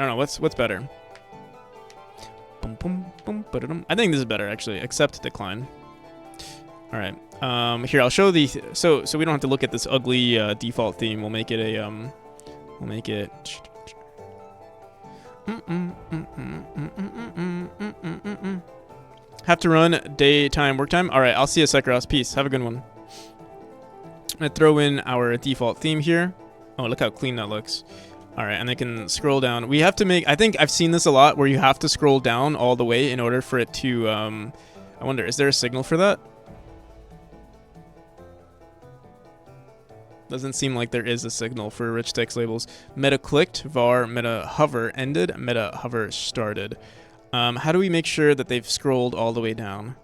don't know, what's better? I think this is better actually. Accept decline. All right. Here I'll show the so we don't have to look at this ugly default theme. We'll make it a we'll make it. Have to run daytime work time. All right. I'll see you, Sekros. Peace. Have a good one. I'm gonna throw in our default theme here. Oh, look how clean that looks. All right, and I can scroll down. We have to make, I think I've seen this a lot where you have to scroll down all the way in order for it to, I wonder, is there a signal for that? Doesn't seem like there is a signal for rich text labels. Meta clicked, var, meta hover ended, meta hover started. How do we make sure that they've scrolled all the way down?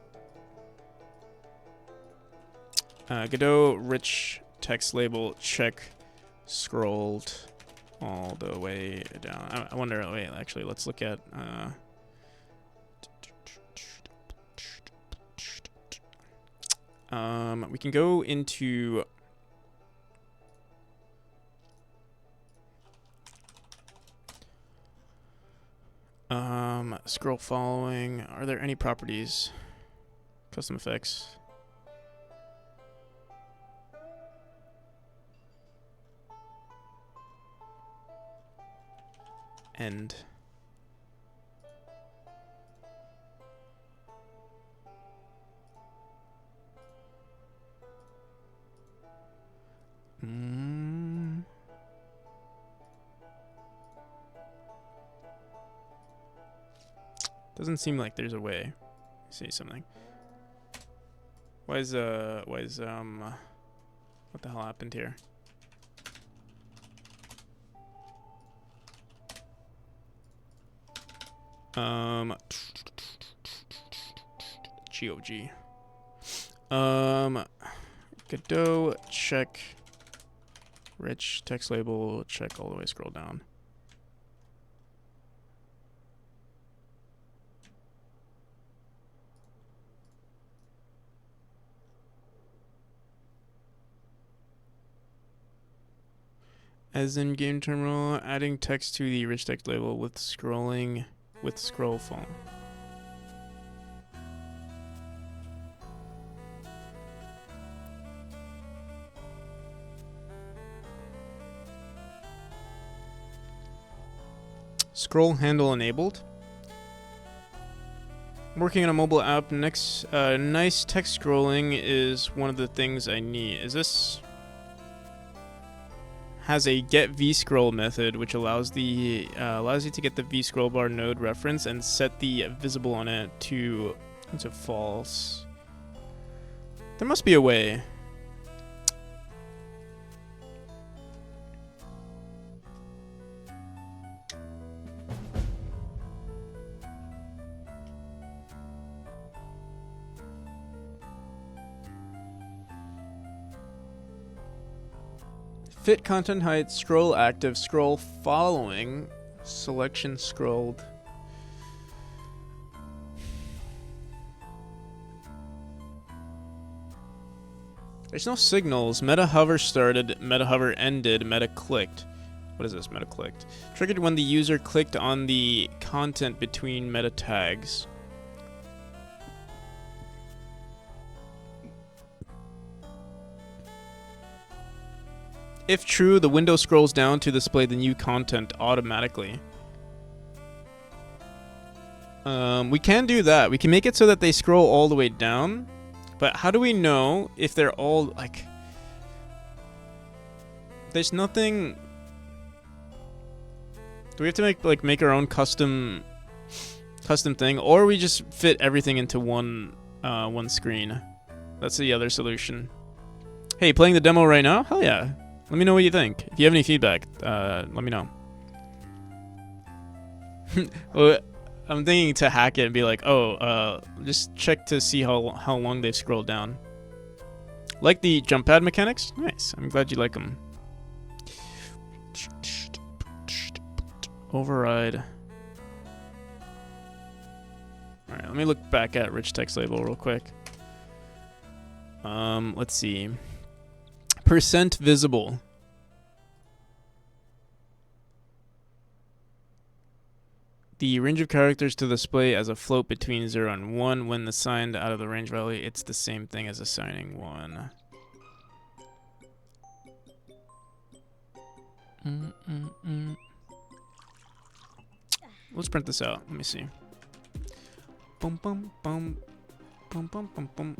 Godot, rich text label, check, scrolled all the way down. I wonder, wait, actually, let's look at, we can go into, scroll following. Are there any properties? Custom effects. End. Doesn't seem like there's a way. Say something. Why is what the hell happened here? GOG. Godot, check. Rich text label, check all the way, scroll down. As in game terminal, adding text to the rich text label with scrolling with scroll phone. Scroll handle enabled. Working on a mobile app. Next, nice text scrolling is one of the things I need. Is this? Has a get vscroll method, which allows you to get the vscroll bar node reference and set the visible on it to false. There must be a way. Fit content height, scroll active, scroll following, Selection scrolled. There's no signals. Meta hover started, meta hover ended, meta clicked. What is this? Meta clicked. Triggered when the user clicked on the content between meta tags. If true, the window scrolls down to display the new content automatically. We can do that. We can make it so that they scroll all the way down. But how do we know if they're all, like... There's nothing... Do we have to make our own custom thing, or we just fit everything into one screen? That's the other solution. Hey, playing the demo right now? Hell yeah. Let me know what you think. If you have any feedback, let me know. Well, I'm thinking to hack it and be like, oh, just check to see how long they've scrolled down. Like the jump pad mechanics? Nice. I'm glad you like them. Override. Alright, let me look back at rich text label real quick. Let's see. Percent visible. The range of characters to display as a float between 0 and 1. When assigned out of the range value, it's the same thing as assigning 1. Let's print this out. Let me see. Bum bum bum bum bum bum bum.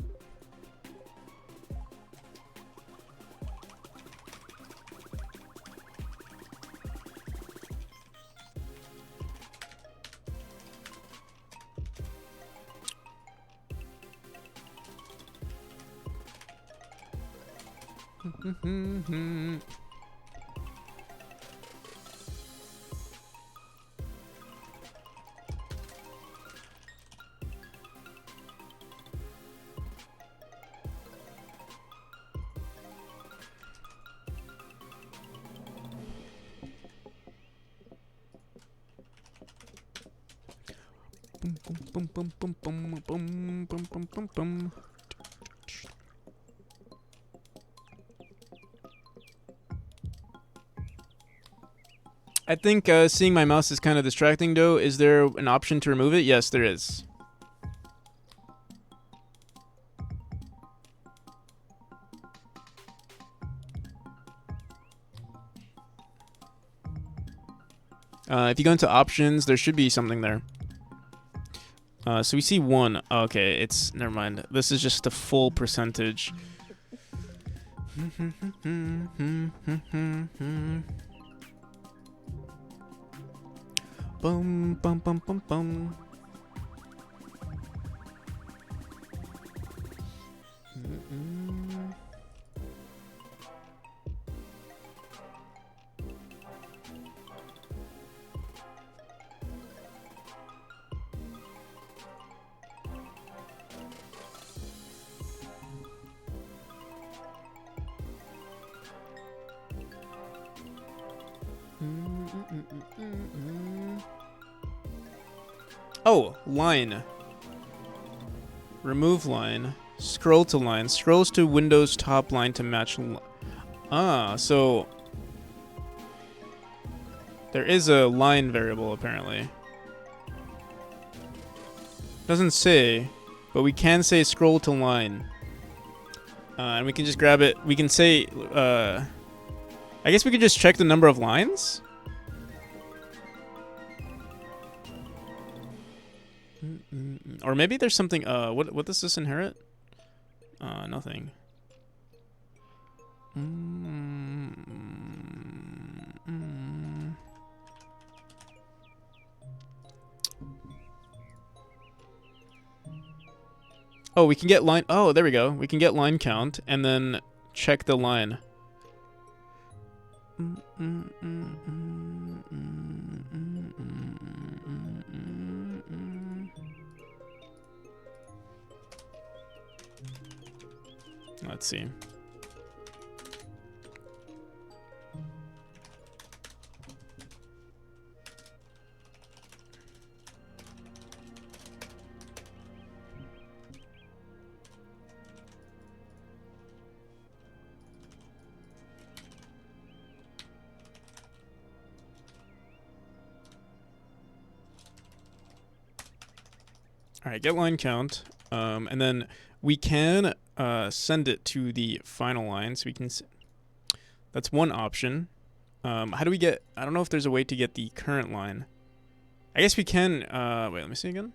Boom, boom, boom, boom, boom, boom, boom, boom, boom, boom. I think seeing my mouse is kind of distracting, though. Is there an option to remove it? Yes, there is. If you go into options, there should be something there. So we see 1. Okay, it's... Never mind. This is just the full percentage. Bum, bum, bum, bum, bum. Oh, line. Remove line. Scroll to line. Scrolls to Windows top line to match. So there is a line variable apparently. Doesn't say, but we can say scroll to line. And we can just grab it. We can say, I guess we can just check the number of lines. Or maybe there's something, what does this inherit? Nothing. Oh, we can get line, oh, there we go. We can get line count and then check the line. Let's see. All right, get line count, and then we can send it to the final line. So we can. That's one option. How do we get? I don't know if there's a way to get the current line. I guess we can. Wait, let me see again.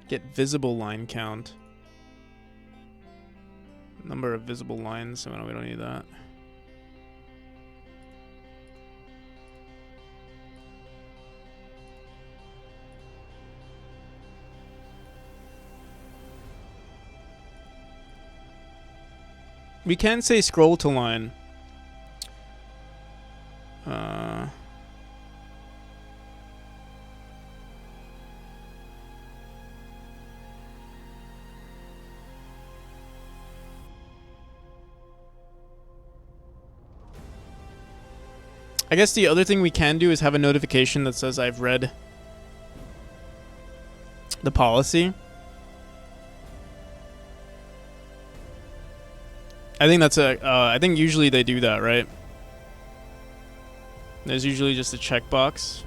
Get visible line count. Number of visible lines, so we don't need that. We can say scroll to line. I guess the other thing we can do is have a notification that says I've read the policy. I think that's I think usually they do that, right? There's usually just a checkbox.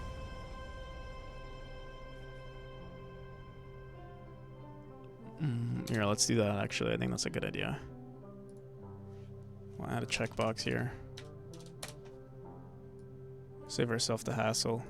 Here, let's do that actually. I think that's a good idea. We'll add a checkbox here. Save ourselves the hassle.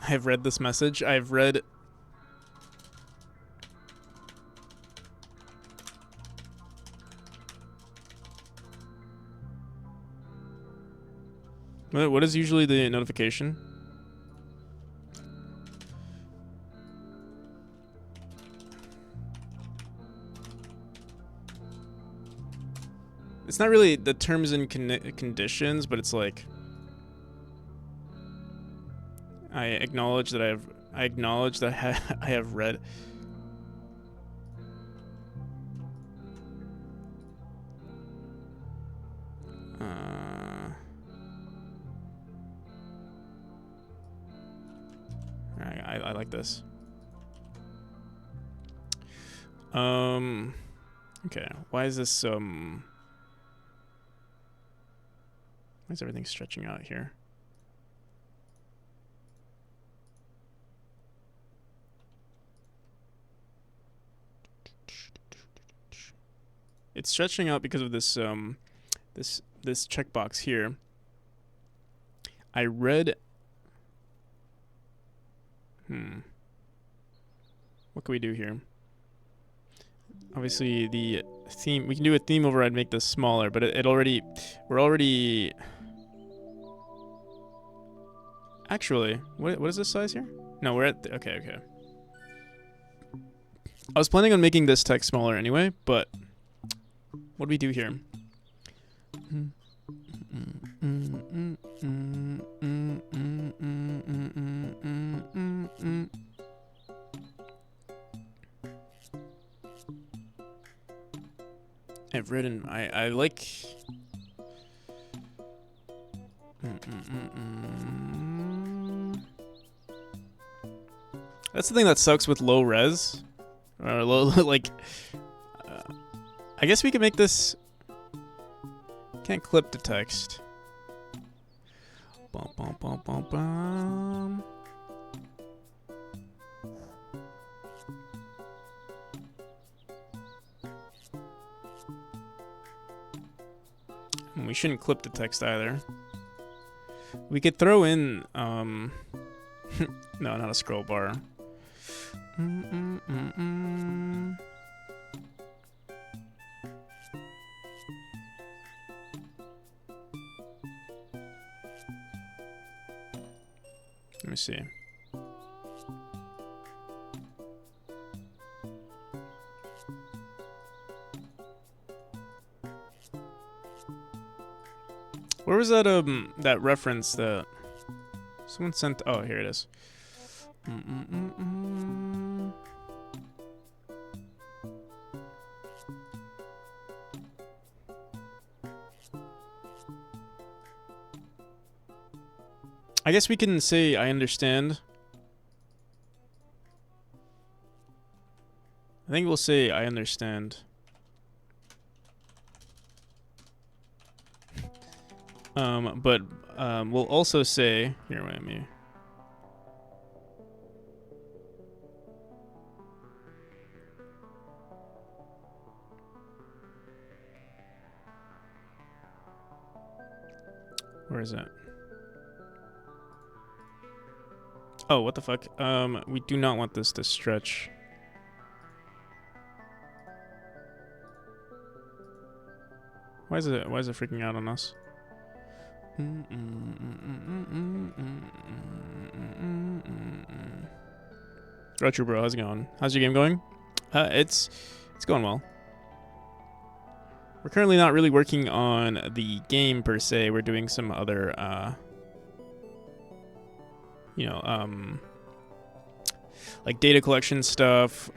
I've read this message. I've read... What is usually the notification? It's not really the terms and conditions, but it's like... I acknowledge that I have read. I like this. Okay. Why is this why is everything stretching out here? It's stretching out because of this this checkbox here. I read. What can we do here? Obviously, the theme. We can do a theme override, make this smaller, but it already. We're already. Actually, what is this size here? No, we're at. Okay. I was planning on making this text smaller anyway, but. What do we do here? I've written. I like. That's the thing that sucks with low res, or low like. I guess we can make this. Can't clip the text. Bum, bum, bum, bum, bum. And we shouldn't clip the text either. We could throw in no, not a scroll bar. Let me see. Where was that that reference that someone sent? Oh, here it is. Let I guess we can say I understand. I think we'll say I understand. But we'll also say here. Wait a minute. Where is it? Oh, what the fuck? We do not want this to stretch. Why is it freaking out on us? Retro bro, how's it going? How's your game going? It's going well. We're currently not really working on the game per se. We're doing some other like data collection stuff,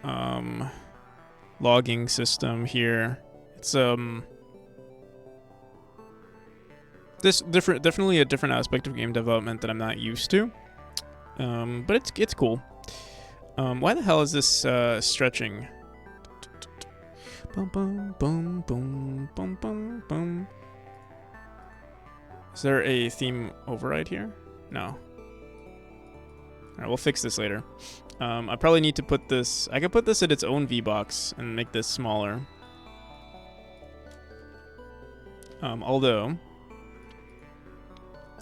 logging system here. It's definitely a different aspect of game development that I'm not used to. But it's cool. Why the hell is this stretching? Boom, boom, boom, boom, boom, boom, boom. Is there a theme override here? No. Alright, we'll fix this later. I probably need to put this... I could put this at its own VBox and make this smaller. Although...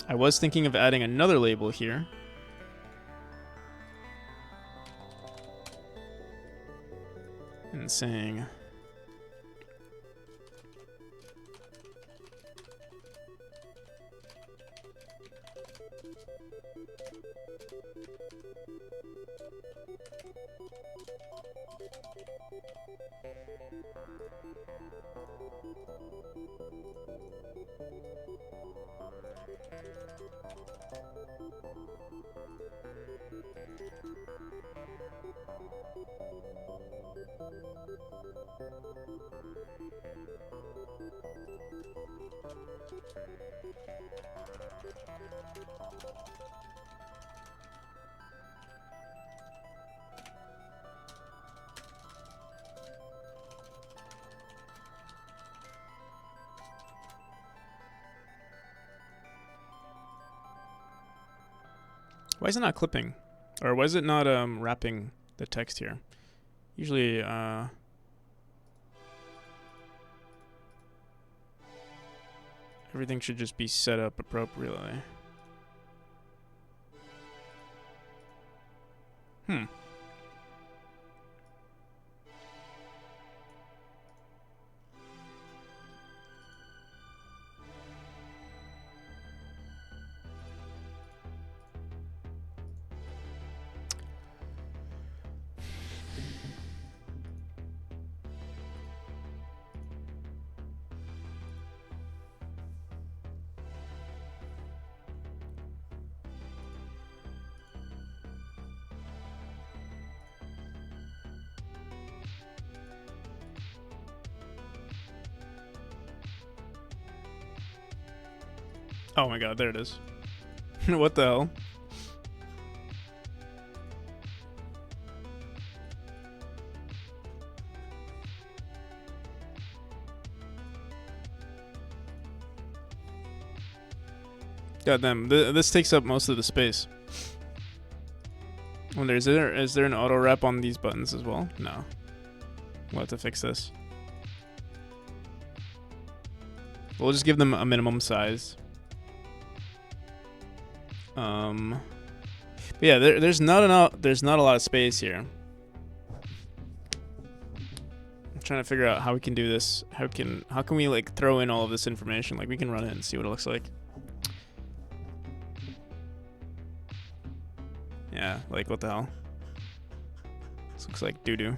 I was thinking of adding another label here. And saying... Why is it not clipping? Or why is it not wrapping the text here? Usually everything should just be set up appropriately. Oh my god, there it is. What the hell? God damn, this takes up most of the space. Wonder, is there an auto wrap on these buttons as well? No. We'll have to fix this. We'll just give them a minimum size. But yeah, there's not a lot of space here. I'm trying to figure out how we can do this. How can we like throw in all of this information? Like we can run it and see what it looks like. Yeah, like what the hell? This looks like doo-doo.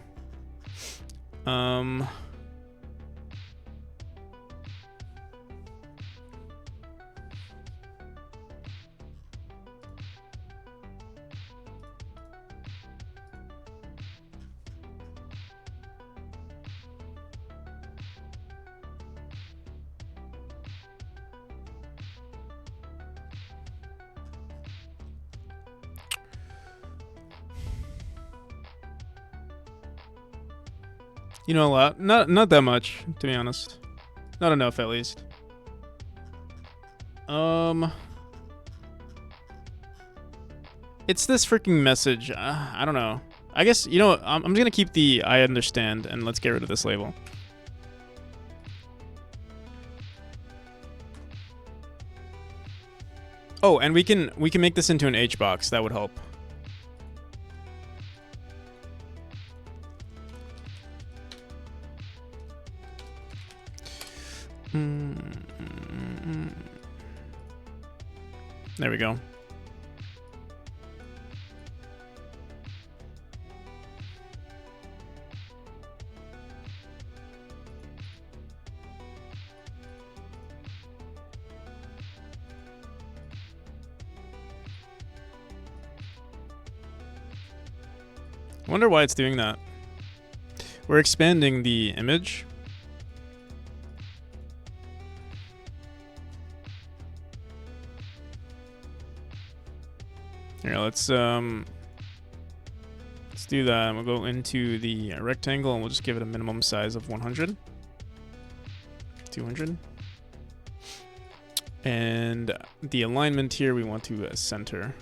You know a lot. Not that much, to be honest. Not enough, at least. It's this freaking message. I don't know. I guess, you know, I'm just gonna keep the I understand, and let's get rid of this label. Oh, and we can make this into an H box. That would help. There we go. I wonder why it's doing that. We're expanding the image. Here, let's do that. We'll go into the rectangle and we'll just give it a minimum size of 100. 200. And the alignment here we want to center.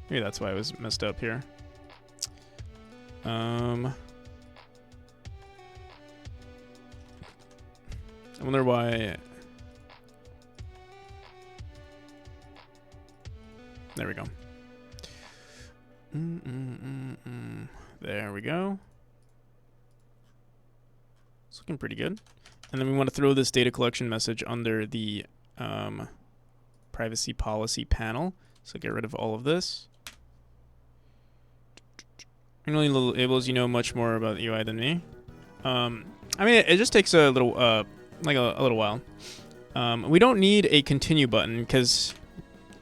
Maybe that's why I was messed up here. I wonder why. There we go. There we go. It's looking pretty good. And then we want to throw this data collection message under the privacy policy panel. So get rid of all of this. Really little labels, you know much more about UI than me. I mean, it just takes a little, like a little while. We don't need a continue button because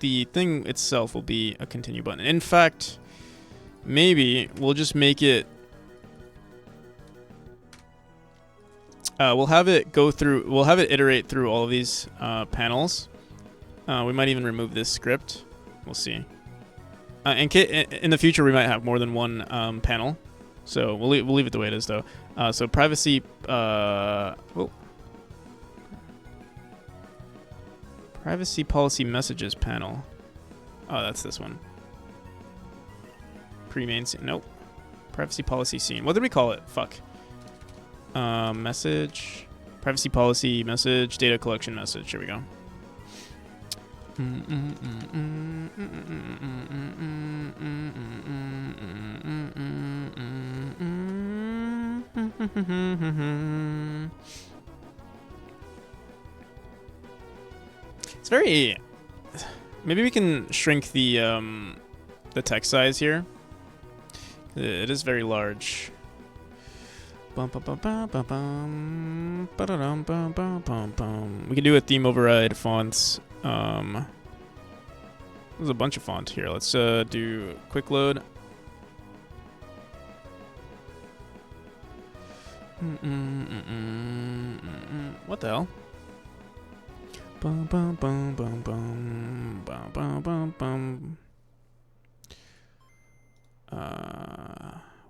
the thing itself will be a continue button. In fact, maybe we'll just make it. We'll have it go through. We'll have it iterate through all of these panels. We might even remove this script. We'll see. In the future, we might have more than one panel, so we'll leave it the way it is, though. So privacy, privacy policy messages panel. Oh, that's this one. Pre-main scene. Nope. Privacy policy scene. What did we call it? Fuck. Message. Privacy policy message. Data collection message. Here we go. It's very. Maybe we can shrink the text size here. It is very large. We can do a theme override fonts. There's a bunch of font here. Let's do quick load. What the hell?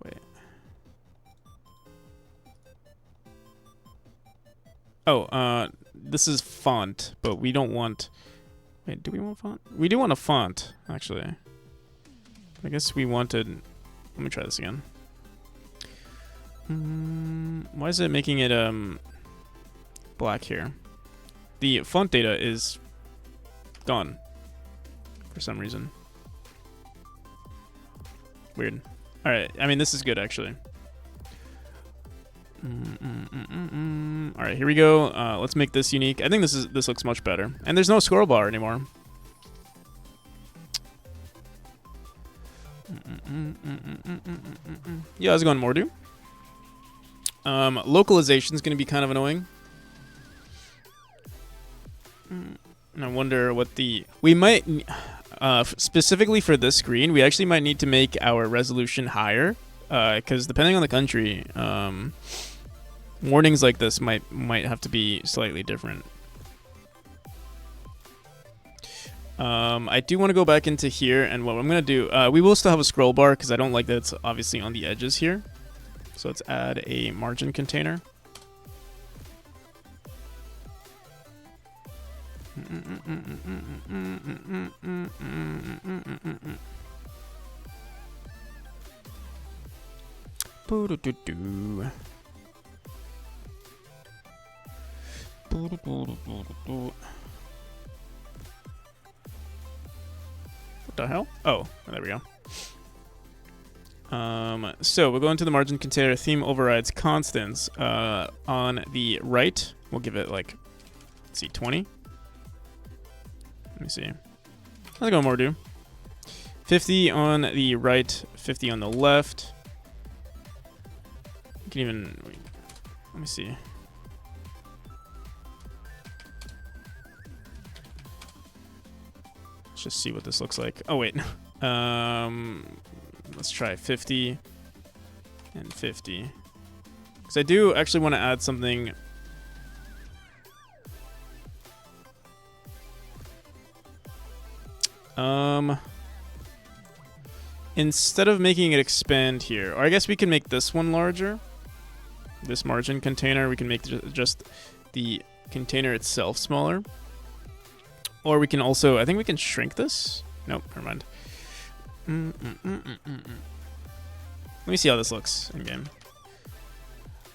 Wait. Oh, this is font, but we don't want. Wait, do we want font? We do want a font, actually. I guess we wanted. Let me try this again. Why is it making it black here? The font data is gone for some reason. Weird. All right. I mean, this is good actually. All right, here we go. Let's make this unique. I think this looks much better. And there's no scroll bar anymore. Yeah, how's it going, Mordu? Localization is going to be kind of annoying. And I wonder what the... We might... specifically for this screen, we actually might need to make our resolution higher. Because depending on the country, warnings like this might have to be slightly different. I do want to go back into here, and what I'm going to do... we will still have a scroll bar, because I don't like that it's obviously on the edges here. So let's add a margin container. What the hell? Oh, there we go. So we'll go into the margin container theme overrides constants. On the right, we'll give it like, let's see, 20. Let me see. I think I'll more do. 50 on the right, 50 on the left. You can even, let me see. Let's just see what this looks like. Oh wait, let's try 50 and 50. Because I do actually want to add something. Instead of making it expand here, or I guess we can make this one larger. This margin container, we can make just the container itself smaller. Or we can also, I think we can shrink this. Nope, never mind. Let me see how this looks in game.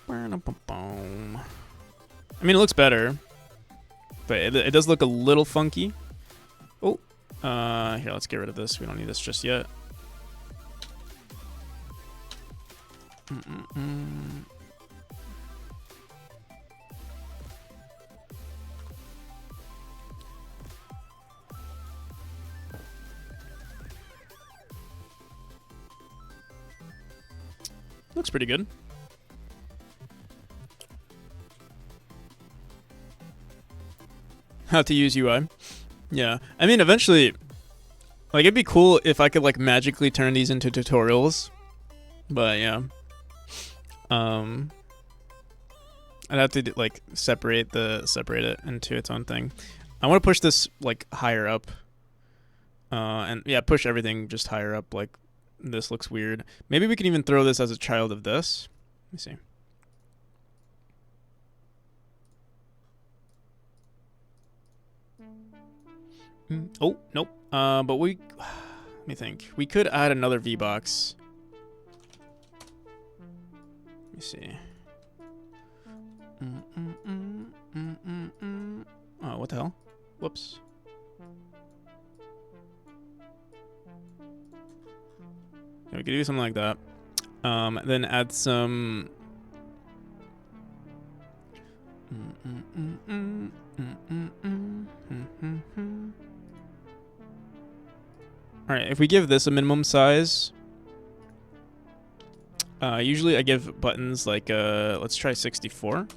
I mean, it looks better, but it does look a little funky. Oh, here, let's get rid of this. We don't need this just yet. Looks pretty good. How to use UI. Yeah. I mean, eventually, like, it'd be cool if I could, like, magically turn these into tutorials. But, yeah. I'd have to, like, separate it into its own thing. I want to push this, like, higher up. And, yeah, push everything just higher up, like, this looks weird. Maybe we can even throw this as a child of this. Let me see. Oh, nope. But let me think. We could add another V-box. Let me see. Oh, what the hell? Whoops. We could do something like that. Then add some. All right, if we give this a minimum size, usually I give buttons like let's try 64. Let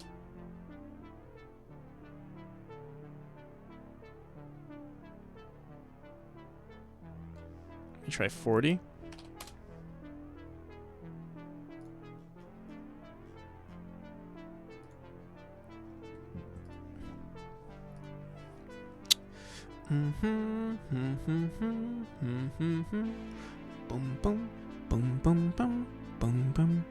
me try 40. Boom, boom, boom, boom, boom, boom, boom, boom.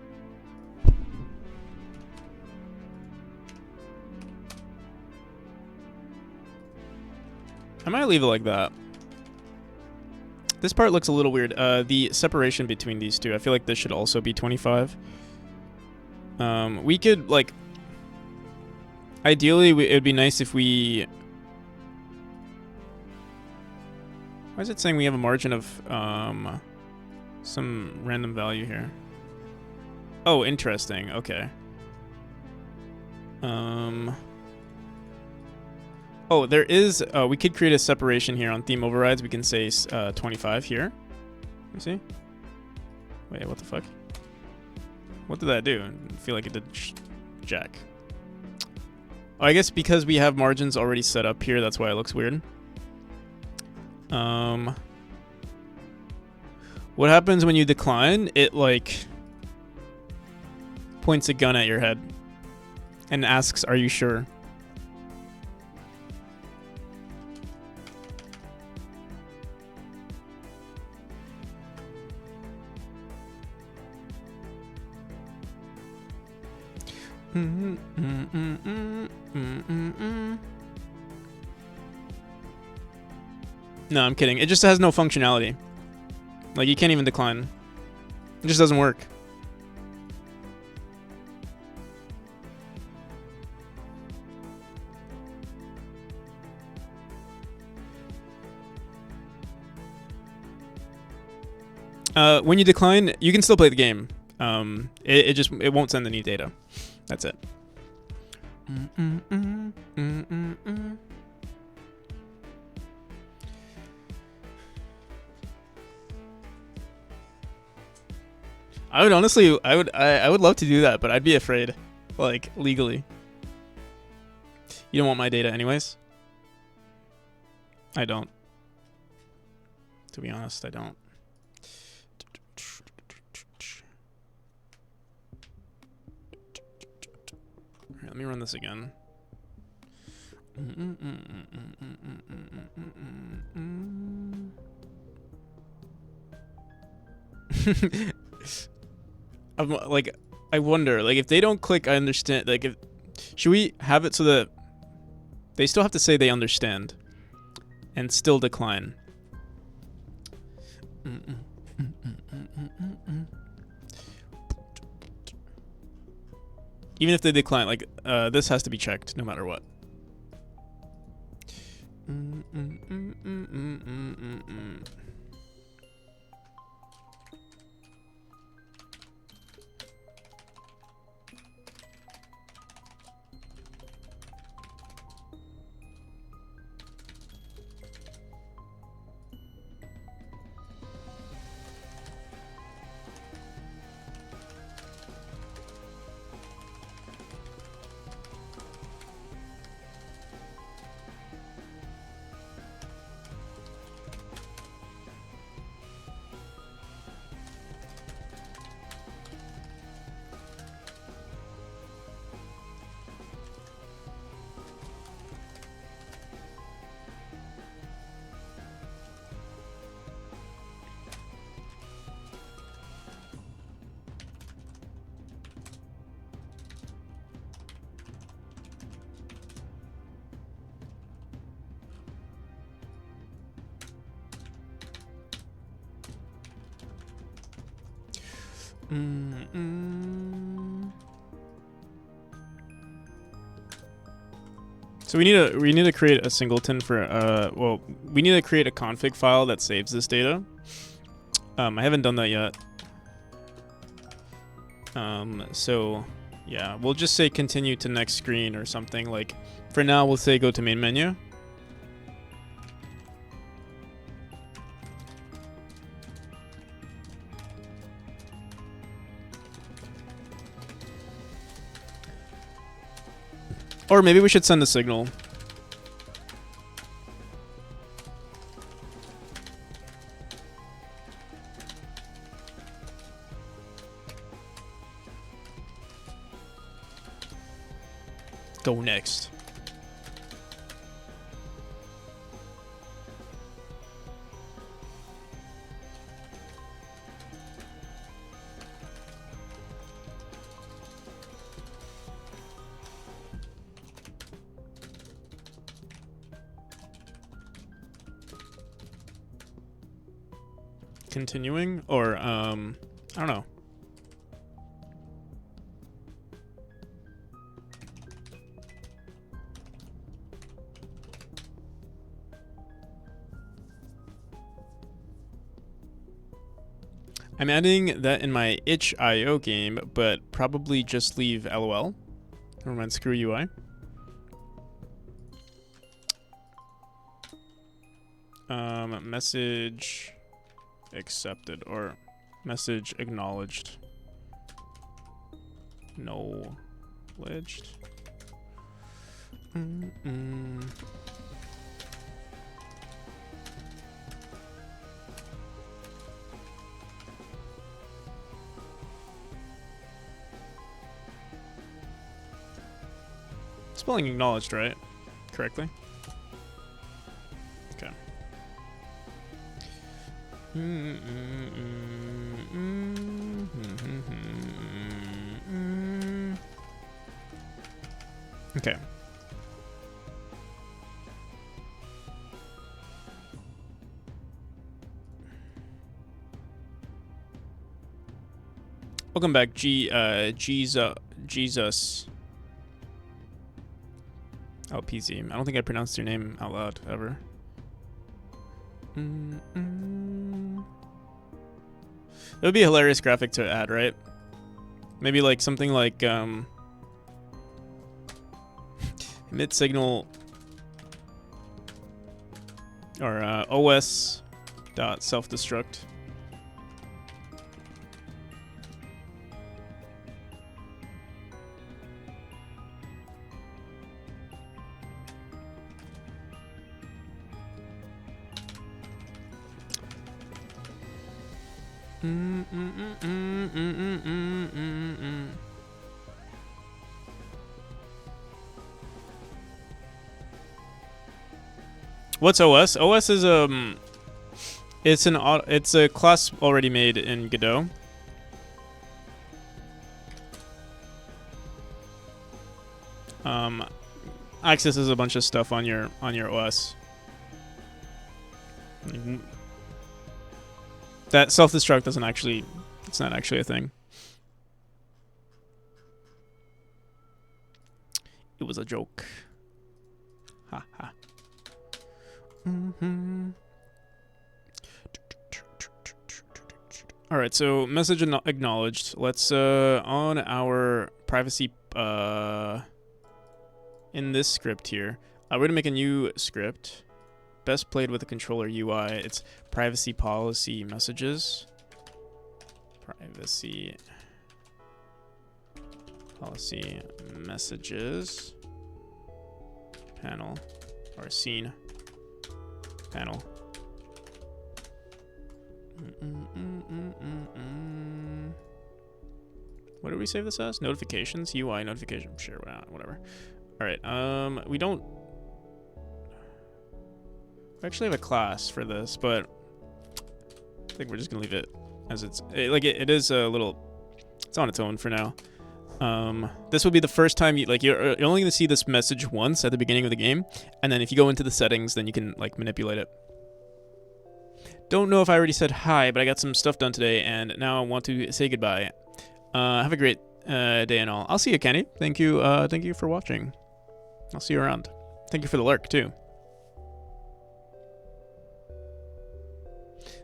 I might leave it like that. This part looks a little weird. The separation between these two, I feel like this should also be 25. We could, like, ideally, it would be nice if we. Why is it saying we have a margin of some random value here? Oh, interesting. Okay. Oh, there is. We could create a separation here on theme overrides. We can say 25 here. Let me see. Wait, what the fuck? What did that do? I feel like it did jack. Oh, I guess because we have margins already set up here, that's why it looks weird. What happens when you decline? It, like, points a gun at your head and asks, "Are you sure?" No, I'm kidding. It just has no functionality. Like, you can't even decline. It just doesn't work. When you decline, you can still play the game. It won't send any data. That's it. I would honestly, I would love to do that, but I'd be afraid, like, legally. You don't want my data anyways? I don't. To be honest, I don't. Alright, let me run this again. I'm like, I wonder, like, if they don't click I understand, like, if should we have it so that they still have to say they understand and still decline? Even if they decline, like, this has to be checked no matter what. So we need to create a singleton for well, we need to create a config file that saves this data. I haven't done that yet. So yeah, we'll just say continue to next screen or something. Like, for now we'll say go to main menu. Or maybe we should send a signal. Go next. Continuing, or I don't know. I'm adding that in my itch.io game, but probably just leave LOL. Never mind, screw UI. Message accepted, or message acknowledged. Acknowledged. Spelling acknowledged, right? Correctly? Okay. Okay. Welcome back, Jesus. Oh, PZ. I don't think I pronounced your name out loud ever. That would be a hilarious graphic to add, right? Maybe like something like emit signal or OS dot self-destruct. What's OS? OS is it's a class already made in Godot. Accesses a bunch of stuff on your OS. That self-destruct doesn't actually, it's not actually a thing. It was a joke. Ha ha. All right, so message acknowledged. Let's on our privacy in this script here. We're gonna make a new script. Best played with a controller UI. It's privacy policy messages. Privacy policy messages. Panel or scene. Panel. What do we save this as? Notifications? UI notification. Sure, whatever. Alright, we don't... We actually have a class for this, but I think we're just gonna leave it as it's... It is a little... It's on its own for now. This will be the first time you're only gonna see this message once at the beginning of the game, and then if you go into the settings, then you can manipulate it. Don't know if I already said hi, but I got some stuff done today, and now I want to say goodbye. Have a great day and all. I'll see you, Kenny. Thank you for watching. I'll see you around. Thank you for the lurk too.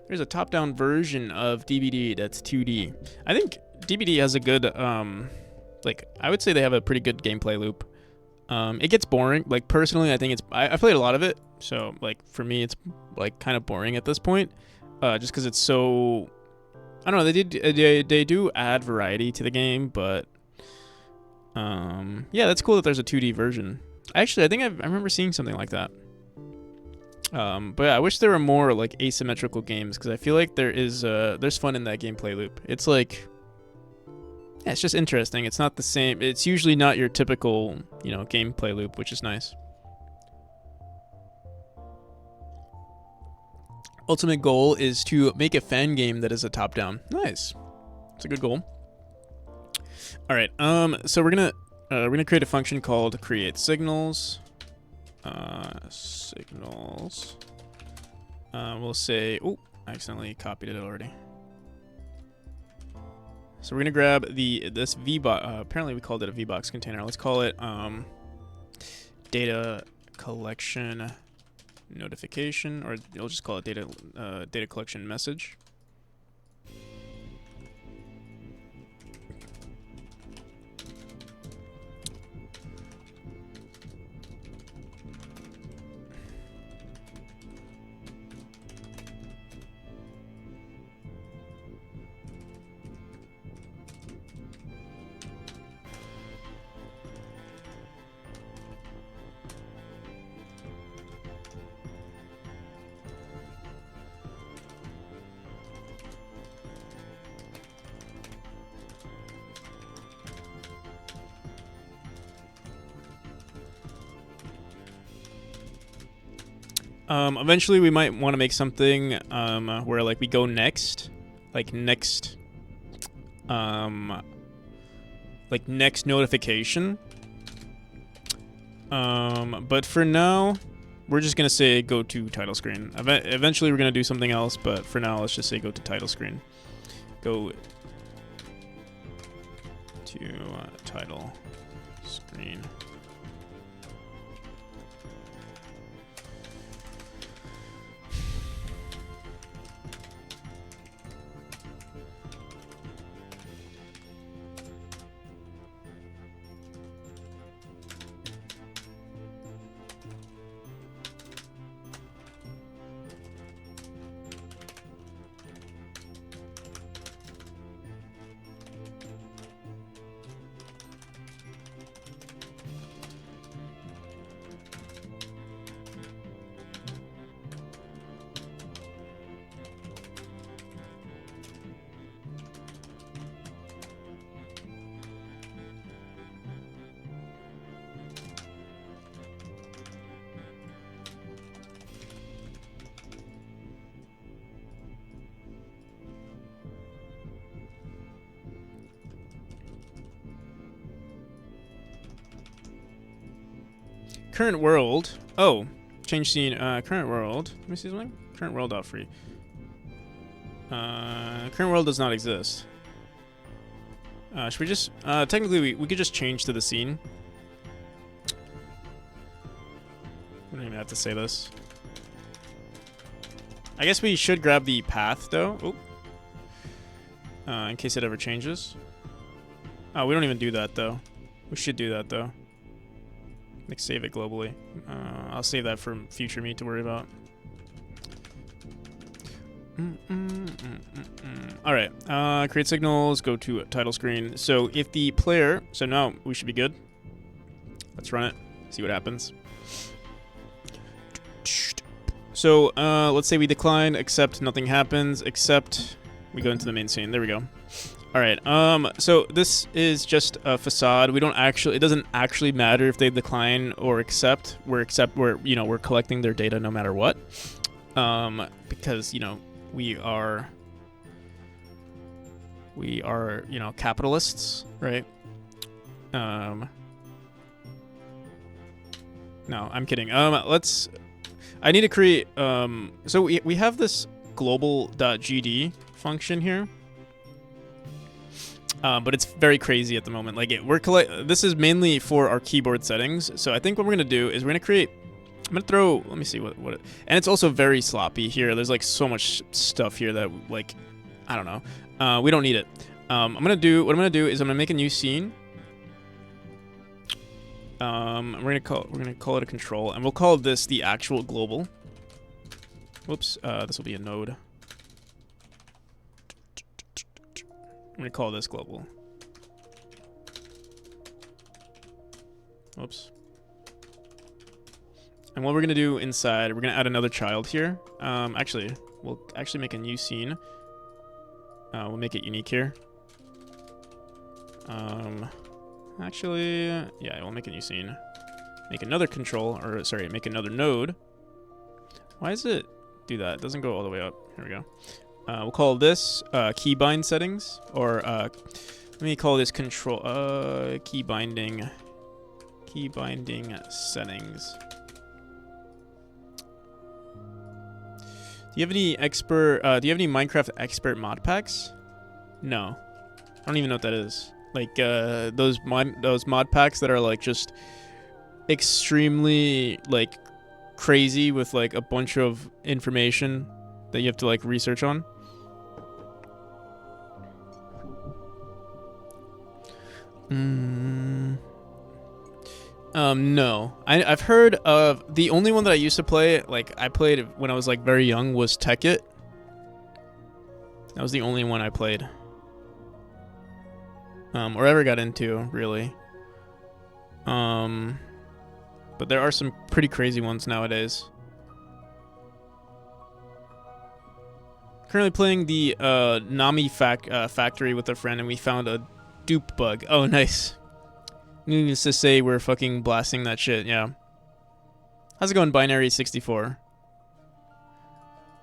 There's a top-down version of DBD that's 2D. I think DBD has a good I would say they have a pretty good gameplay loop. It gets boring. Personally, I think I played a lot of it, so for me it's kind of boring at this point, just because it's so... I don't know. They do add variety to the game, but yeah, that's cool that there's a 2D version. Actually, I think I remember seeing something like that. But yeah, I wish there were more asymmetrical games, because I feel like there's fun in that gameplay loop. It's yeah, it's just interesting. It's not the same. It's usually not your typical, gameplay loop, which is nice. Ultimate goal is to make a fan game that is a top-down. Nice. It's a good goal. All right. So we're gonna create a function called create signals. Signals. We'll say, oh, I accidentally copied it already. So we're gonna grab this VBox. Apparently we called it a VBox container. Let's call it data collection notification, or you'll just call it data collection message. Eventually we might want to make something where we go next, next next notification, But for now, we're just gonna say go to title screen. Eventually, we're gonna do something else, but for now, let's just say go to title screen. Go to title screen. Current world. Oh, change scene. Current world. Let me see something. Current world off free. Current world does not exist. Should we just technically we could just change to the scene. We don't even have to say this. I guess we should grab the path though. Oh. In case it ever changes. Oh, we don't even do that though. We should do that though. Like save it globally. I'll save that for future me to worry about. All right. Create signals. Go to title screen. So if the player, so now we should be good. Let's run it. See what happens. So let's say we decline, accept, nothing happens, accept, we go into the main scene. There we go. All right. So this is just a facade. We don't actually. It doesn't actually matter if they decline or accept. We're collecting their data no matter what. Because we are capitalists, right? No, I'm kidding. I need to create. So we have this global.gd function here. But it's very crazy at the moment. Like this is mainly for our keyboard settings. So I think what we're gonna do is we're gonna create. I'm gonna throw. Let me see what. And it's also very sloppy here. There's like so much stuff here that like, I don't know. We don't need it. What I'm gonna do is I'm gonna make a new scene. We're gonna call it a control, and we'll call this the actual global. Whoops. This will be a node. I'm going to call this global. Oops. And what we're going to do inside, we're going to add another child here. Actually, we'll actually make a new scene. We'll make it unique here. Actually, yeah, we'll make a new scene. Make another control, or sorry, make another node. Why does it do that? It doesn't go all the way up. Here we go. We'll call this keybind settings, or let me call this control keybinding settings. Do you have any Minecraft expert mod packs? No, I don't even know what that is. Like those mod packs that are like just extremely like crazy with like a bunch of information that you have to like research on. No. I've heard of the only one that I used to play, like I played when I was like very young, was Tekkit. That was the only one I played. Or ever got into, really. But there are some pretty crazy ones nowadays. Currently playing the Nami factory with a friend, and we found a dupe bug. Oh, nice. Needless to say, we're fucking blasting that shit, yeah. How's it going, Binary 64?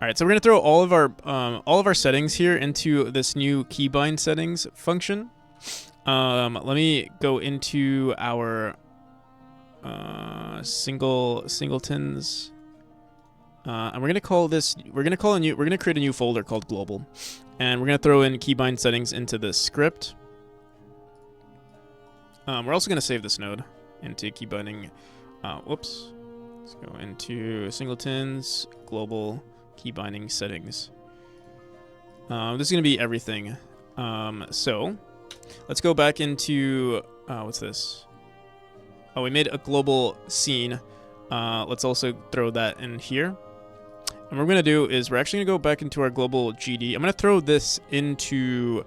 Alright, so we're gonna throw all of our settings here into this new keybind settings function. Let me go into our singletons. And we're gonna call this. We're gonna create a new folder called global, and we're gonna throw in keybind settings into this script. We're also gonna save this node into keybinding. Whoops. Let's go into singletons, global, keybinding settings. This is gonna be everything. So let's go back into what's this? Oh, we made a global scene. Let's also throw that in here. And what we're gonna do is we're actually gonna go back into our global GD. I'm gonna throw this into.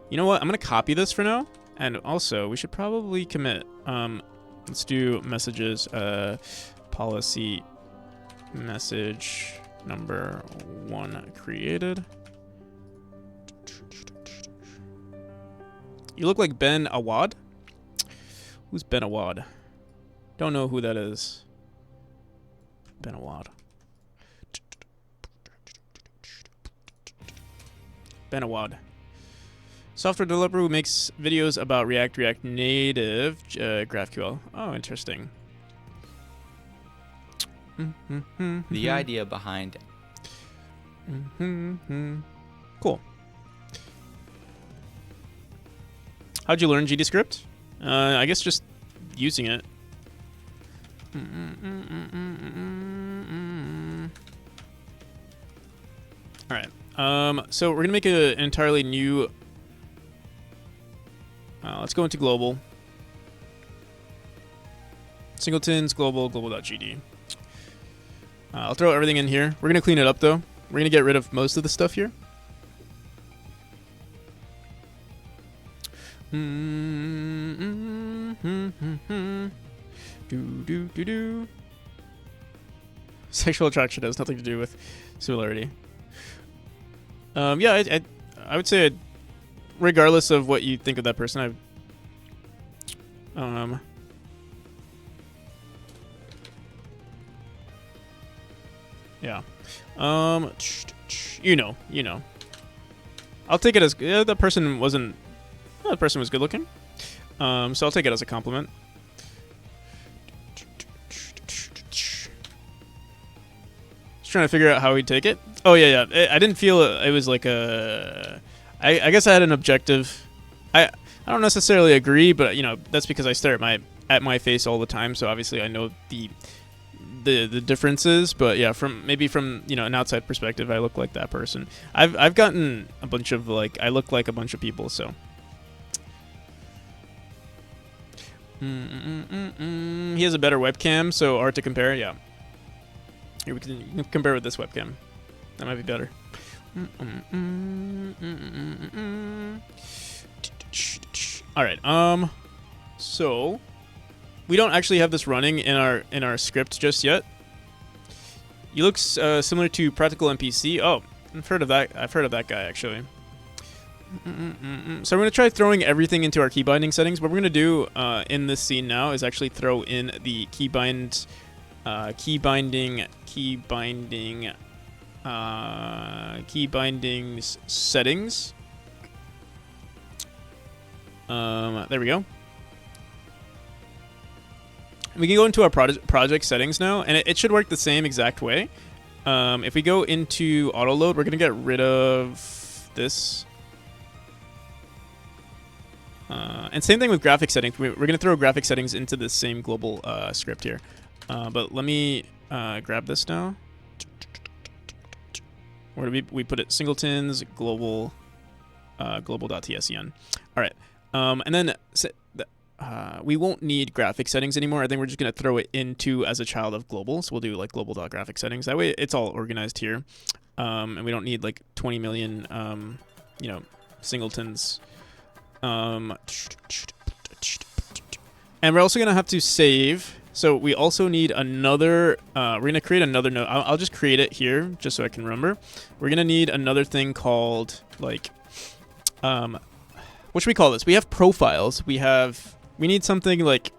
You know what? I'm gonna copy this for now. And also, we should probably commit. Let's do messages. Policy message number 1 created. You look like Ben Awad. Who's Ben Awad? Don't know who that is. Ben Awad. Ben Awad. Software developer who makes videos about React Native, GraphQL. Oh, interesting. The idea behind Cool. How'd you learn GDScript? I guess just using it. All right. So we're gonna make an entirely new. Let's go into global. Singletons, global, global.gd. I'll throw everything in here. We're gonna clean it up though. We're gonna get rid of most of the stuff here. Sexual attraction has nothing to do with similarity. Yeah, I would say, regardless of what you think of that person, yeah. You know. I'll take it as that person wasn't. That person was good looking. So I'll take it as a compliment. Just trying to figure out how he'd take it. Oh yeah. I didn't feel it was like a. I guess I had an objective. I don't necessarily agree, but that's because I stare at my face all the time. So obviously I know the differences. But yeah, from an outside perspective, I look like that person. I've gotten a bunch of I look like a bunch of people. So. He has a better webcam, so hard to compare. Yeah. Here we can compare with this webcam. That might be better. All right. So we don't actually have this running in our script just yet. He looks similar to Practical NPC. Oh, I've heard of that guy actually. So we're going to try throwing everything into our keybinding settings. What we're going to do in this scene now is actually throw in the keybinding settings. There we go. We can go into our project settings now, and it should work the same exact way. If we go into auto load, we're going to get rid of this. And same thing with graphic settings. We're going to throw graphic settings into the same global script here. But let me grab this now. Where do we put it? Singletons, global, global.tscn. All right. And then we won't need graphic settings anymore. I think we're just going to throw it into as a child of global. So we'll do global.graphic settings. That way it's all organized here. And we don't need 20 million, singletons. And we're also going to have to save. So we also need another, we're going to create another node. I'll just create it here just so I can remember. We're going to need another thing called what should we call this? We have profiles. We need something like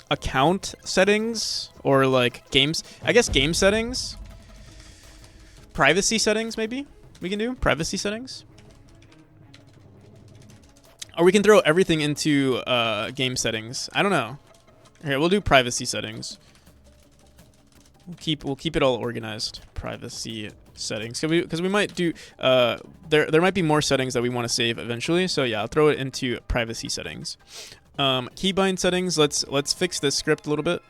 account settings or games. I guess game settings. Privacy settings maybe we can do. Privacy settings. Or we can throw everything into game settings. I don't know. Here, we'll do privacy settings. We'll keep it all organized. Privacy settings, because we might do there might be more settings that we want to save eventually. So yeah, I'll throw it into privacy settings. Keybind settings. Let's fix this script a little bit.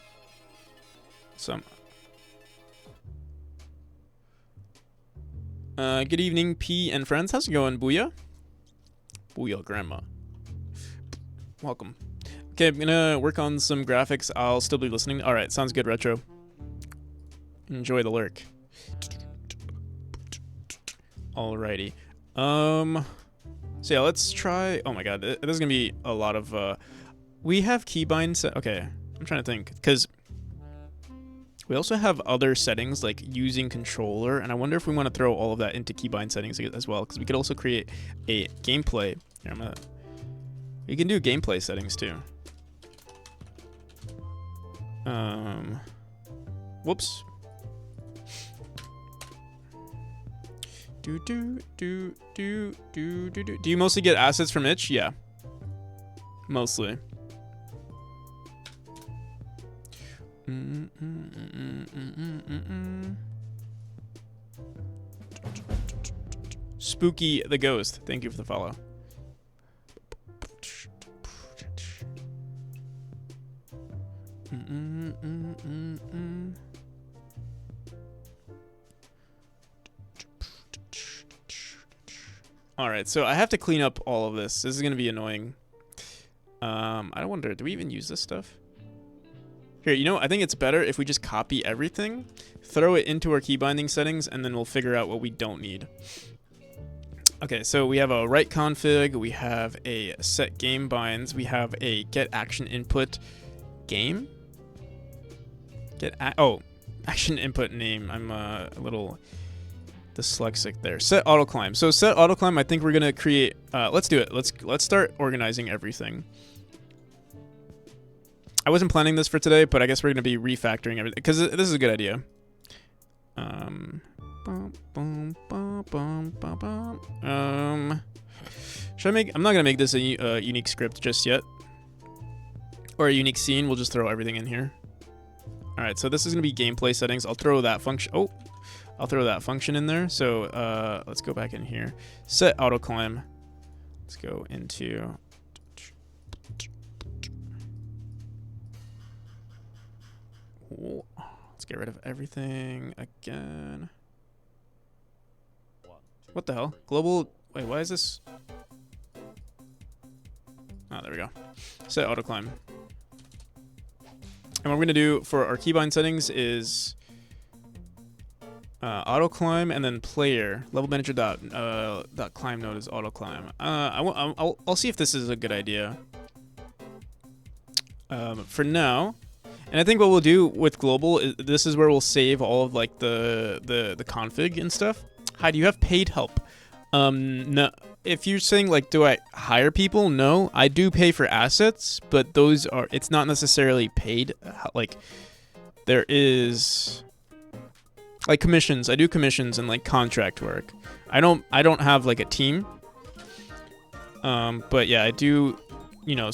Good evening, P and friends. How's it going, Booyah? Booyah, Grandma. Welcome. Okay, I'm gonna work on some graphics. I'll still be listening. All right, sounds good, Retro. Enjoy the lurk. Alrighty. So yeah, let's try. Oh my God, this is gonna be a lot of. We have keybind set. Okay, I'm trying to think because we also have other settings like using controller, and I wonder if we want to throw all of that into keybind settings as well, because we could also create a gameplay. Here, we can do gameplay settings too. Whoops. Do you mostly get assets from itch? Yeah. Mostly. Spooky the Ghost. Thank you for the follow. Alright, so I have to clean up all of this. This is going to be annoying. I wonder, do we even use this stuff? Here, you know, I think it's better if we just copy everything, throw it into our key binding settings, and then we'll figure out what we don't need. Okay, so we have a write config, we have a set game binds, we have a get action input game. Action input name. I'm a little dyslexic there. Set auto climb. So set auto climb, I think we're gonna create. Let's do it. Let's start organizing everything. I wasn't planning this for today, but I guess we're gonna be refactoring everything because this is a good idea. Should I make? I'm not gonna make this a unique script just yet, or a unique scene. We'll just throw everything in here. All right. So this is gonna be gameplay settings. I'll throw that function. Oh. I'll throw that function in there. So let's go back in here. Set auto climb. Let's go into. Let's get rid of everything again. What the hell? Global. Wait, why is this? Oh, there we go. Set auto climb. And what we're gonna do for our keybind settings is. Auto climb and then player level manager dot climb node is auto climb. I'll see if this is a good idea. For now, and I think what we'll do with global is this is where we'll save all of like the config and stuff. Hi, do you have paid help? No. If you're saying like, do I hire people? No, I do pay for assets, but those are it's not necessarily paid. Like there is. Like commissions, I do commissions and like contract work. I don't have like a team. But yeah, I do, you know,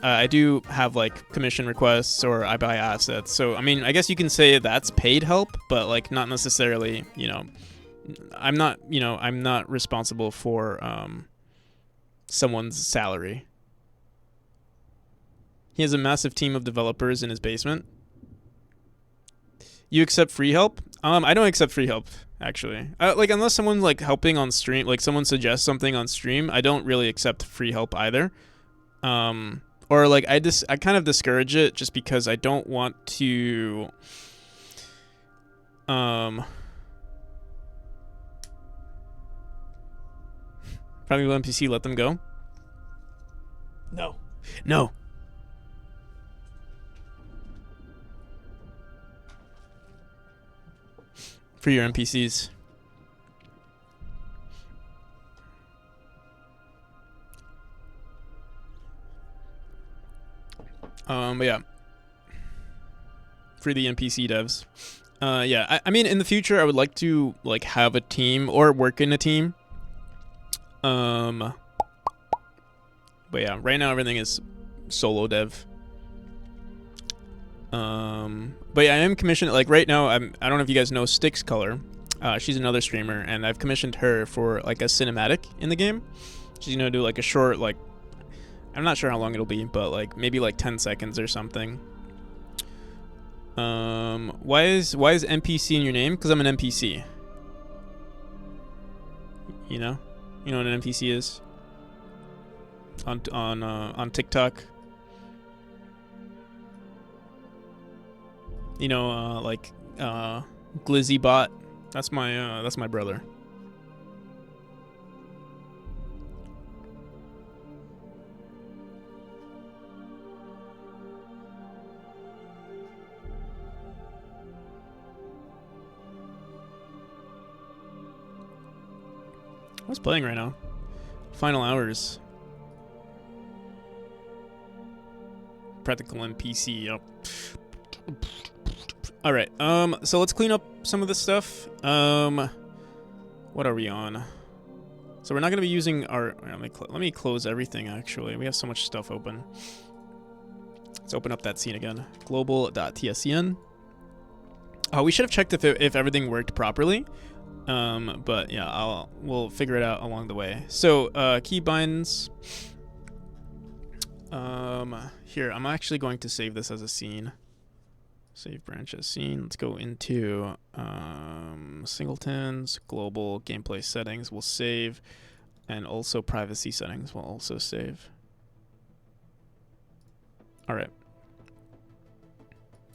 I do have like commission requests or I buy assets. So, I mean, I guess you can say that's paid help, but like not necessarily, you know, I'm not responsible for someone's salary. He has a massive team of developers in his basement. You accept free help? I don't accept free help, actually. Like, unless someone's, like, helping on stream, like, someone suggests something on stream, I don't really accept free help either. Or, like, I kind of discourage it just because I don't want to... Probably NPC, let them go? No. No. For your NPCs. But yeah. For the NPC devs. Yeah, I mean, in the future, I would like to, like, have a team or work in a team. But yeah, right now everything is solo dev. But yeah, I am commissioned, like right now, I don't know if you guys know Styx Color. She's another streamer, and I've commissioned her for like a cinematic in the game. She's gonna do like a short, like, I'm not sure how long it'll be, but like maybe like 10 seconds or something. Why is NPC in your name? Because I'm an NPC. You know what an NPC is on TikTok. You know, like GlizzyBot. That's my brother. What's playing right now? Final Hours. Practical NPC. Yep. All right. So let's clean up some of this stuff. What are we on? So we're not gonna be using our. Let me close everything. Actually, we have so much stuff open. Let's open up that scene again. Global.tscn. Oh, we should have checked if everything worked properly. But yeah, we'll figure it out along the way. So keybinds. Here, I'm actually going to save this as a scene. Save branch as scene. Let's go into singletons, global gameplay settings. We'll save, and also privacy settings. We'll also save. All right.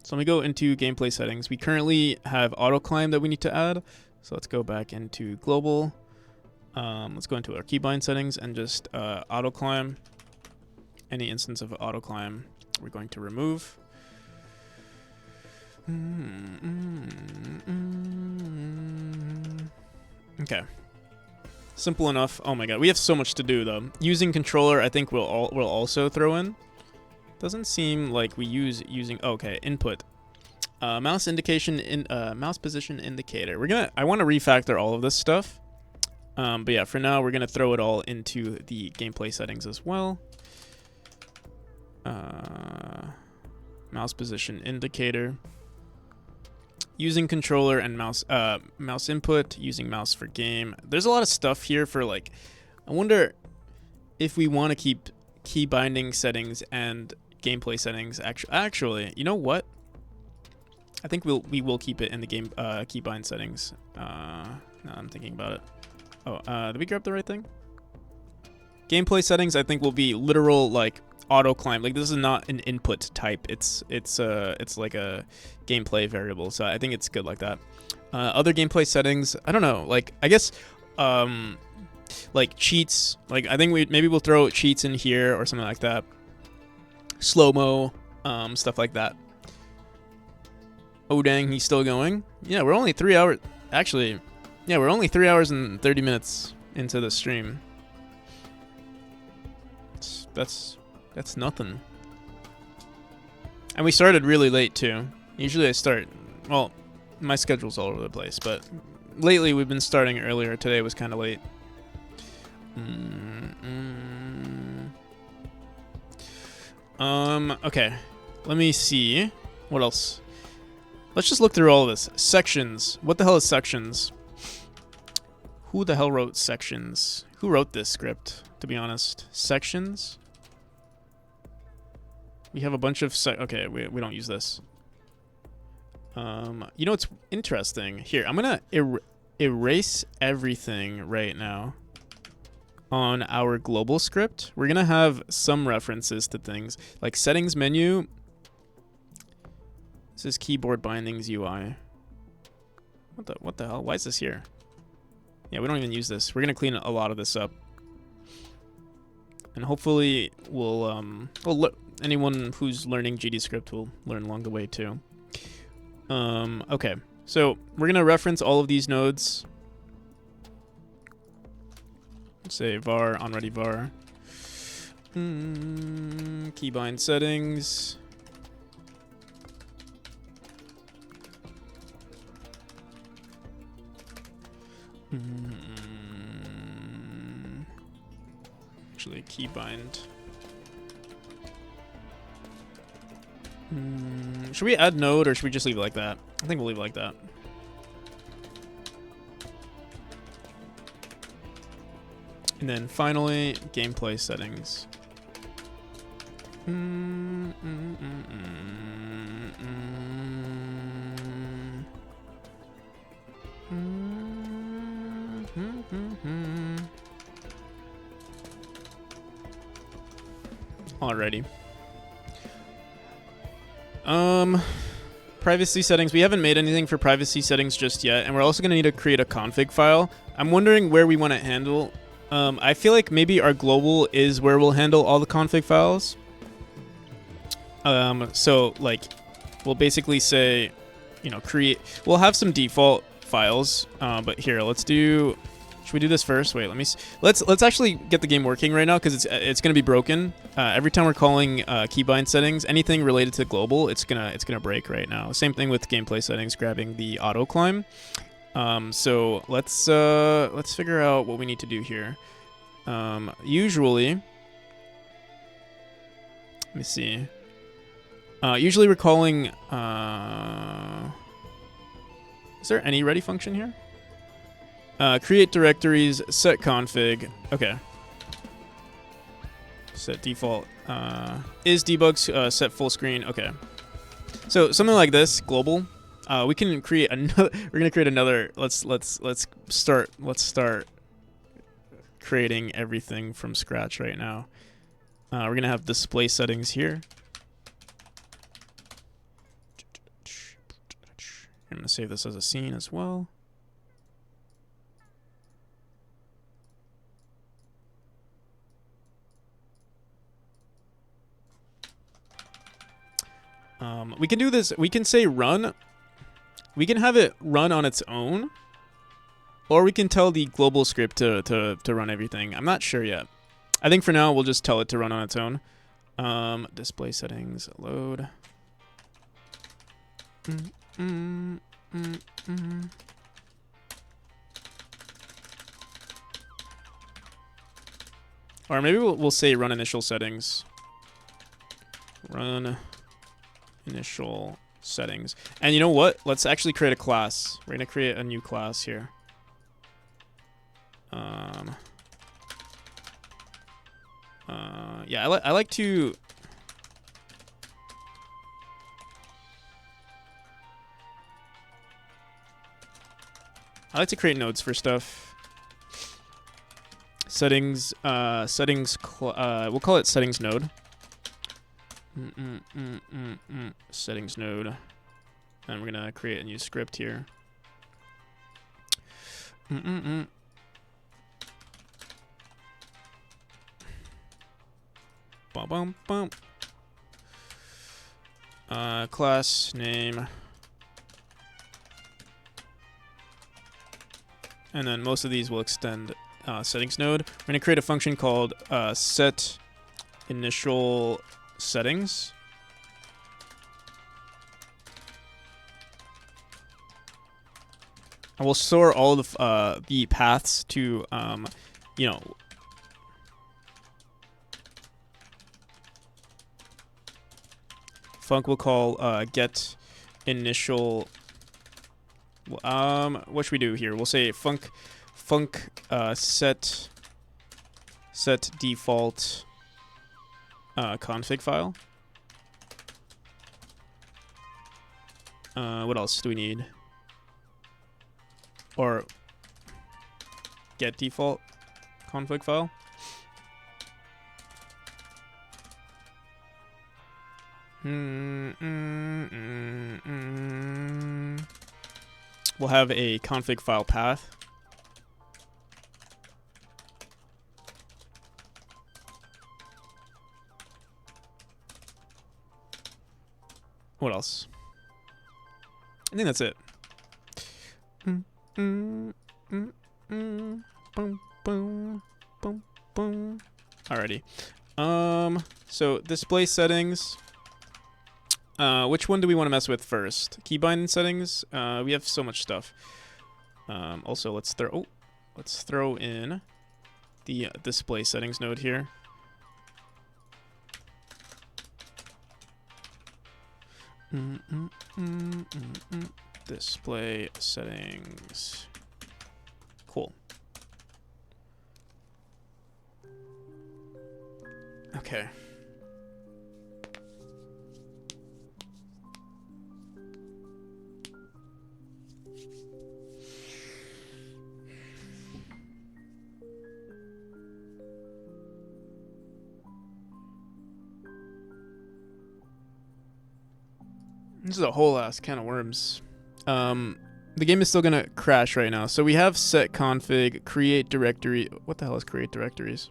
So let me go into gameplay settings. We currently have auto climb that we need to add. So let's go back into global. Let's go into our keybind settings and just auto climb. Any instance of auto climb, we're going to remove. Okay. Simple enough. Oh my god, we have so much to do though. Using controller, I think we'll also throw in. Doesn't seem like we using. Okay, input. Mouse indication in mouse position indicator. I want to refactor all of this stuff. But yeah, for now we're gonna throw it all into the gameplay settings as well. Mouse position indicator. Using controller and mouse input. Using mouse for game. There's a lot of stuff here for like. I wonder if we want to keep key binding settings and gameplay settings. Actually, you know what? I think we will keep it in the game keybind settings. Now I'm thinking about it. Oh, did we grab the right thing? Gameplay settings, I think, will be literal like auto climb. Like this is not an input type. It's like a gameplay variable. So I think it's good like that. Other gameplay settings, I don't know. Like I guess like cheats. Like I think maybe we'll throw cheats in here or something like that. Slow-mo, stuff like that. Oh dang, he's still going. Yeah, we're only 3 hours. Actually, yeah, we're only 3 hours and 30 minutes into the stream. That's nothing. And we started really late too. Usually I start, well, my schedule's all over the place, but lately we've been starting earlier. Today was kind of late. Okay. Let me see. What else? Let's just look through all of this. Sections. What the hell is sections? Who the hell wrote sections? Who wrote this script, to be honest? Sections? We have a bunch of okay, we don't use this. You know what's interesting? Here, I'm gonna erase everything right now on our global script. We're gonna have some references to things like settings menu. This is keyboard bindings UI. What the hell? Why is this here? Yeah, we don't even use this. We're gonna clean a lot of this up, and hopefully anyone who's learning GDScript will learn along the way too. Okay, so we're gonna reference all of these nodes. Say var onReady var. Keybind settings. Actually, keybind Should we add node or should we just leave it like that? I think we'll leave it like that. And then finally, gameplay settings. Alrighty. Privacy settings. We haven't made anything for privacy settings just yet, and we're also going to need to create a config file. I'm wondering where we want to handle. I feel like maybe our global is where we'll handle all the config files. So like, we'll basically say, you know, create. We'll have some default files, but here, let's do. Should we do this first? Wait, let's actually get the game working right now because it's gonna be broken. Every time we're calling keybind settings, anything related to global, it's gonna break right now. Same thing with gameplay settings, grabbing the auto climb. So let's figure out what we need to do here. Usually, let me see. Usually we're calling. Is there any ready function here? Create directories, set config. Okay. Set default. Is debug set full screen? Okay. So something like this, global. We can create another. We're gonna create another. Let's start creating everything from scratch right now. We're gonna have display settings here. I'm gonna save this as a scene as well. We can do this. We can say run. We can have it run on its own, or we can tell the global script to run everything. I'm not sure yet. I think for now we'll just tell it to run on its own. Display settings, load. Or maybe we'll say run initial settings. Run initial settings. And you know what? Let's actually create a class. We're gonna create a new class here. Yeah, I like to. I like to create nodes for stuff. Settings. We'll call it settings node. Settings node. And we're gonna create a new script here. Bum bum bum. Class name. And then most of these will extend settings node. We're gonna create a function called set initial settings. And we'll store all of the paths to, you know, func will call get initial. What should we do here? We'll say func set default config file. What else do we need? Or get default config file. We'll have a config file path. What else? I think that's it. Alrighty. So display settings. Which one do we want to mess with first? Keybind settings. We have so much stuff. Also, let's throw in the display settings node here. Display settings. Cool. Okay. This is a whole ass can of worms. The game is still gonna crash right now. So we have set config, create directory. What the hell is create directories?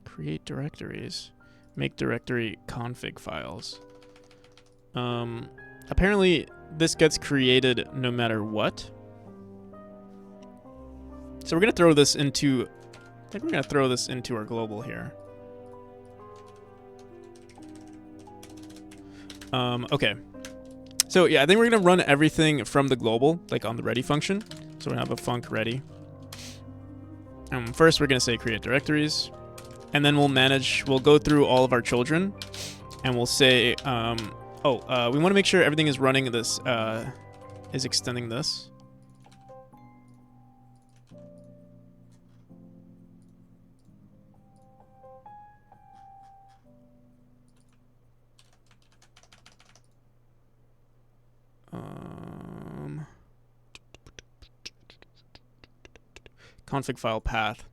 Create directories. Make directory config files. Apparently this gets created no matter what. So we're gonna throw this into, I think we're gonna throw this into our global here. Okay. So yeah, I think we're gonna run everything from the global, like on the ready function. So we're gonna have a func ready. First we're gonna say create directories, and then we'll go through all of our children, and we'll say, we wanna make sure everything is running this, is extending this. Config file path.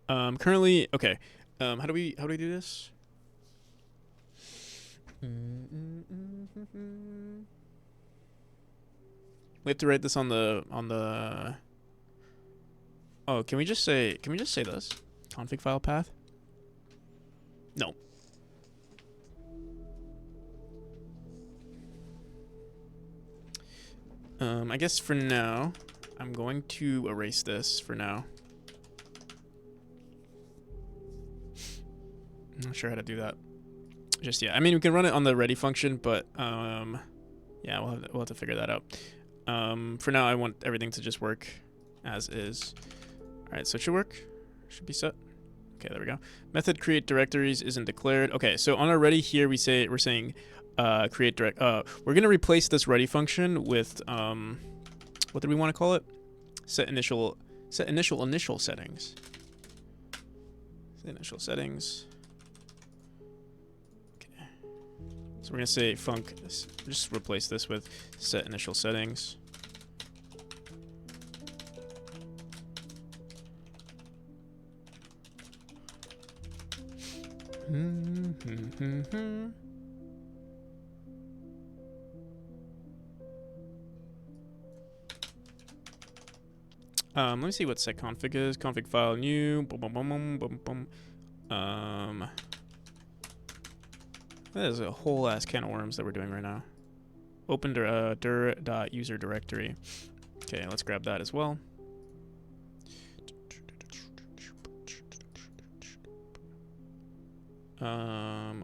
Currently, okay. How do we do this? We have to write this on the. Oh, can we just say this? Config file path? No. I guess for now, I'm going to erase this for now. I'm not sure how to do that just yet. I mean, we can run it on the ready function, but yeah, we'll have to figure that out. For now, I want everything to just work as is. All right, so it should work. Should be set. Okay, there we go. Method create directories isn't declared. Okay, so on our ready here, we're saying create direct. We're gonna replace this ready function with what do we want to call it? Set initial settings. Set initial settings. Okay. So we're gonna say func. Just replace this with set initial settings. Let me see what set config is. Config file new. Boom, boom, boom, boom, boom, boom. That is a whole ass can of worms that we're doing right now. Open dir.user directory. Okay, let's grab that as well.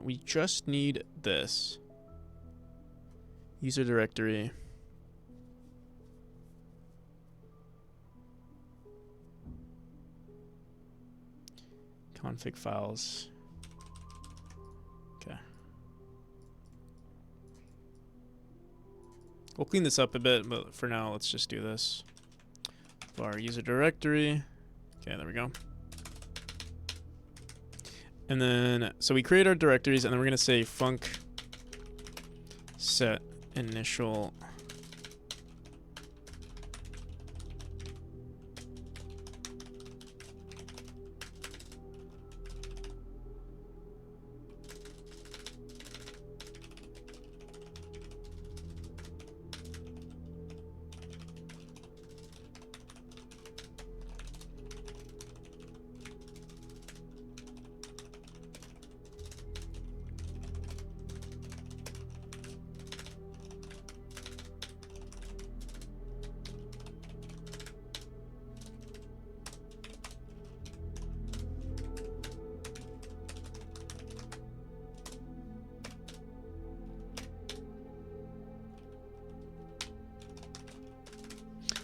We just need this. User directory. Config files. Okay. We'll clean this up a bit, but for now, let's just do this. Var user directory. Okay, there we go. And then, so we create our directories, and then we're going to say func set initial.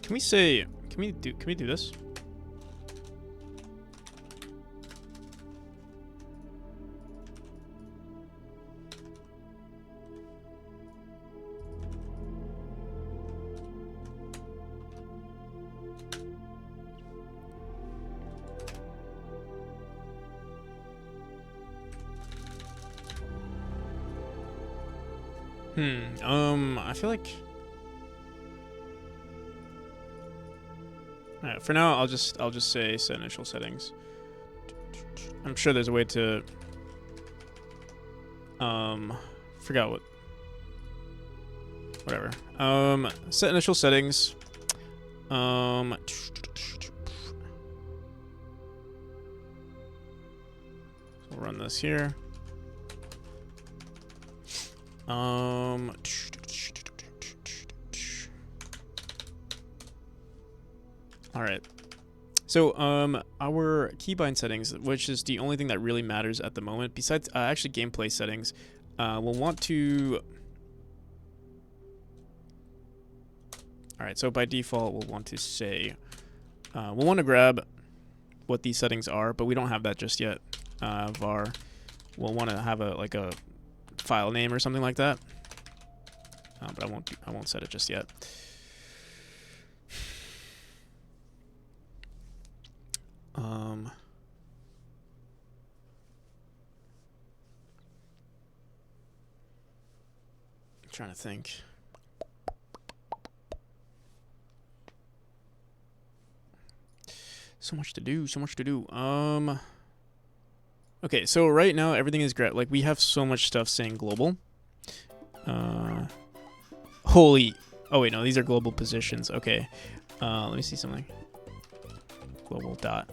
Can we do this? I feel like. All right, for now, I'll just say set initial settings. I'm sure there's a way to. Forgot what. Whatever. Set initial settings. We'll run this here. All right. So, our keybind settings, which is the only thing that really matters at the moment, besides actually gameplay settings, we'll want to. All right. So by default, we'll want to say, we'll want to grab what these settings are, but we don't have that just yet. Var. We'll want to have a file name or something like that. But I won't set it just yet. I'm trying to think. So much to do, so much to do. Okay, so right now everything is great. Like, we have so much stuff saying global. Holy. Oh wait, no, these are global positions. Okay. Let me see something. Global dot.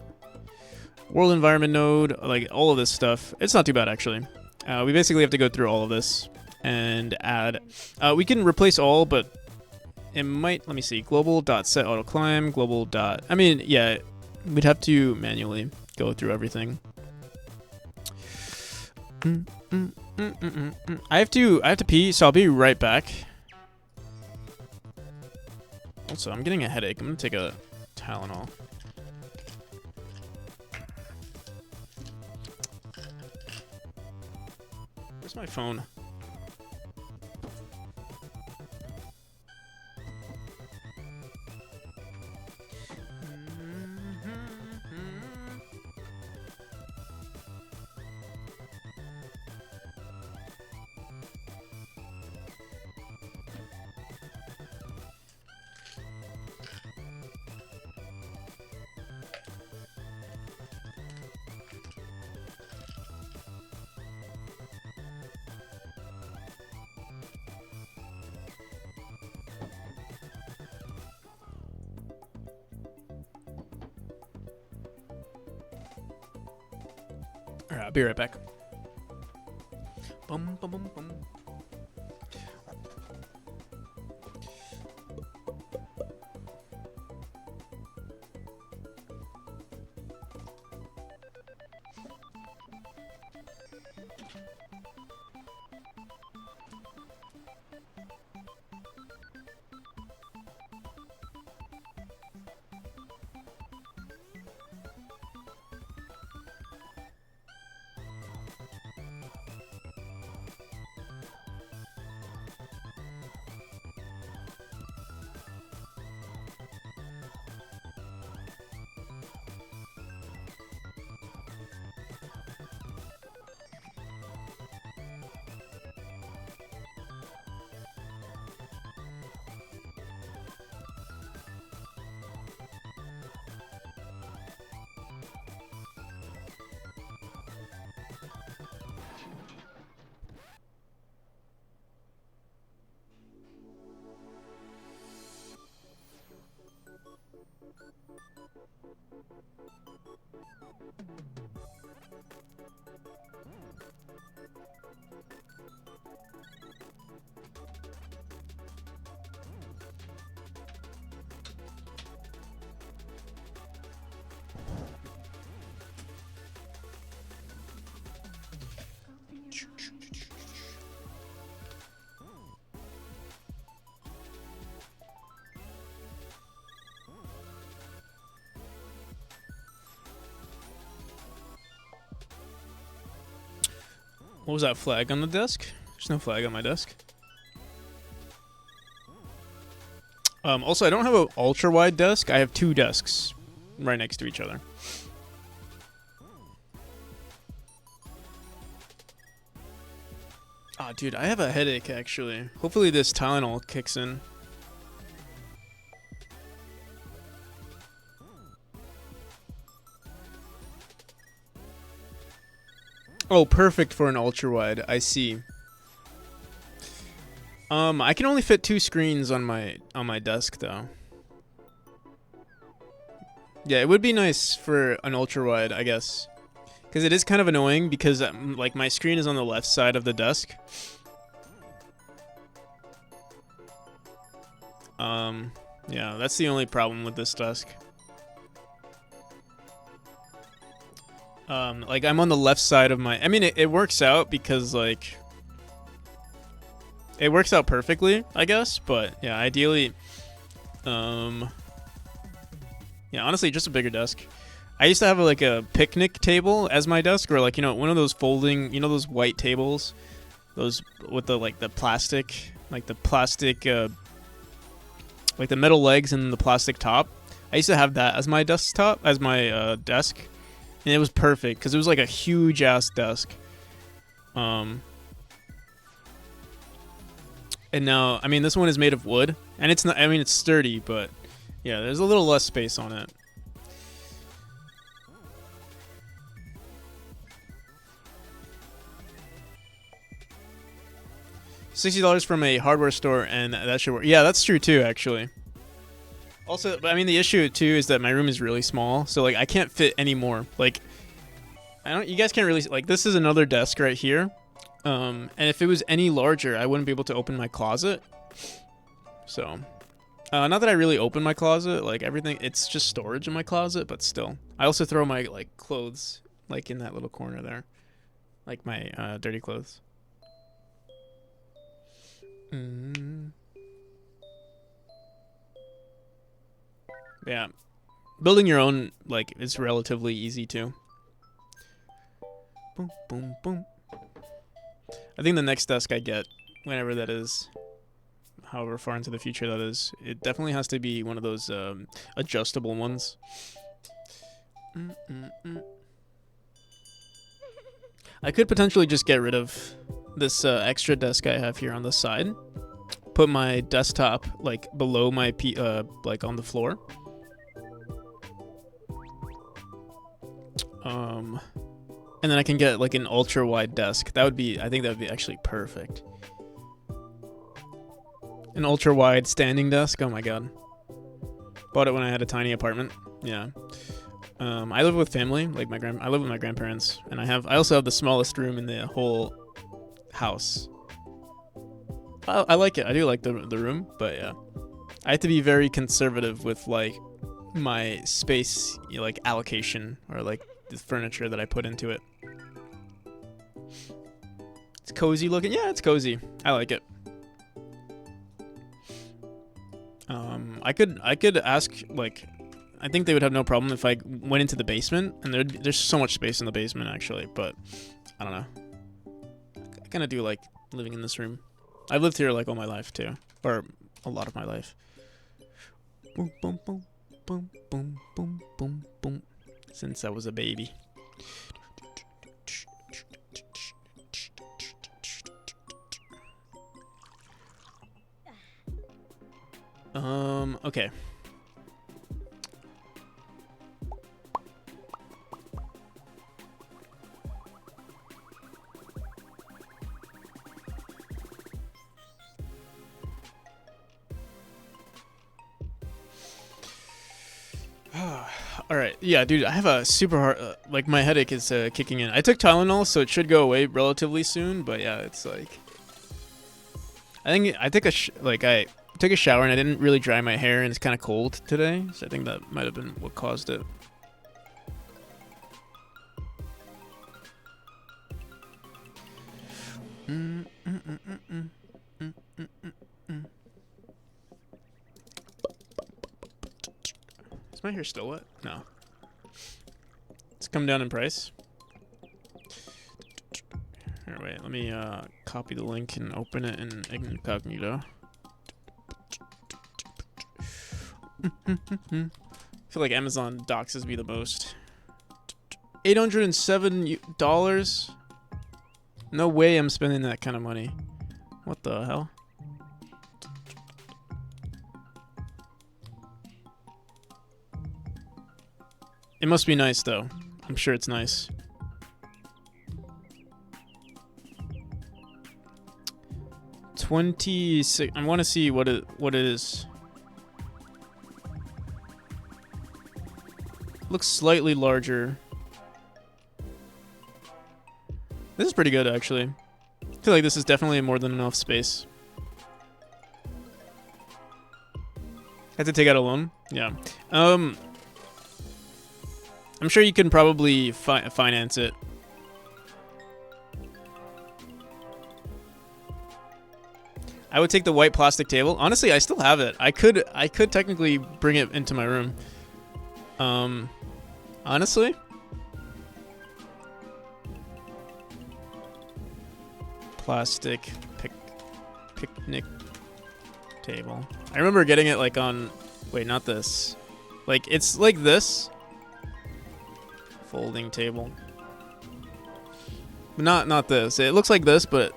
World environment node, like all of this stuff. It's not too bad actually. We basically have to go through all of this and add. We can replace all, but it might. Let me see. Global dot set auto climb. Global dot. I mean, yeah, we'd have to manually go through everything. I have to pee, so I'll be right back. Also, I'm getting a headache. I'm gonna take a Tylenol. Where's my phone? Alright, I'll be right back. Bum, bum, bum, bum. What was that flag on the desk? There's no flag on my desk. Also, I don't have an ultra-wide desk. I have two desks right next to each other. Oh, dude, I have a headache, actually. Hopefully this Tylenol kicks in. Oh, perfect for an ultra-wide. I see. I can only fit 2 screens on my desk, though. Yeah, it would be nice for an ultra-wide, I guess. Because it is kind of annoying because, like, my screen is on the left side of the desk. Yeah, that's the only problem with this desk. Like, I'm on the left side of my... I mean, it works out because, like... It works out perfectly, I guess, but, yeah, ideally... Yeah, honestly, just a bigger desk. I used to have, like, a picnic table as my desk, or, like, you know, one of those folding... You know those white tables? Those with the, like, the plastic... Like, the plastic, like, the metal legs and the plastic top. I used to have that as my desktop, as my, desk. And it was perfect because it was like a huge ass desk. And now, I mean, this one is made of wood, and it's not. I mean, it's sturdy, but yeah, there's a little less space on it. $60 from a hardware store, and that should work. Yeah, that's true too, actually. Also, but I mean, the issue too is that my room is really small, so like I can't fit any more. Like, you guys can't really like. This is another desk right here, and if it was any larger, I wouldn't be able to open my closet. So, not that I really open my closet, like everything, it's just storage in my closet, but still. I also throw my like clothes like in that little corner there, like my dirty clothes. Yeah, building your own like is relatively easy too. Boom, boom, boom. I think the next desk I get, whenever that is, however far into the future that is, it definitely has to be one of those adjustable ones. I could potentially just get rid of this extra desk I have here on the side. Put my desktop like below my like on the floor. And then I can get like an ultra wide desk. That would be, I think that would be actually perfect. An ultra wide standing desk. Oh my god. Bought it when I had a tiny apartment. Yeah. I live with family, like I live with my grandparents, and I also have the smallest room in the whole house. I like it. I do like the room, but yeah. I have to be very conservative with like my space, like allocation, or like the furniture that I put into it. It's cozy looking. Yeah, it's cozy. I like it. I could ask, like, I think they would have no problem if I went into the basement, and there's so much space in the basement actually, but I don't know. I kind of do like living in this room. I've lived here like all my life too, or a lot of my life. Boom, boom, boom, boom, boom, boom, boom, boom. Since I was a baby. Okay. All right. Yeah, dude, I have a super hard, like my headache is kicking in. I took Tylenol, so it should go away relatively soon, but yeah, it's like I think I took I took a shower and I didn't really dry my hair, and it's kind of cold today, so I think that might have been what caused it. Is my hair still wet? No. It's come down in price. Here, wait, let me copy the link and open it in incognito. I feel like Amazon doxes me the most. $807. No way I'm spending that kind of money. What the hell? It must be nice though. I'm sure it's nice. $26. I want to see what it is. Looks slightly larger. This is pretty good actually. I feel like this is definitely more than enough space. Had to take out a loan? Yeah. I'm sure you can probably finance it. I would take the white plastic table. Honestly, I still have it. I could technically bring it into my room. Honestly, plastic picnic table. I remember getting it like on, wait, not this. Like it's like this. Folding table. Not this. It looks like this, but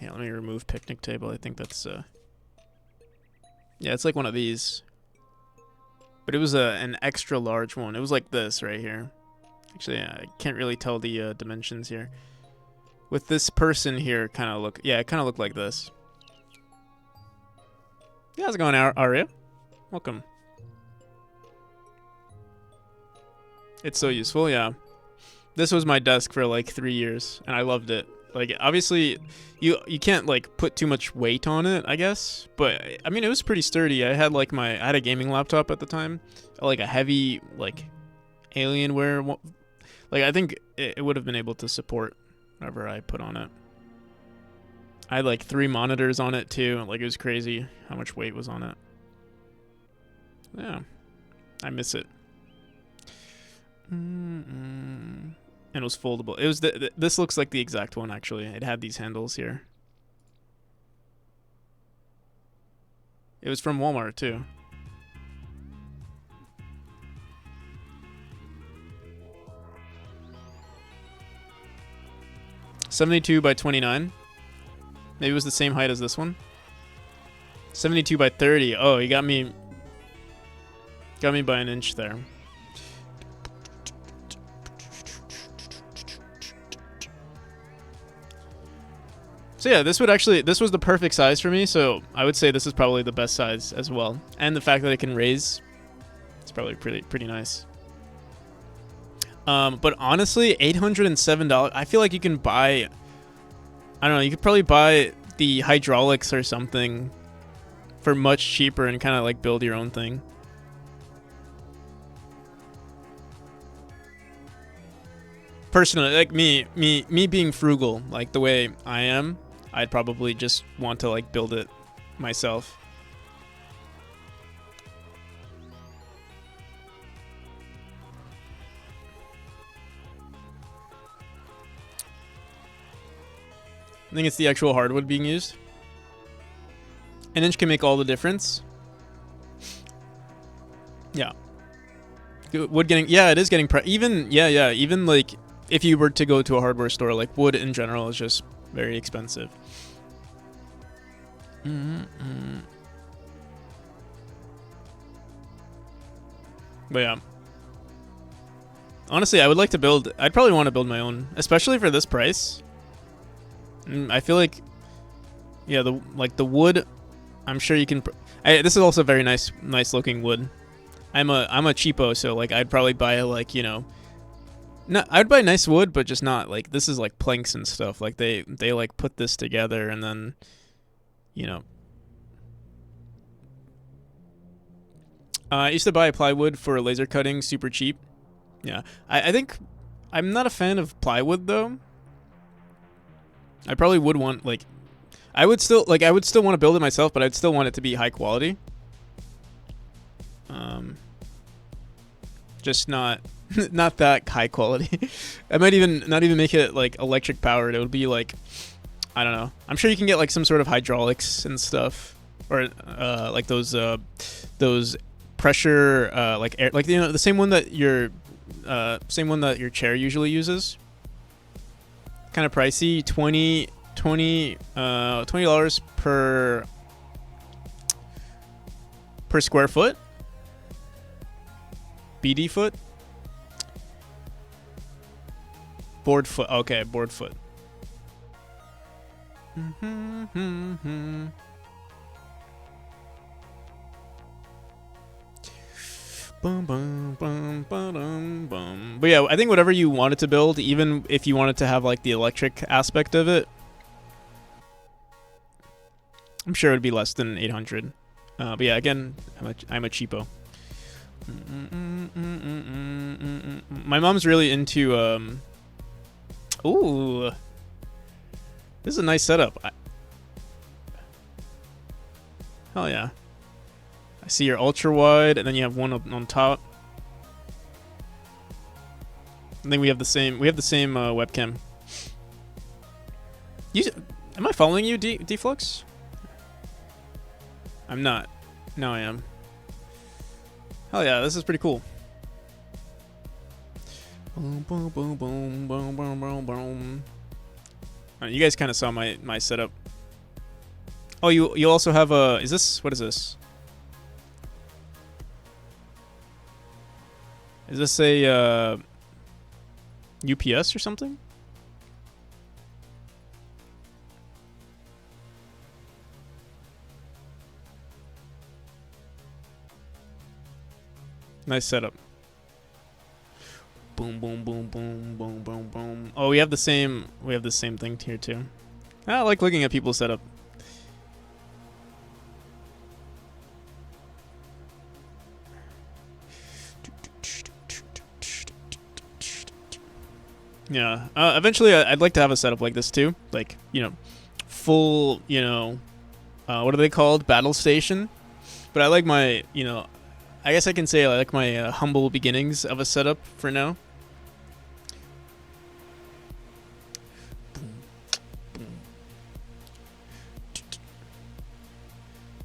yeah, let me remove picnic table. I think that's yeah, it's like one of these. But it was an extra large one. It was like this right here. Actually, I can't really tell the dimensions here. With this person here, kind of look, yeah, it kind of looked like this. Yeah, how's it going, Aria? Welcome. It's so useful, yeah. This was my desk for like 3 years, and I loved it. Like, obviously, you can't like put too much weight on it, I guess. But I mean, it was pretty sturdy. I had like I had a gaming laptop at the time, like a heavy like Alienware. Like I think it would have been able to support whatever I put on it. I had like 3 monitors on it too. Like it was crazy how much weight was on it. Yeah, I miss it. And it was foldable. It was this looks like the exact one actually. It had these handles here. It was from Walmart too. $72 by $29. Maybe it was the same height as this one. 72 by 30. Oh, he got me by an inch there. So yeah, this was the perfect size for me, so I would say this is probably the best size as well. And the fact that it can raise, it's probably pretty nice. But honestly, $807, I feel like you can buy, I don't know, you could probably buy the hydraulics or something for much cheaper and kind of like build your own thing. Personally, like me being frugal, like the way I am, I'd probably just want to like build it myself. I think it's the actual hardwood being used. An inch can make all the difference. Yeah. Wood getting, yeah, it is getting even like if you were to go to a hardware store, like wood in general is just very expensive. But yeah. Honestly, I would like to build, I'd probably want to build my own, especially for this price. I feel like, yeah, the wood, I'm sure you can. This is also very nice looking wood. I'm a cheapo, so like I'd probably buy like, you know, I'd buy nice wood, but just not like, this is like planks and stuff. Like they like put this together and then, you know. I used to buy plywood for laser cutting, super cheap. Yeah, I think I'm not a fan of plywood though. I probably would want like, I would still want to build it myself, but I'd still want it to be high quality. Just not that high quality. I might not even make it like electric powered. It would be like, I don't know. I'm sure you can get like some sort of hydraulics and stuff, or like those pressure, like air, like the same one that your chair usually uses. Kind of pricey, $20 per square foot. BD foot. Board foot. Okay, board foot. Bum, bum, bum, ba-dum, bum. But yeah, I think whatever you wanted to build, even if you wanted to have like the electric aspect of it, I'm sure it would be less than 800. But yeah, again, I'm a cheapo. My mom's really into ooh, this is a nice setup. Hell yeah. I see your ultra wide, and then you have one on top. I think we have the same webcam. Am I following you, Deflux? I'm not. Now I am. Hell yeah, this is pretty cool. Boom, boom, boom, boom, boom, boom, boom, boom. You guys kind of saw my setup. Oh, you also have a. What is this? Is this a UPS or something? Nice setup. Boom, boom, boom, boom, boom, boom, boom. Oh, we have the same thing here too. I like looking at people's setup. Yeah. Eventually, I'd like to have a setup like this too. Like, full, what are they called? Battle station. But I like my, I guess I can say I like my humble beginnings of a setup for now.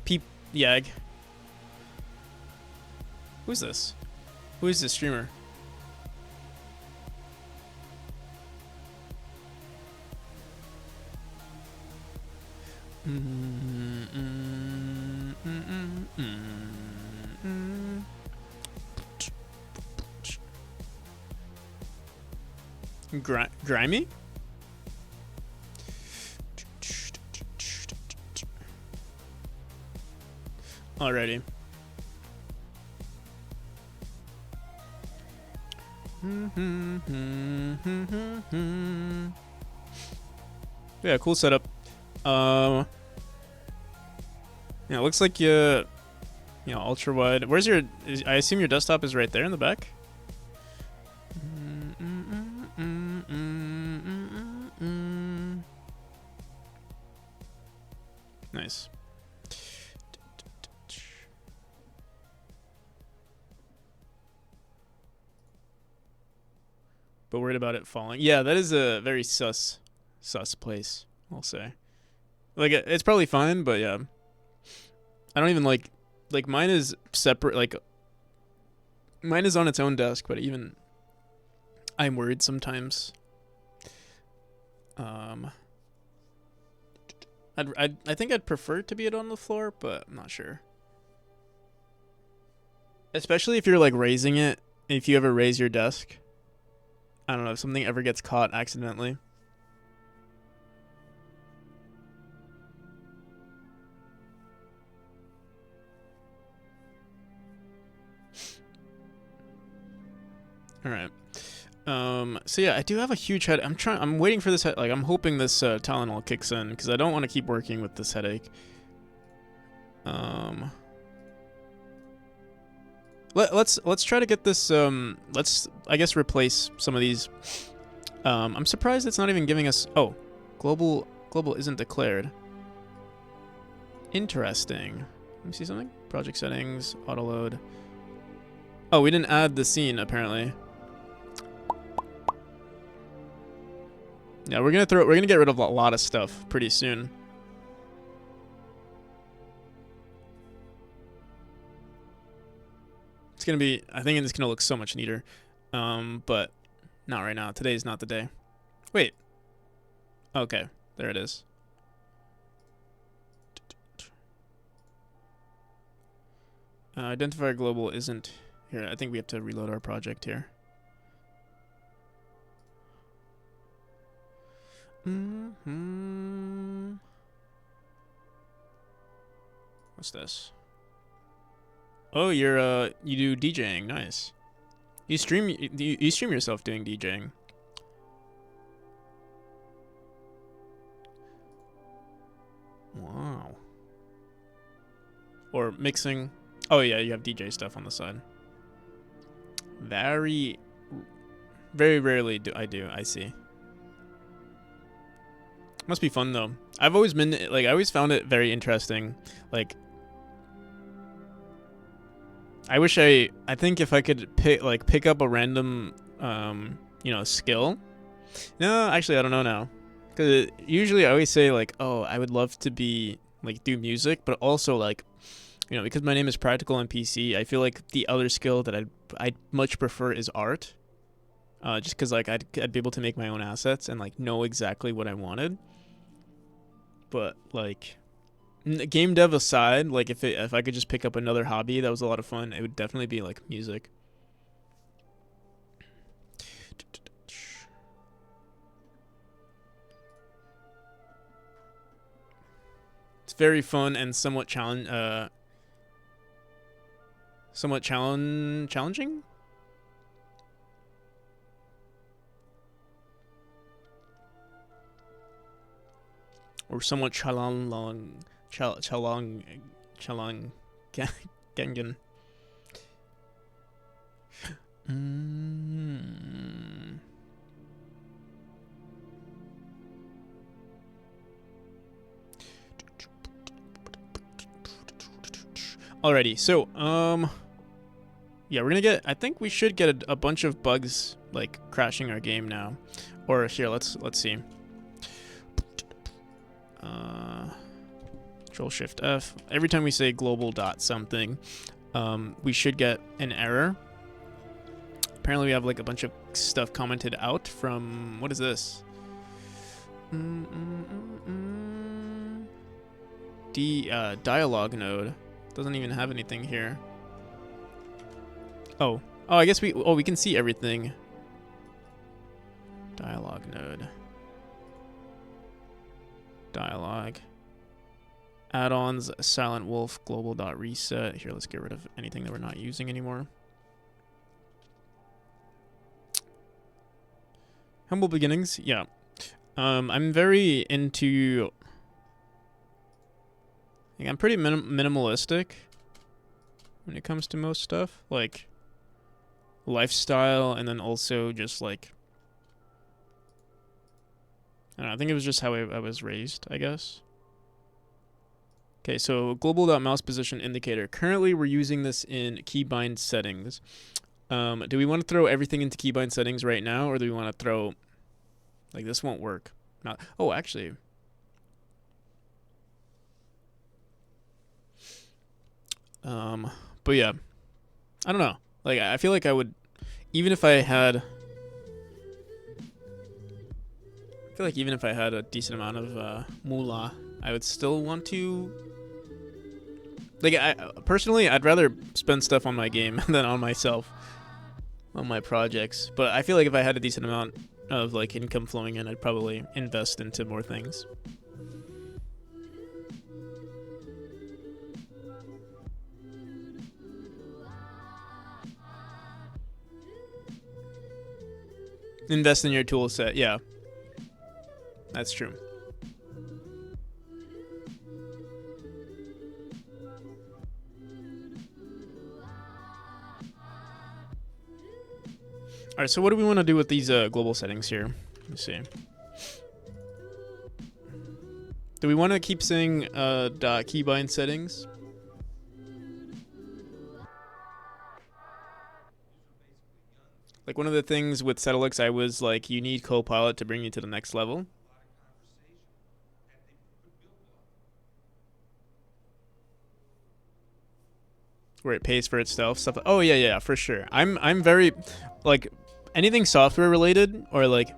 Peep Yag. Who's this? Who is this streamer? Grimy? Alrighty. Yeah, cool setup. Yeah, it looks like ultra wide. Where's your? I assume your desktop is right there in the back. Nice. But worried about it falling. Yeah, that is a very sus place, I'll say. Like, it's probably fine, but yeah. I don't even like mine is separate, like mine is on its own desk, but even I'm worried sometimes. I think I'd prefer to be it on the floor, but I'm not sure. Especially if you're like raising it, if you ever raise your desk. I don't know, if something ever gets caught accidentally. All right. So yeah, I do have a huge head. I'm waiting for this head. Like, I'm hoping this Tylenol kicks in because I don't want to keep working with this headache. Let's try to get this. Let's, I guess, replace some of these. I'm surprised it's not even giving us. Oh, global isn't declared. Interesting. Let me see something. Project settings, auto load. Oh, we didn't add the scene apparently. Yeah, we're gonna get rid of a lot of stuff pretty soon. It's gonna be. I think it's gonna look so much neater. But not right now. Today's not the day. Wait. Okay, there it is. Identifier global isn't here. I think we have to reload our project here. What's this? Oh, you do DJing. Nice. You stream yourself doing DJing. Wow. Or mixing. Oh yeah, you have DJ stuff on the side. Very rarely do I do. I see. Must be fun though. I've always been like, I always found it very interesting. Like, I wish I think if I could pick up a random you know, skill. No, actually I don't know now. Cuz usually I always say like, "Oh, I would love to be like do music," but also like, you know, because my name is Practical on PC, I feel like the other skill that I'd much prefer is art. Just cuz like I'd be able to make my own assets and like know exactly what I wanted. But like, game dev aside, like if I could just pick up another hobby that was a lot of fun, it would definitely be like music. It's very fun and somewhat challenging. Or somewhat Gengen. Alrighty, so yeah, we're gonna get. I think we should get a bunch of bugs like crashing our game now, or here let's see. Control Shift F. Every time we say global dot something, we should get an error. Apparently we have like a bunch of stuff commented out from, what is this? Dialogue node. Doesn't even have anything here. Oh, I guess we can see everything. Dialogue node. Dialogue. Add-ons, Silent Wolf, global.reset. Here, let's get rid of anything that we're not using anymore. Humble beginnings, yeah. I'm very into... I'm pretty minimalistic when it comes to most stuff. Like, lifestyle, and then also just like... I don't know, I think it was just how I was raised, I guess. Okay, so global.mouse position indicator. Currently, we're using this in keybind settings. Do we want to throw everything into keybind settings right now, or do we want to throw... Like, this won't work. Not, oh, actually... But yeah. I don't know. Like, I feel like I would... Even if I had... I feel like even if I had a decent amount of moolah, I would still want to... Like, personally, I'd rather spend stuff on my game than on myself, on my projects. But I feel like if I had a decent amount of, like, income flowing in, I'd probably invest into more things. Invest in your tool set, yeah. That's true. Alright, so what do we want to do with these global settings here? Let me see. Do we want to keep saying .keybind settings? Like, one of the things with Settlix, I was like, you need Copilot to bring you to the next level. where it pays for itself, stuff. Oh yeah, for sure. I'm very, like, anything software related or like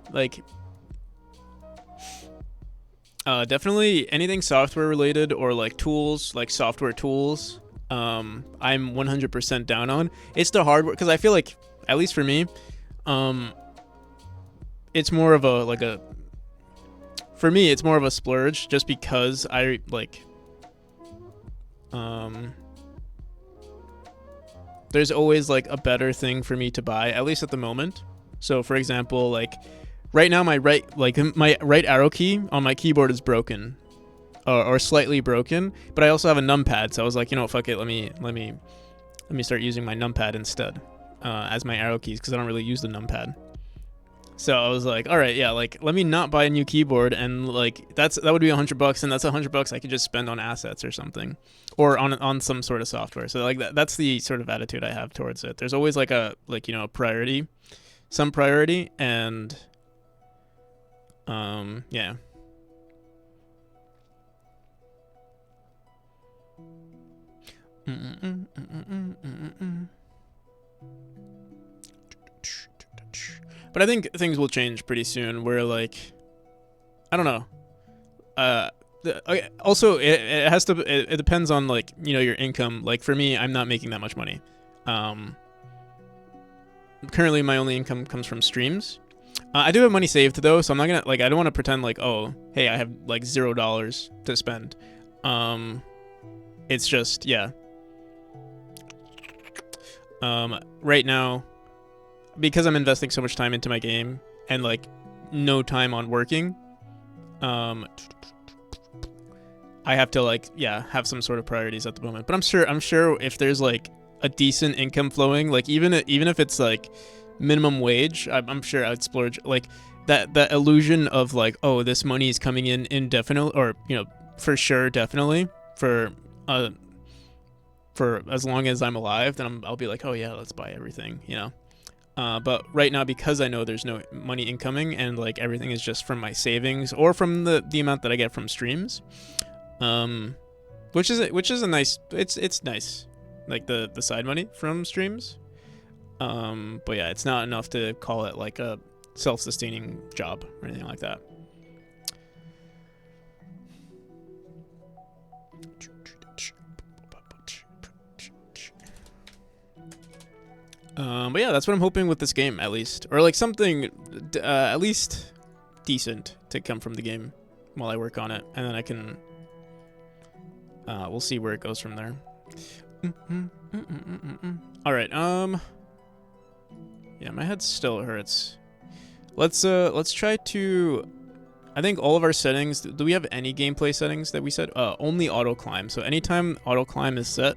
definitely anything software related or like tools, like software tools. I'm 100% down on. It's the hardware, because I feel like, at least for me, it's more of a for me it's more of a splurge, just because I like there's always like a better thing for me to buy, at least at the moment. So for example, like right now my right arrow key on my keyboard is broken, or slightly broken, but I also have a numpad, so I was like, you know what, fuck it, let me start using my numpad instead as my arrow keys, because I don't really use the numpad. So I was like, all right, yeah, like let me not buy a new keyboard, and like that would be $100, and that's $100 I could just spend on assets or something, or on some sort of software. So like that's the sort of attitude I have towards it. There's always like a priority, some priority, and yeah. But I think things will change pretty soon, where like, I don't know. Also, it has to. It depends on like, your income. Like for me, I'm not making that much money. Currently my only income comes from streams. I do have money saved though, so I'm not gonna I don't want to pretend like, oh, hey, I have like $0 to spend. It's just, yeah. Right now, because I'm investing so much time into my game and like no time on working, I have to have some sort of priorities at the moment. But I'm sure if there's like a decent income flowing, like even if it's like minimum wage, I'm sure I'd splurge. Like that illusion of like, oh, this money is coming in indefinitely, or for sure, definitely for as long as I'm alive, then I'll be like, oh yeah, let's buy everything, but right now, because I know there's no money incoming and like everything is just from my savings or from the amount that I get from streams, which is a nice, it's nice, like the side money from streams, but yeah, it's not enough to call it like a self-sustaining job or anything like that. But yeah, that's what I'm hoping with this game, at least, or like something at least decent to come from the game while I work on it, and then I can we'll see where it goes from there. All right, yeah, my head still hurts. Let's try to, I think all of our settings, do we have any gameplay settings that we set? Only auto climb. So anytime auto climb is set,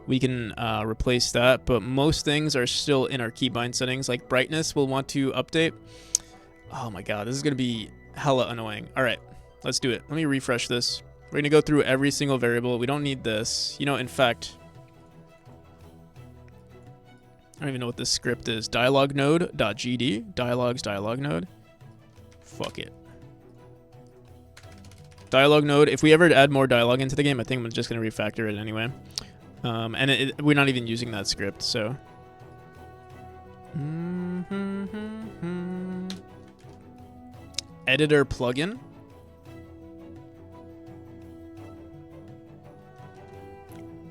we can replace that, but most things are still in our keybind settings. Like brightness we'll want to update. Oh my god, this is gonna be hella annoying. All right, let's do it. Let me refresh this. We're gonna go through every single variable. We don't need this. In fact, I don't even know what this script is. Dialog node.gd, dialogues dialog node. Fuck it. Dialog node. If we ever add more dialogue into the game, I think I'm just gonna refactor it anyway. And we're not even using that script, so. Editor plugin.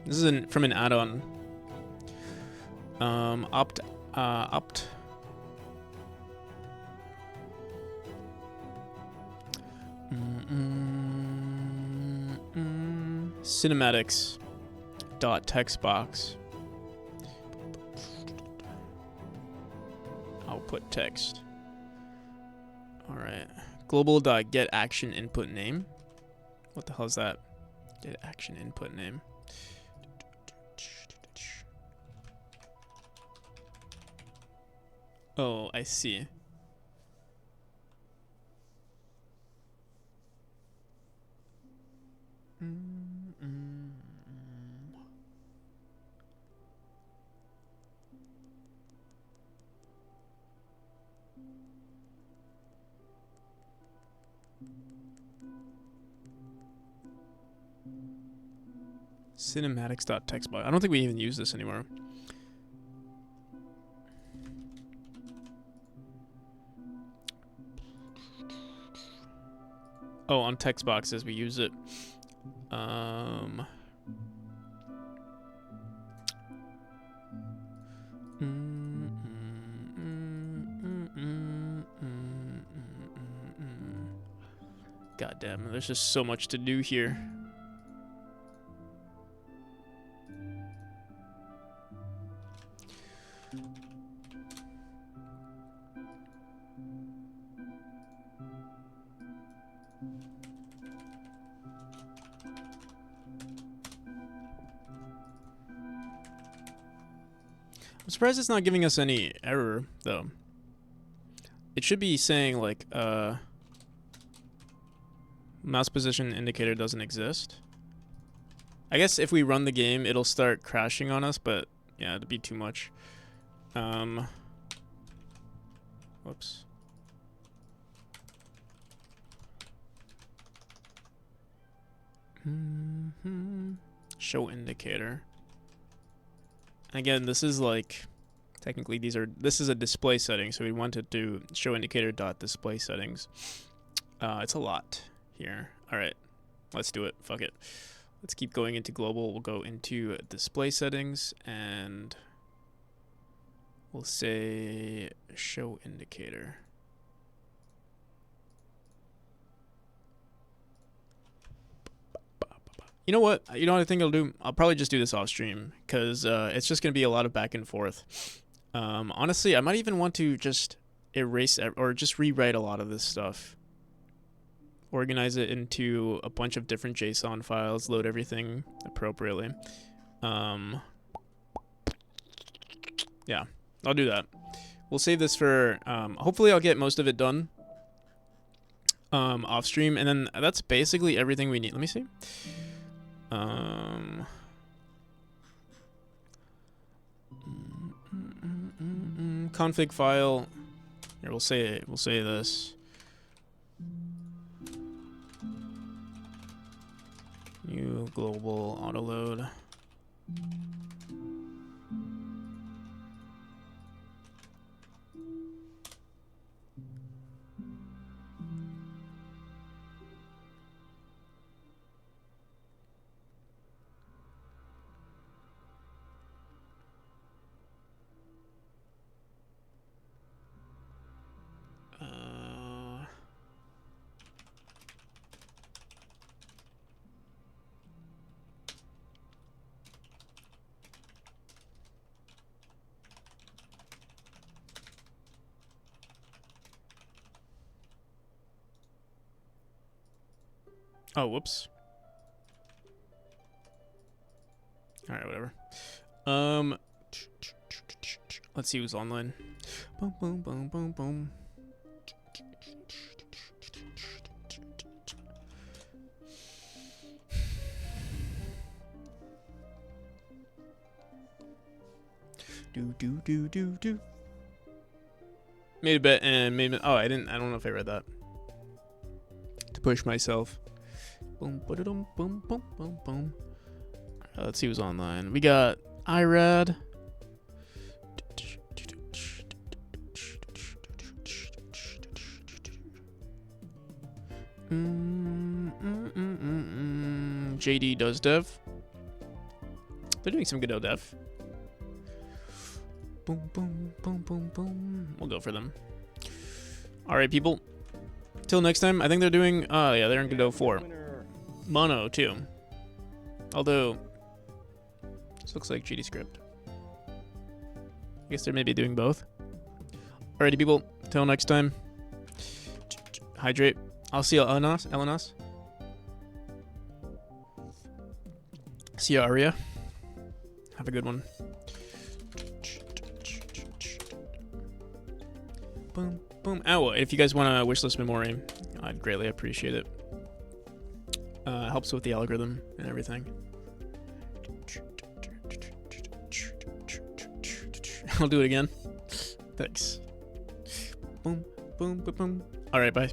This is from an add-on. Opt. Cinematics. Text box. Output text. All right. Global.get action input name. What the hell is that? Get action input name. Oh, I see. Cinematics.textbox. I don't think we even use this anymore. Oh, on text boxes we use it. God damn, there's just so much to do here. I'm surprised it's not giving us any error, though. It should be saying, like, mouse position indicator doesn't exist. I guess if we run the game, it'll start crashing on us, but yeah, it'd be too much. Whoops. Show indicator. Again, this is like, technically this is a display setting, so we want to do show indicator dot display settings. It's a lot here. All right, let's do it. Fuck it. Let's keep going into global. We'll go into display settings and we'll say show indicator. You know what? You know what I think I'll do? I'll probably just do this off stream because it's just going to be a lot of back and forth. Honestly, I might even want to just erase or just rewrite a lot of this stuff. Organize it into a bunch of different JSON files, load everything appropriately. Yeah, I'll do that. We'll save this for, hopefully I'll get most of it done off stream, and then that's basically everything we need. Let me see. Config file. Here, we'll say this. New global autoload. Oh, whoops. All right, whatever. Let's see who's online. Boom, boom, boom, boom, boom. Do. Made a bet and made. Oh, I didn't. I don't know if I read that. To push myself. Boom, boom, boom, boom, boom, boom. Let's see who's online. We got Irad. JD does dev. They're doing some Godot dev. Boom, boom, boom, boom, boom. We'll go for them. All right, people. Till next time. I think they're doing. Yeah, they're in Godot 4. Mono too. Although this looks like GD script. I guess they're maybe doing both. Alrighty, people. Till next time. Hydrate. I'll see you, Elenos. See you, Aria. Have a good one. Boom, boom. Oh, if you guys want to wishlist memory, I'd greatly appreciate it. Helps with the algorithm and everything. I'll do it again. Thanks. Boom, boom, boom, boom. All right, bye.